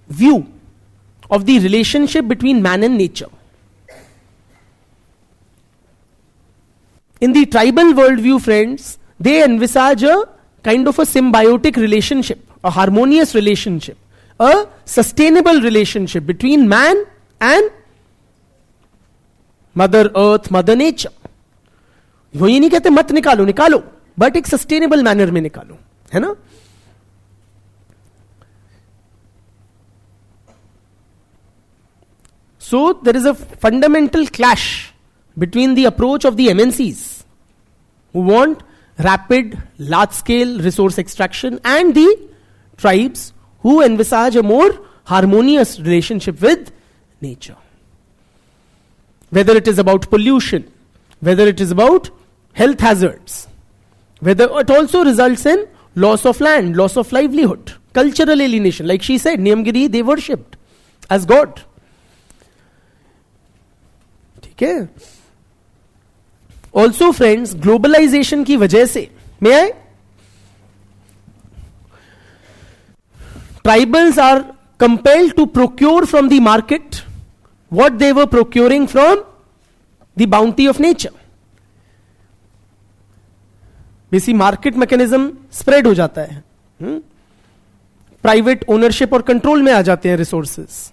view of the relationship between man and nature. In the tribal worldview, friends, they envisage a kind of a symbiotic relationship, a harmonious relationship, a sustainable relationship between man and Mother Earth, Mother Nature. वो ये नहीं कहते मत निकालो, but एक sustainable manner में निकालो, है ना. So there is a fundamental clash between the approach of the MNCs who want rapid, large-scale resource extraction and the tribes who envisage a more harmonious relationship with nature. Whether it is about pollution, whether it is about health hazards, whether it also results in loss of land, loss of livelihood, cultural alienation. Like she said, Niyamgiri they worshipped as God. Okay. Also friends, globalization की वजह से, may I? Tribals are compelled to procure from the market what they were procuring from the bounty of nature. बेसी market mechanism spread हो जाता है, private ownership और control में आ जाते हैं resources.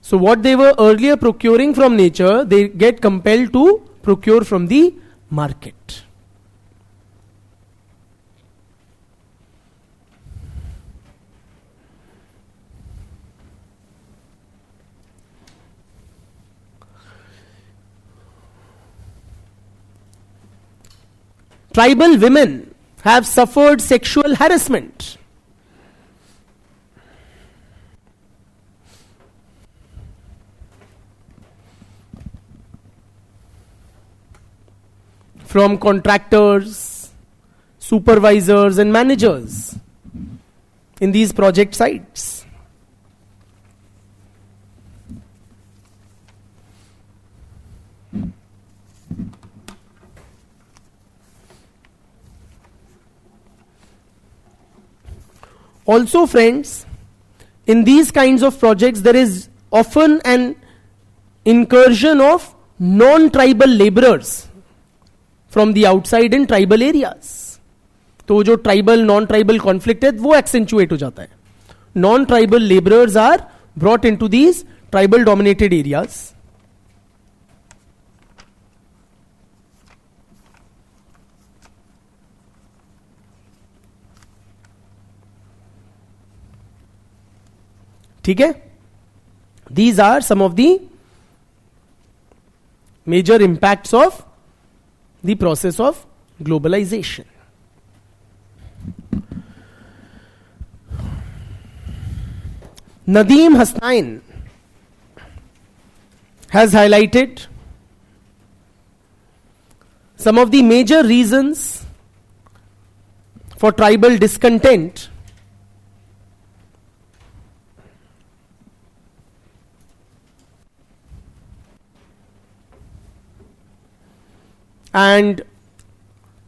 So what they were earlier procuring from nature, they get compelled to procure from the market. Tribal women have suffered sexual harassment. From contractors, supervisors and managers in these project sites. Also friends, in these kinds of projects there is often an incursion of non-tribal laborers from the outside in tribal areas. तो जो tribal non tribal conflict है वो accentuate हो जाता है. Non tribal labourers are brought into these tribal dominated areas. ठीक है. These are some of the major impacts of the process of globalization. Nadeem Hasnain has highlighted some of the major reasons for tribal discontent and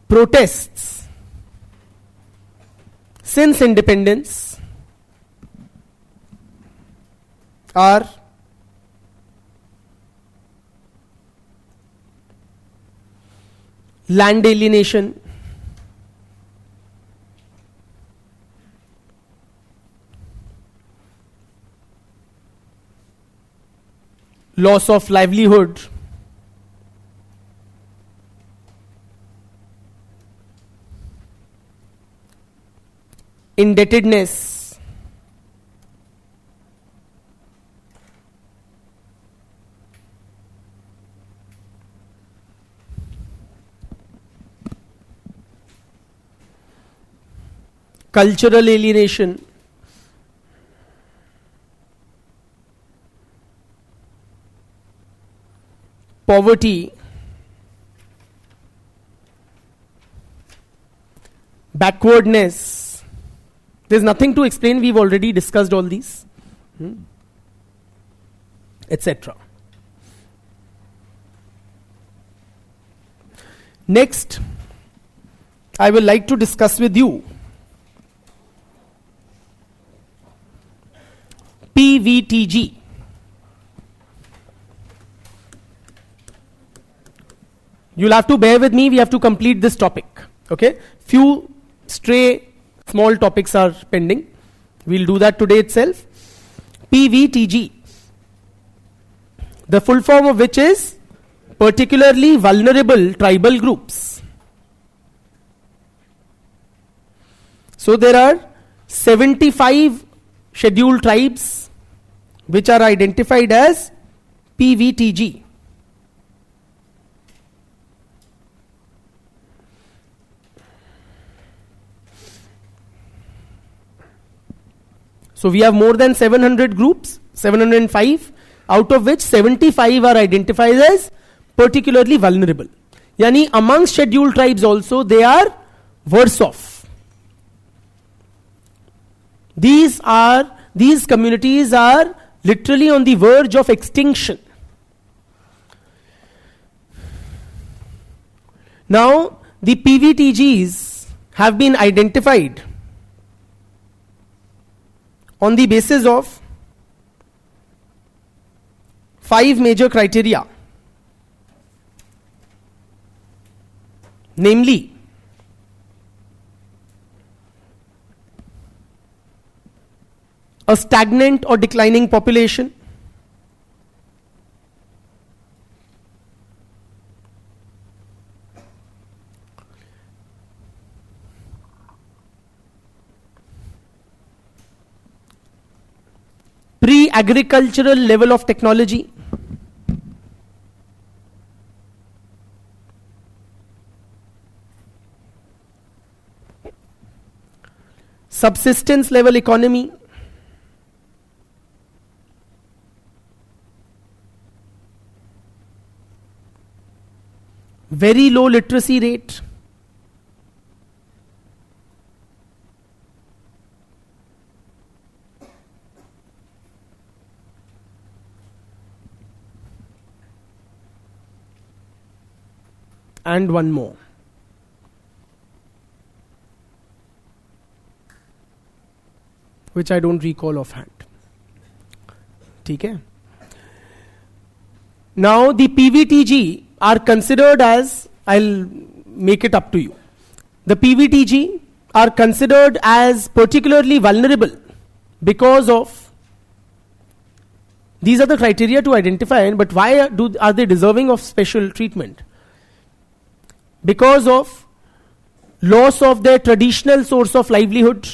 protests since independence are land alienation, loss of livelihood, indebtedness, cultural alienation, poverty, backwardness. There's nothing to explain, we've already discussed all these, etc. Next, I will like to discuss with you PVTG. You'll have to bear with me, we have to complete this topic. Okay? Few stray small topics are pending. We'll do that today itself. PVTG, the full form of which is particularly vulnerable tribal groups. So there are 75 scheduled tribes which are identified as PVTG. So we have more than 700 groups, 705, out of which 75 are identified as particularly vulnerable. Yani among scheduled tribes also they are worse off. These communities are literally on the verge of extinction. Now the PVTGs have been identified on the basis of 5 major criteria, namely a stagnant or declining population, pre-agricultural level of technology, subsistence level economy, very low literacy rate, and one more. Which I don't recall offhand. Okay. Now the PVTG are considered as, I'll make it up to you. The PVTG are considered as particularly vulnerable because of, these are the criteria to identify, but why are they deserving of special treatment? Because of loss of their traditional source of livelihood,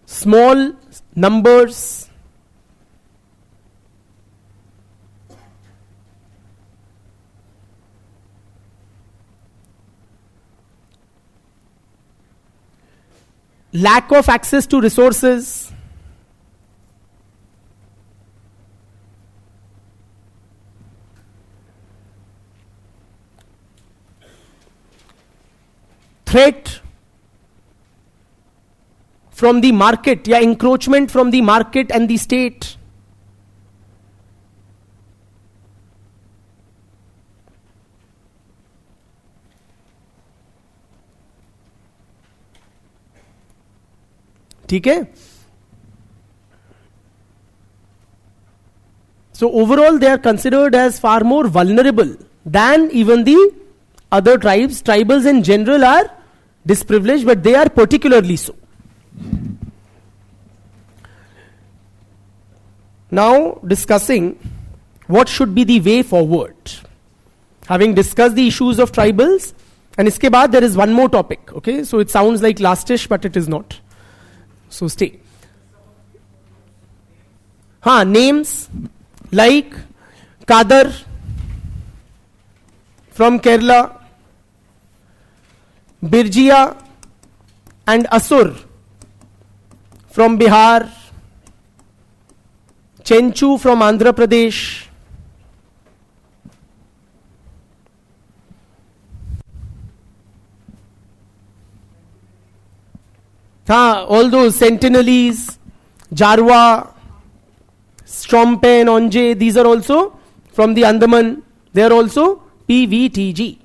small numbers, lack of access to resources, threat from the market, या encroachment from the market and the state, ठीक है? So overall they are considered as far more vulnerable than even the other tribes. Tribals in general are disprivileged, but they are particularly so. Now discussing what should be the way forward. Having discussed the issues of tribals, and iske baad there is one more topic. Okay, so it sounds like lastish, but it is not. So stay. Names like Kadar from Kerala, Birjia and Asur from Bihar, Chenchu from Andhra Pradesh, all those Sentinelese, Jarwa, Strompe and Onje, these are also from the Andaman. They are also PVTG,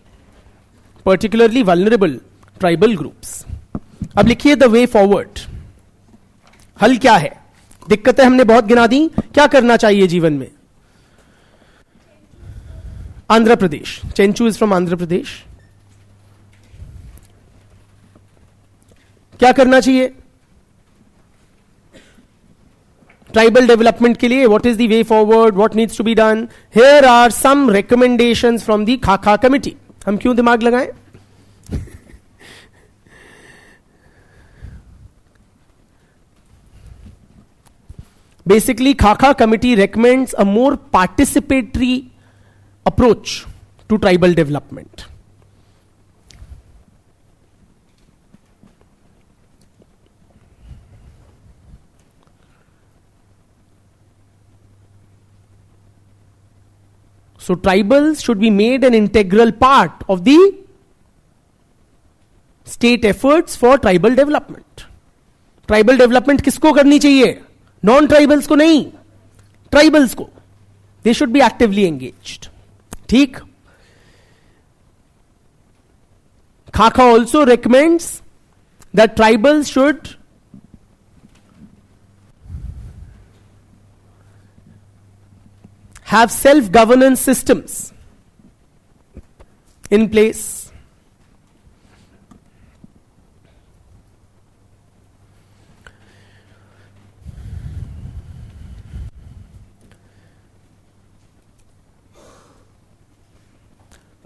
particularly vulnerable tribal groups. अब लिखिए the way forward. हल क्या है? दिक्कतें हमने बहुत गिना दी. क्या करना चाहिए जीवन में? आंध्र प्रदेश. Chenchu is from Andhra Pradesh. क्या करना चाहिए? ट्राइबल डेवलपमेंट के लिए what is the way forward, what needs to be done. Here are some recommendations from the खाका कमिटी. हम क्यों दिमाग लगाएं? Basically, Khaka committee recommends a more participatory approach to tribal development. So tribals should be made an integral part of the state efforts for tribal development. Tribal development किसको करनी चाहिए? Non tribals को नहीं, tribals को. They should be actively engaged. ठीक. खाका also recommends that tribals should have self-governance systems in place.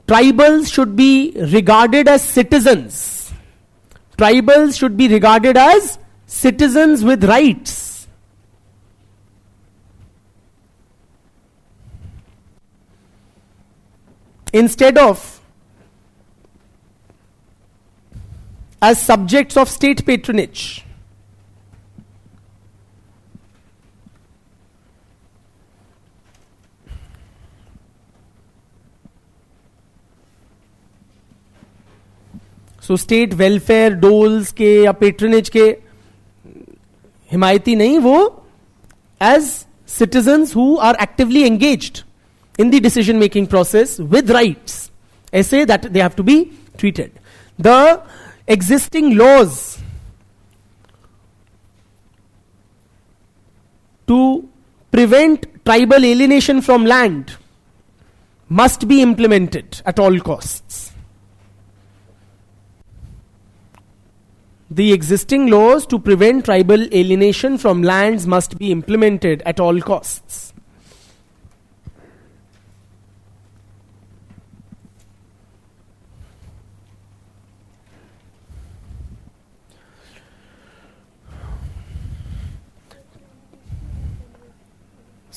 Tribals should be regarded as citizens. Tribals should be regarded as citizens with rights. Instead of as subjects of state patronage. So state welfare doles के या patronage के हिमायती नहीं, वो as citizens who are actively engaged in the decision making process with rights, ऐसे that they have to be treated. The existing laws to prevent tribal alienation from land must be implemented at all costs. The existing laws to prevent tribal alienation from lands must be implemented at all costs.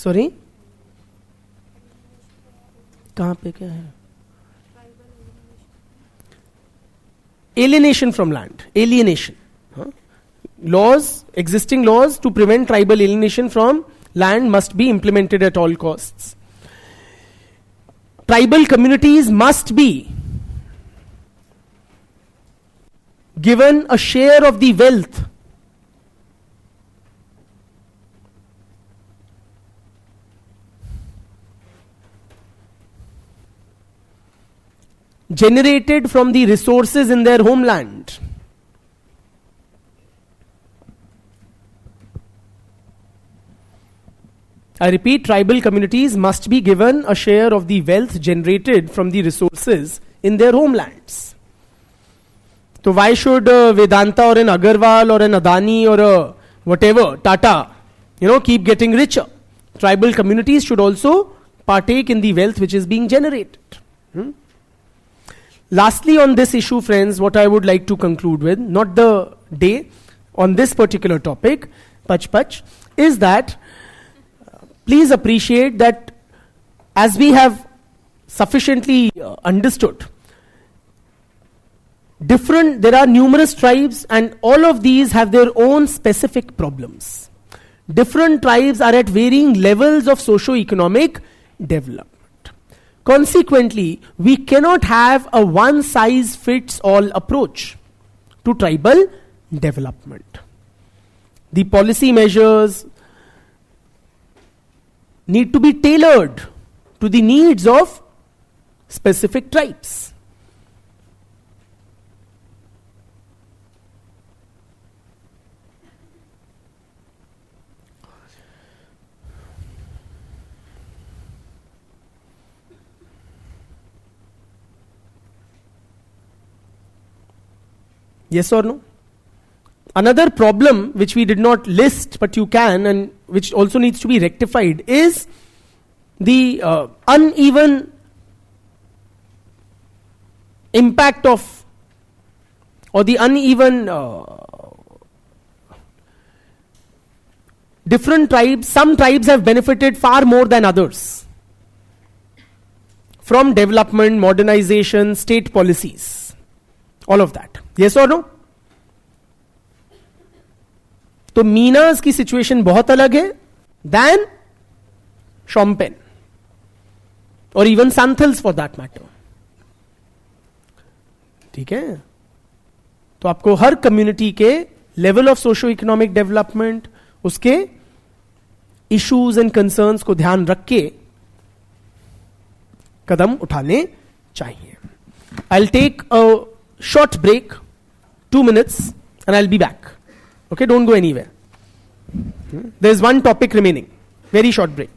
Sorry, कहां पे क्या है? Alienation from land. Alienation. Laws, existing laws to prevent tribal alienation from land must be implemented at all costs. Tribal communities must be given a share of the wealth generated from the resources in their homeland. I repeat, tribal communities must be given a share of the wealth generated from the resources in their homelands. So why should Vedanta or an Agarwal or an Adani or a whatever, Tata, keep getting richer? Tribal communities should also partake in the wealth which is being generated. Lastly, on this issue, friends, what I would like to conclude with, not the day, on this particular topic, Pach, is that please appreciate that as we have sufficiently understood, there are numerous tribes and all of these have their own specific problems. Different tribes are at varying levels of socio-economic development. Consequently, we cannot have a one-size-fits-all approach to tribal development. The policy measures need to be tailored to the needs of specific tribes. Yes or no? another problem which we did not list, but you can, and which also needs to be rectified, is the uneven impact of, or the uneven different tribes. Some tribes have benefited far more than others from development, modernization, state policies, all of that. Yes or no? तो मीनास की situation बहुत अलग है than Shompen और even Santhals for that matter. ठीक है? तो आपको हर कम्युनिटी के level of socio economic development, उसके इश्यूज एंड कंसर्न्स को ध्यान रख के कदम उठाने चाहिए. I will take a short break, 2 minutes, and I'll be back. Okay, don't go anywhere. There's one topic remaining. Very short break.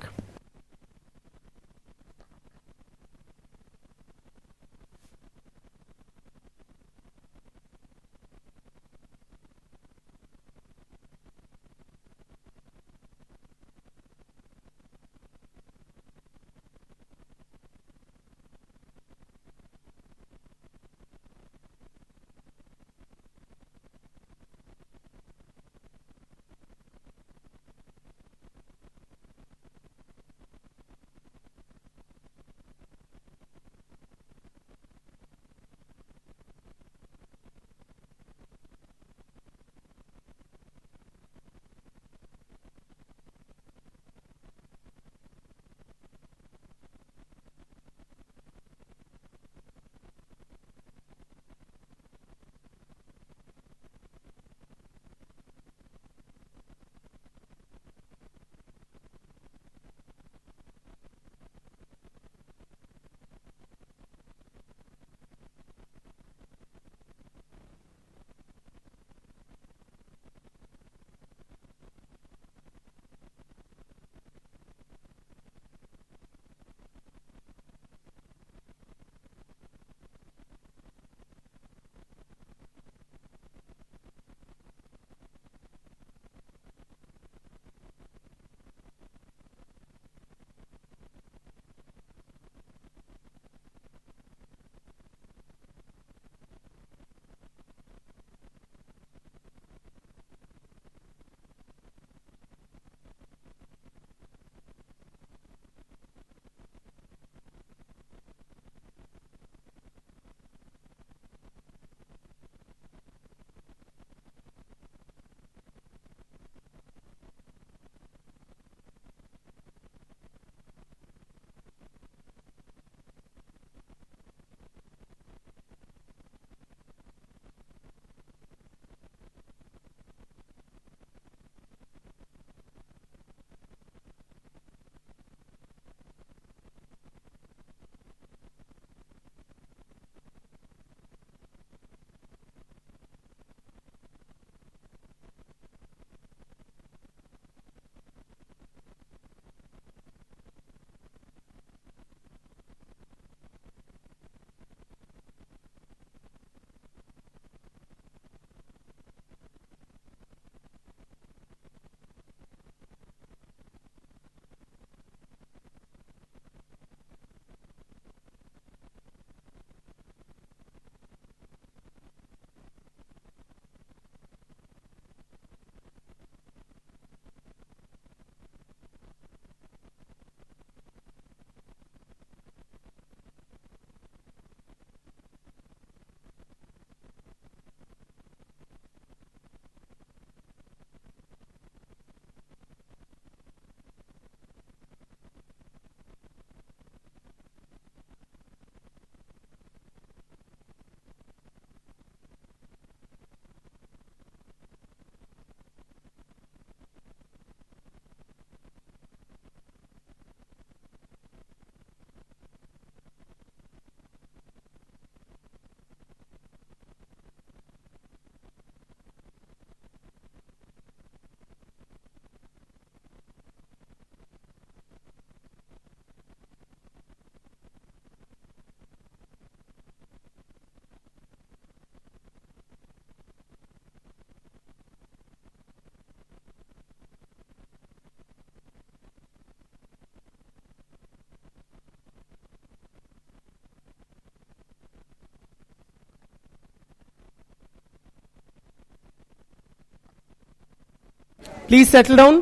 Please settle down.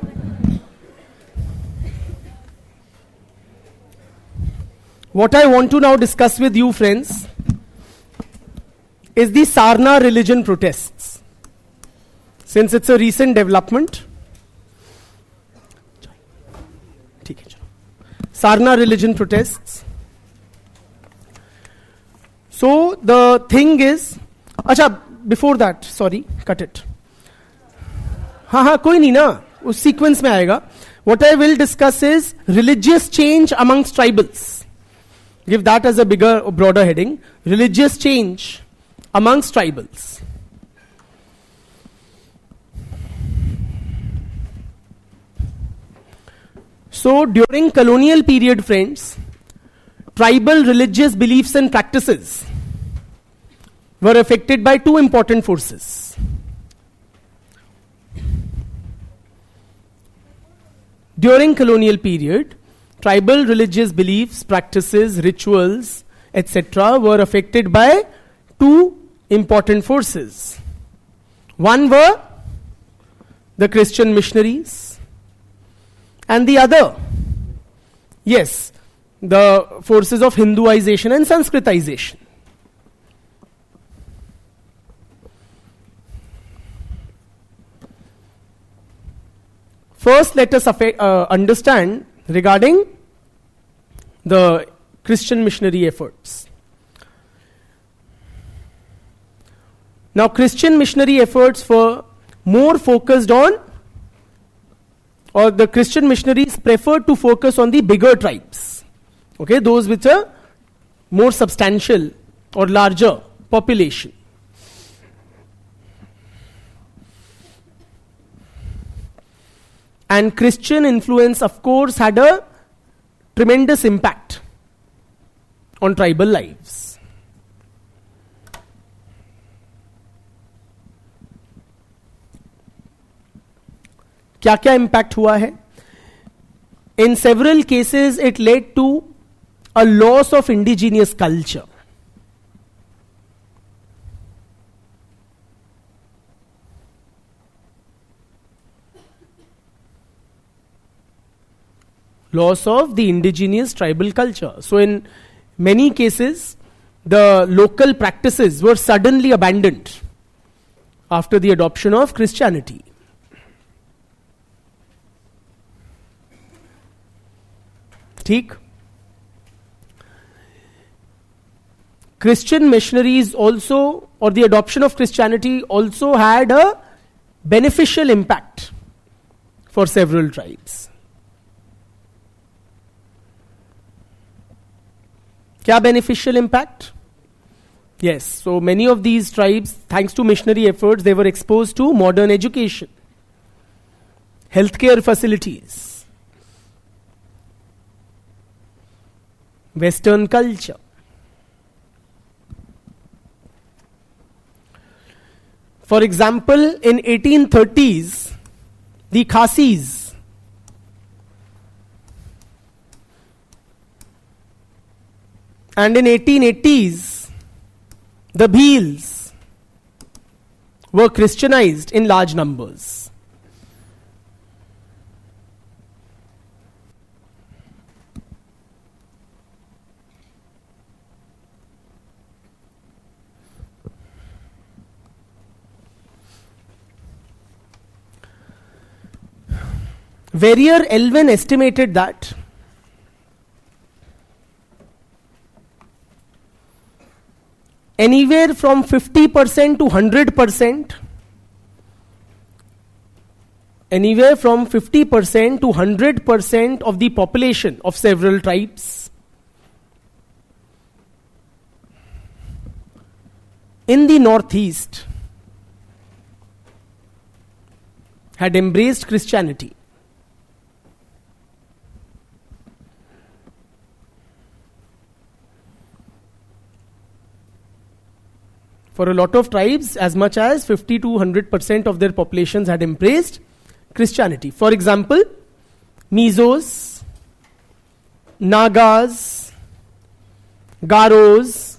What I want to now discuss with you, friends, is the Sarna religion protests. Since it's a recent development, Sarna religion protests. So the thing is, अच्छा before that, sorry, cut it. हाँ कोई नहीं ना, उस sequence में आएगा. What I will discuss is religious change amongst tribals. Give that as a bigger or broader heading. Religious change amongst tribals. So during colonial period, friends, tribal religious beliefs and practices were affected by two important forces. During colonial period, tribal religious beliefs, practices, rituals, etc. were affected by two important forces. One were the Christian missionaries, and the other, yes, the forces of Hinduization and Sanskritization. First, let us understand regarding the Christian missionary efforts. Now, Christian missionary efforts were more focused on, or the Christian missionaries preferred to focus on the bigger tribes. Okay, those which are more substantial or larger population. And Christian influence, of course, had a tremendous impact on tribal lives. क्या क्या impact हुआ है? In several cases, it led to a loss of indigenous culture. Loss of the indigenous tribal culture. So in many cases, the local practices were suddenly abandoned after the adoption of Christianity. ठीक? Christian missionaries also, or the adoption of Christianity also had a beneficial impact for several tribes. क्या beneficial impact? Yes, so many of these tribes, thanks to missionary efforts, they were exposed to modern education, healthcare facilities, Western culture. For example, in 1830s, the Khasis, and in 1880s, the Bhils were Christianized in large numbers. Verrier Elwin estimated that anywhere from 50% to 100%, anywhere from 50% to 100% of the population of several tribes in the Northeast had embraced Christianity. For a lot of tribes, as much as 50 to 100% of their populations had embraced Christianity. For example, Mizos, Nagas, Garos,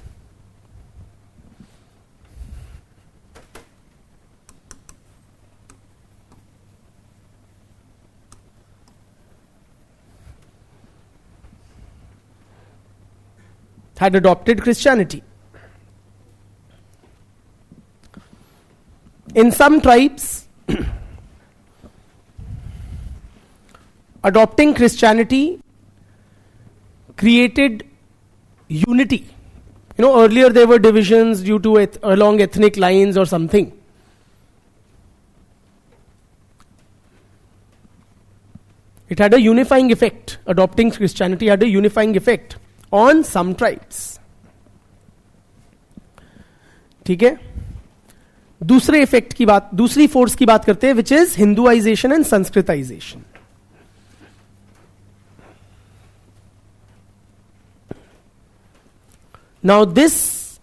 had adopted Christianity. In some tribes, adopting Christianity created unity. Earlier there were divisions due to along ethnic lines or something. It had a unifying effect. Adopting Christianity had a unifying effect on some tribes. ठीक है? दूसरे effect की बात, दूसरी force की बात करते हैं, which is Hinduisation and Sanskritisation. Now this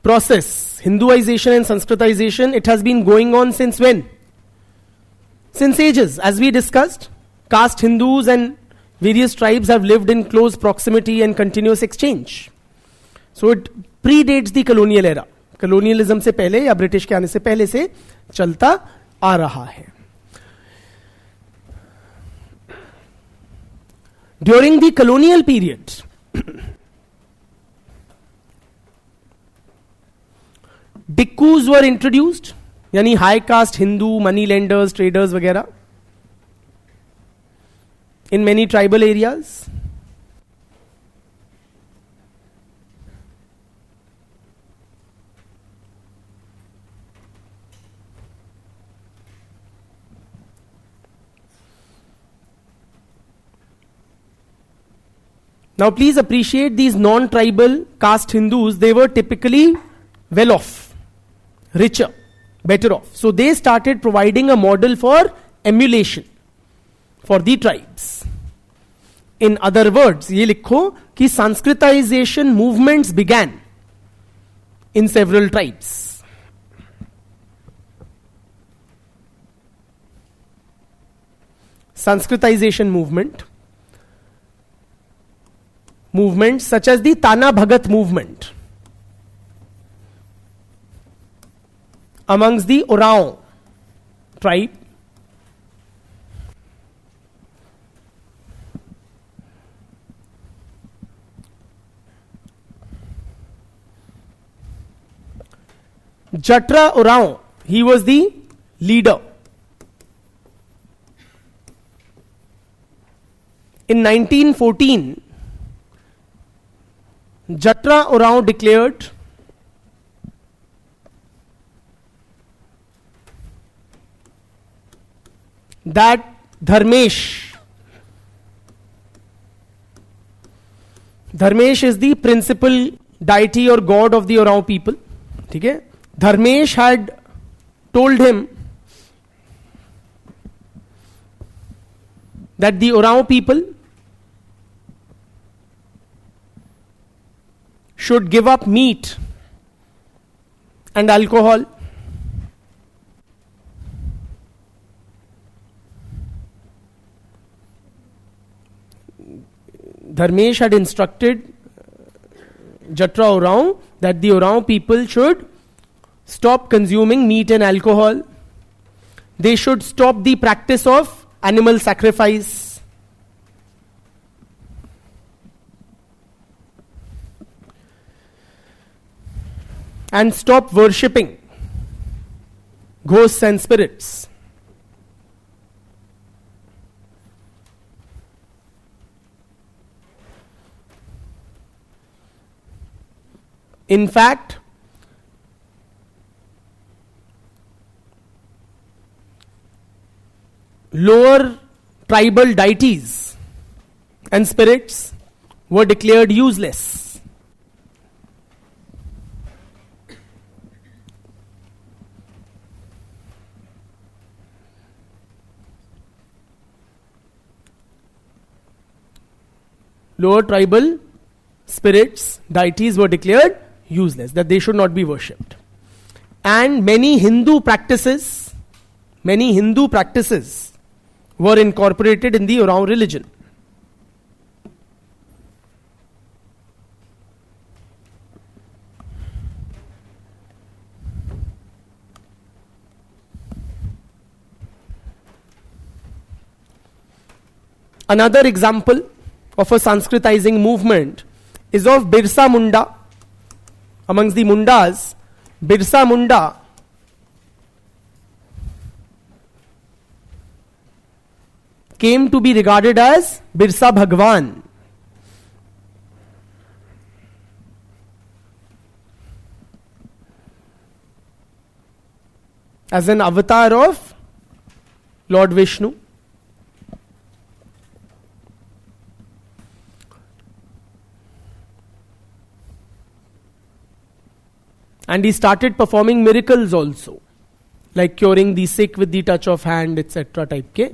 process, Hinduization and Sanskritization, it has been going on since when? Since ages. As we discussed, caste Hindus and various tribes have lived in close proximity and continuous exchange. So it predates the colonial era. Colonialism से पहले या British के आने से पहले से चलता आ रहा है. During the colonial period, dikus were introduced, यानी high caste Hindu money lenders, traders वगैरह in many tribal areas. Now please appreciate these non-tribal caste Hindus, they were typically well off, richer, better off. So they started providing a model for emulation for the tribes. In other words, ये लिखो कि Sanskritization movements began in several tribes. Sanskritization movements such as the Tana Bhagat movement amongst the Oraon tribe, Jatra Oraon, he was the leader. In 1914, Jatra Oraon declared that Dharmesh is the principal deity or god of the Oraon people. ठीक है? Dharmesh had told him that the Oraon people should give up meat and alcohol Dharmesh had instructed Jatra Oraon that the Oraon people should stop consuming meat and alcohol. They should stop the practice of animal sacrifice. And stop worshipping ghosts and spirits. In fact, lower tribal deities and spirits were declared useless. Lower tribal spirits, deities were declared useless, that they should not be worshipped. And many Hindu practices were incorporated in the Oraon religion. Another example of a Sanskritizing movement is of Birsa Munda. Amongst the Mundas, Birsa Munda came to be regarded as Birsa Bhagwan. As an avatar of Lord Vishnu. And he started performing miracles also, like curing the sick with the touch of hand, etc. type ke.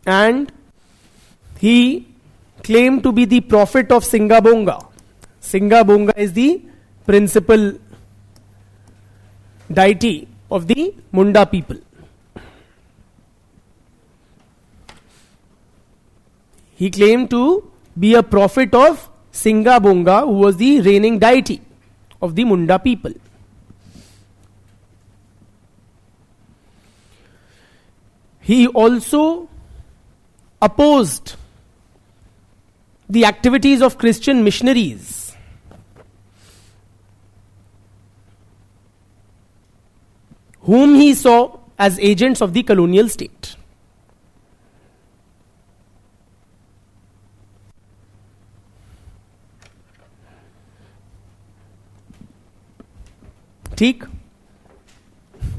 And he claimed to be the prophet of Singabonga. Singabonga is the principal deity of the Munda people. He claimed to be a prophet of Singabonga, who was the reigning deity of the Munda people. He also opposed the activities of Christian missionaries, whom he saw as agents of the colonial state. ठीक,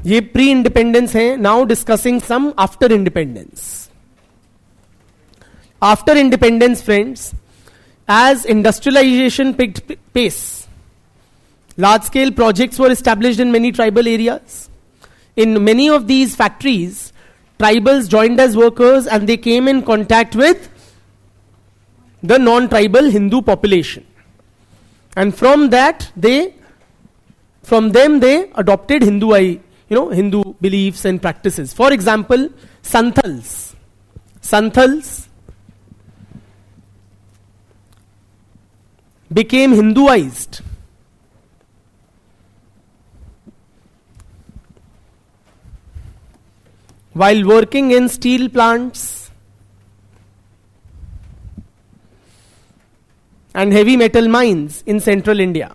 ये pre independence है. Now discussing some after independence. After independence, friends, as industrialization picked pace, large-scale projects were established in many tribal areas. In many of these factories, tribals joined as workers and they came in contact with the non-tribal Hindu population. And from them they adopted Hindu beliefs and practices. For example, Santhals became Hinduized. While working in steel plants and heavy metal mines in central India.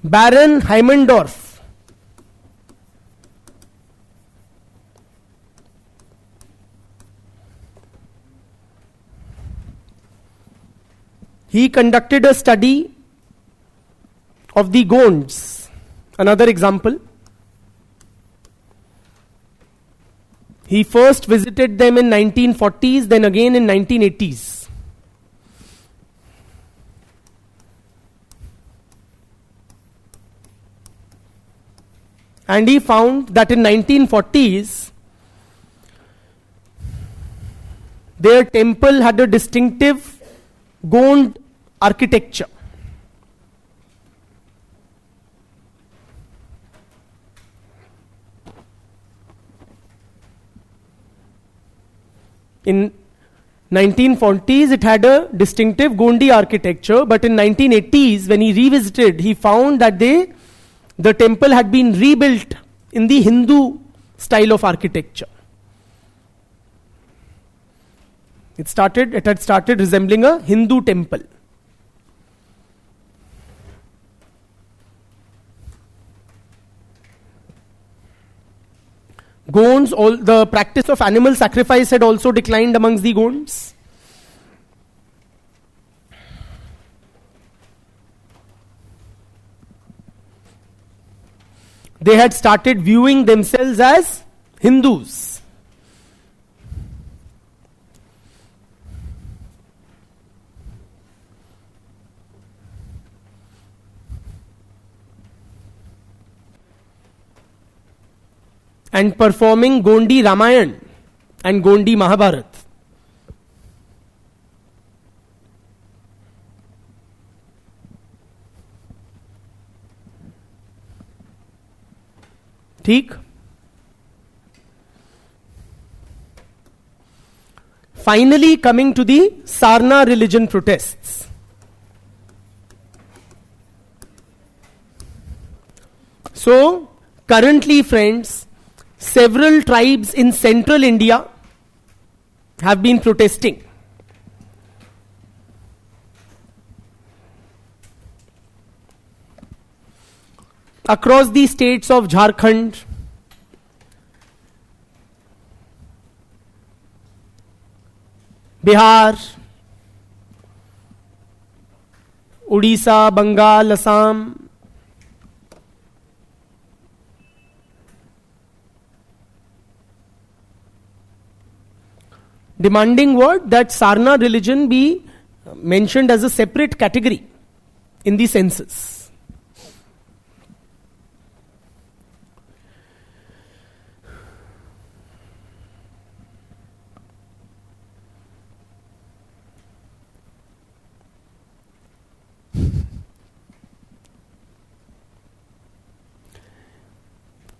Baron Heimendorf he conducted a study of the Gonds. Another example. He first visited them in 1940s, then again in 1980s. And he found that in 1940s, their temple had a distinctive Gond architecture. In 1940s, it had a distinctive Gondi architecture, but in 1980s, when he revisited, he found that the temple had been rebuilt in the Hindu style of architecture. It had started resembling a Hindu temple. Gonds, the practice of animal sacrifice had also declined amongst the Gonds. They had started viewing themselves as Hindus. And performing Gondi Ramayan and Gondi Mahabharat. ठीक. Finally, coming to the Sarna religion protests. So, currently, friends, several tribes in central India have been protesting. Across the states of Jharkhand, Bihar, Odisha, Bengal, Assam, demanding what? That Sarna religion be mentioned as a separate category in the census.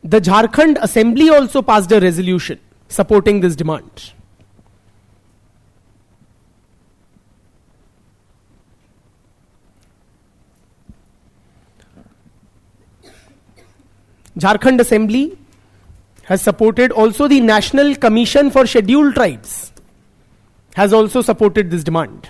The Jharkhand Assembly also passed a resolution supporting this demand. Jharkhand Assembly has supported, also the National Commission for Scheduled Tribes has also supported this demand.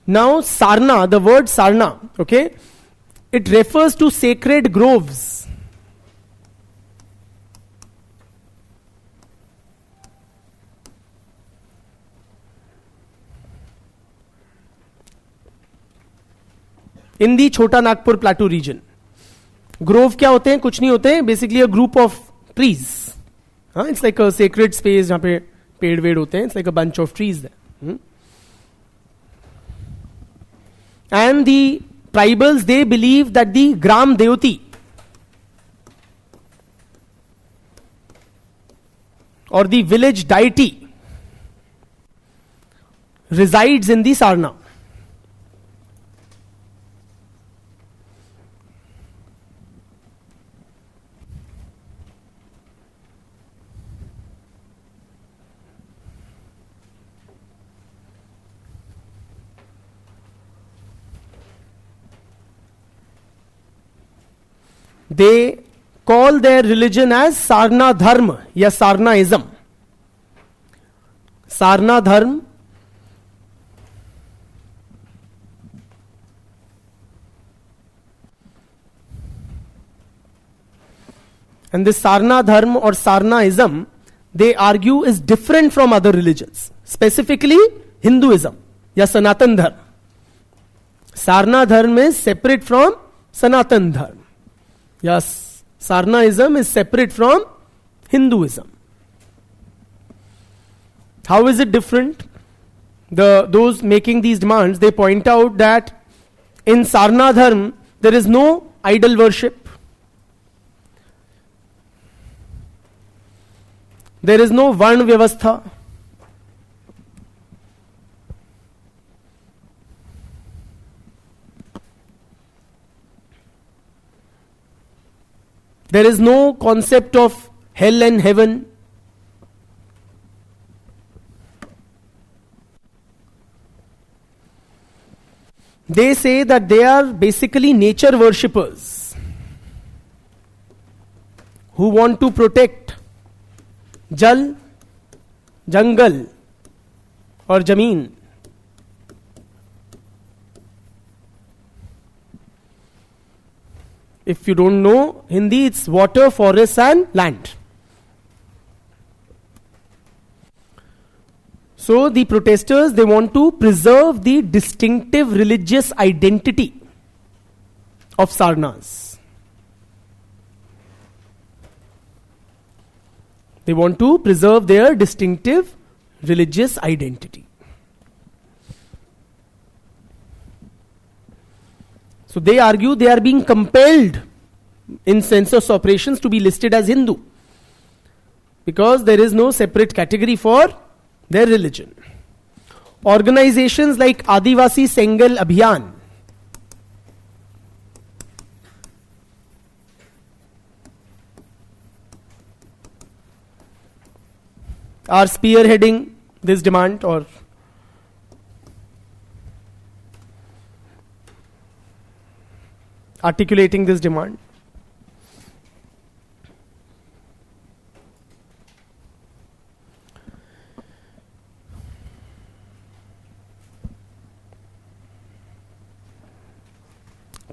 Now, Sarna, the word Sarna, okay, it refers to sacred groves. In the Chota Nagpur Plateau region. Grove क्या होते हैं? कुछ नहीं होते हैं. Basically a group of trees. It's like a sacred space जहाँ पे पेड़ वेड़ होते हैं. It's like a bunch of trees there. And the tribals, they believe that the Gram Devati or the village deity resides in the Sarna. They call their religion as Sarna Dharma या Sarnaism. Sarna Dharma and this Sarna Dharma or Sarnaism, they argue, is different from other religions, specifically Hinduism या Sanatan Dharma. Sarna Dharma is separate from Sanatan Dharma. Yes, Sarnaism is separate from Hinduism. How is it different? Those making these demands, they point out that in Sarna Dharma, there is no idol worship. There is no Varna Vyavastha. There is no concept of hell and heaven. They say that they are basically nature worshippers who want to protect jal, jungle or jameen. If you don't know Hindi, it's water, forest and land. So the protesters, they want to preserve the distinctive religious identity of Sarnas. They want to preserve their distinctive religious identity. So they argue they are being compelled in census operations to be listed as Hindu because there is no separate category for their religion. organizations like Adivasi Sengal Abhiyan are spearheading this demand or articulating this demand.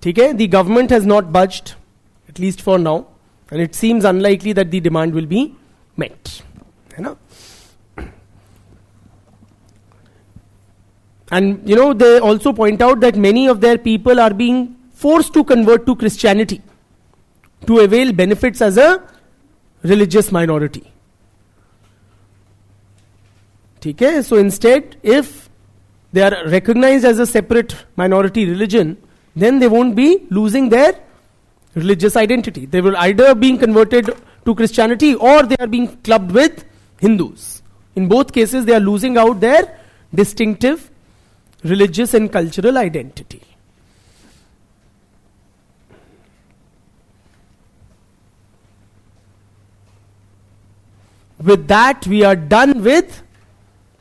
Okay, the government has not budged, at least for now, and it seems unlikely that the demand will be met. You know? And they also point out that many of their people are being forced to convert to Christianity to avail benefits as a religious minority. Okay, so instead, if they are recognized as a separate minority religion, then they won't be losing their religious identity. They will either being converted to Christianity or they are being clubbed with Hindus. In both cases, they are losing out their distinctive religious and cultural identity. With that, we are done with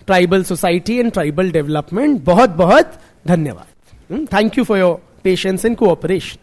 tribal society and tribal development. बहुत बहुत धन्यवाद. Thank you for your patience and cooperation.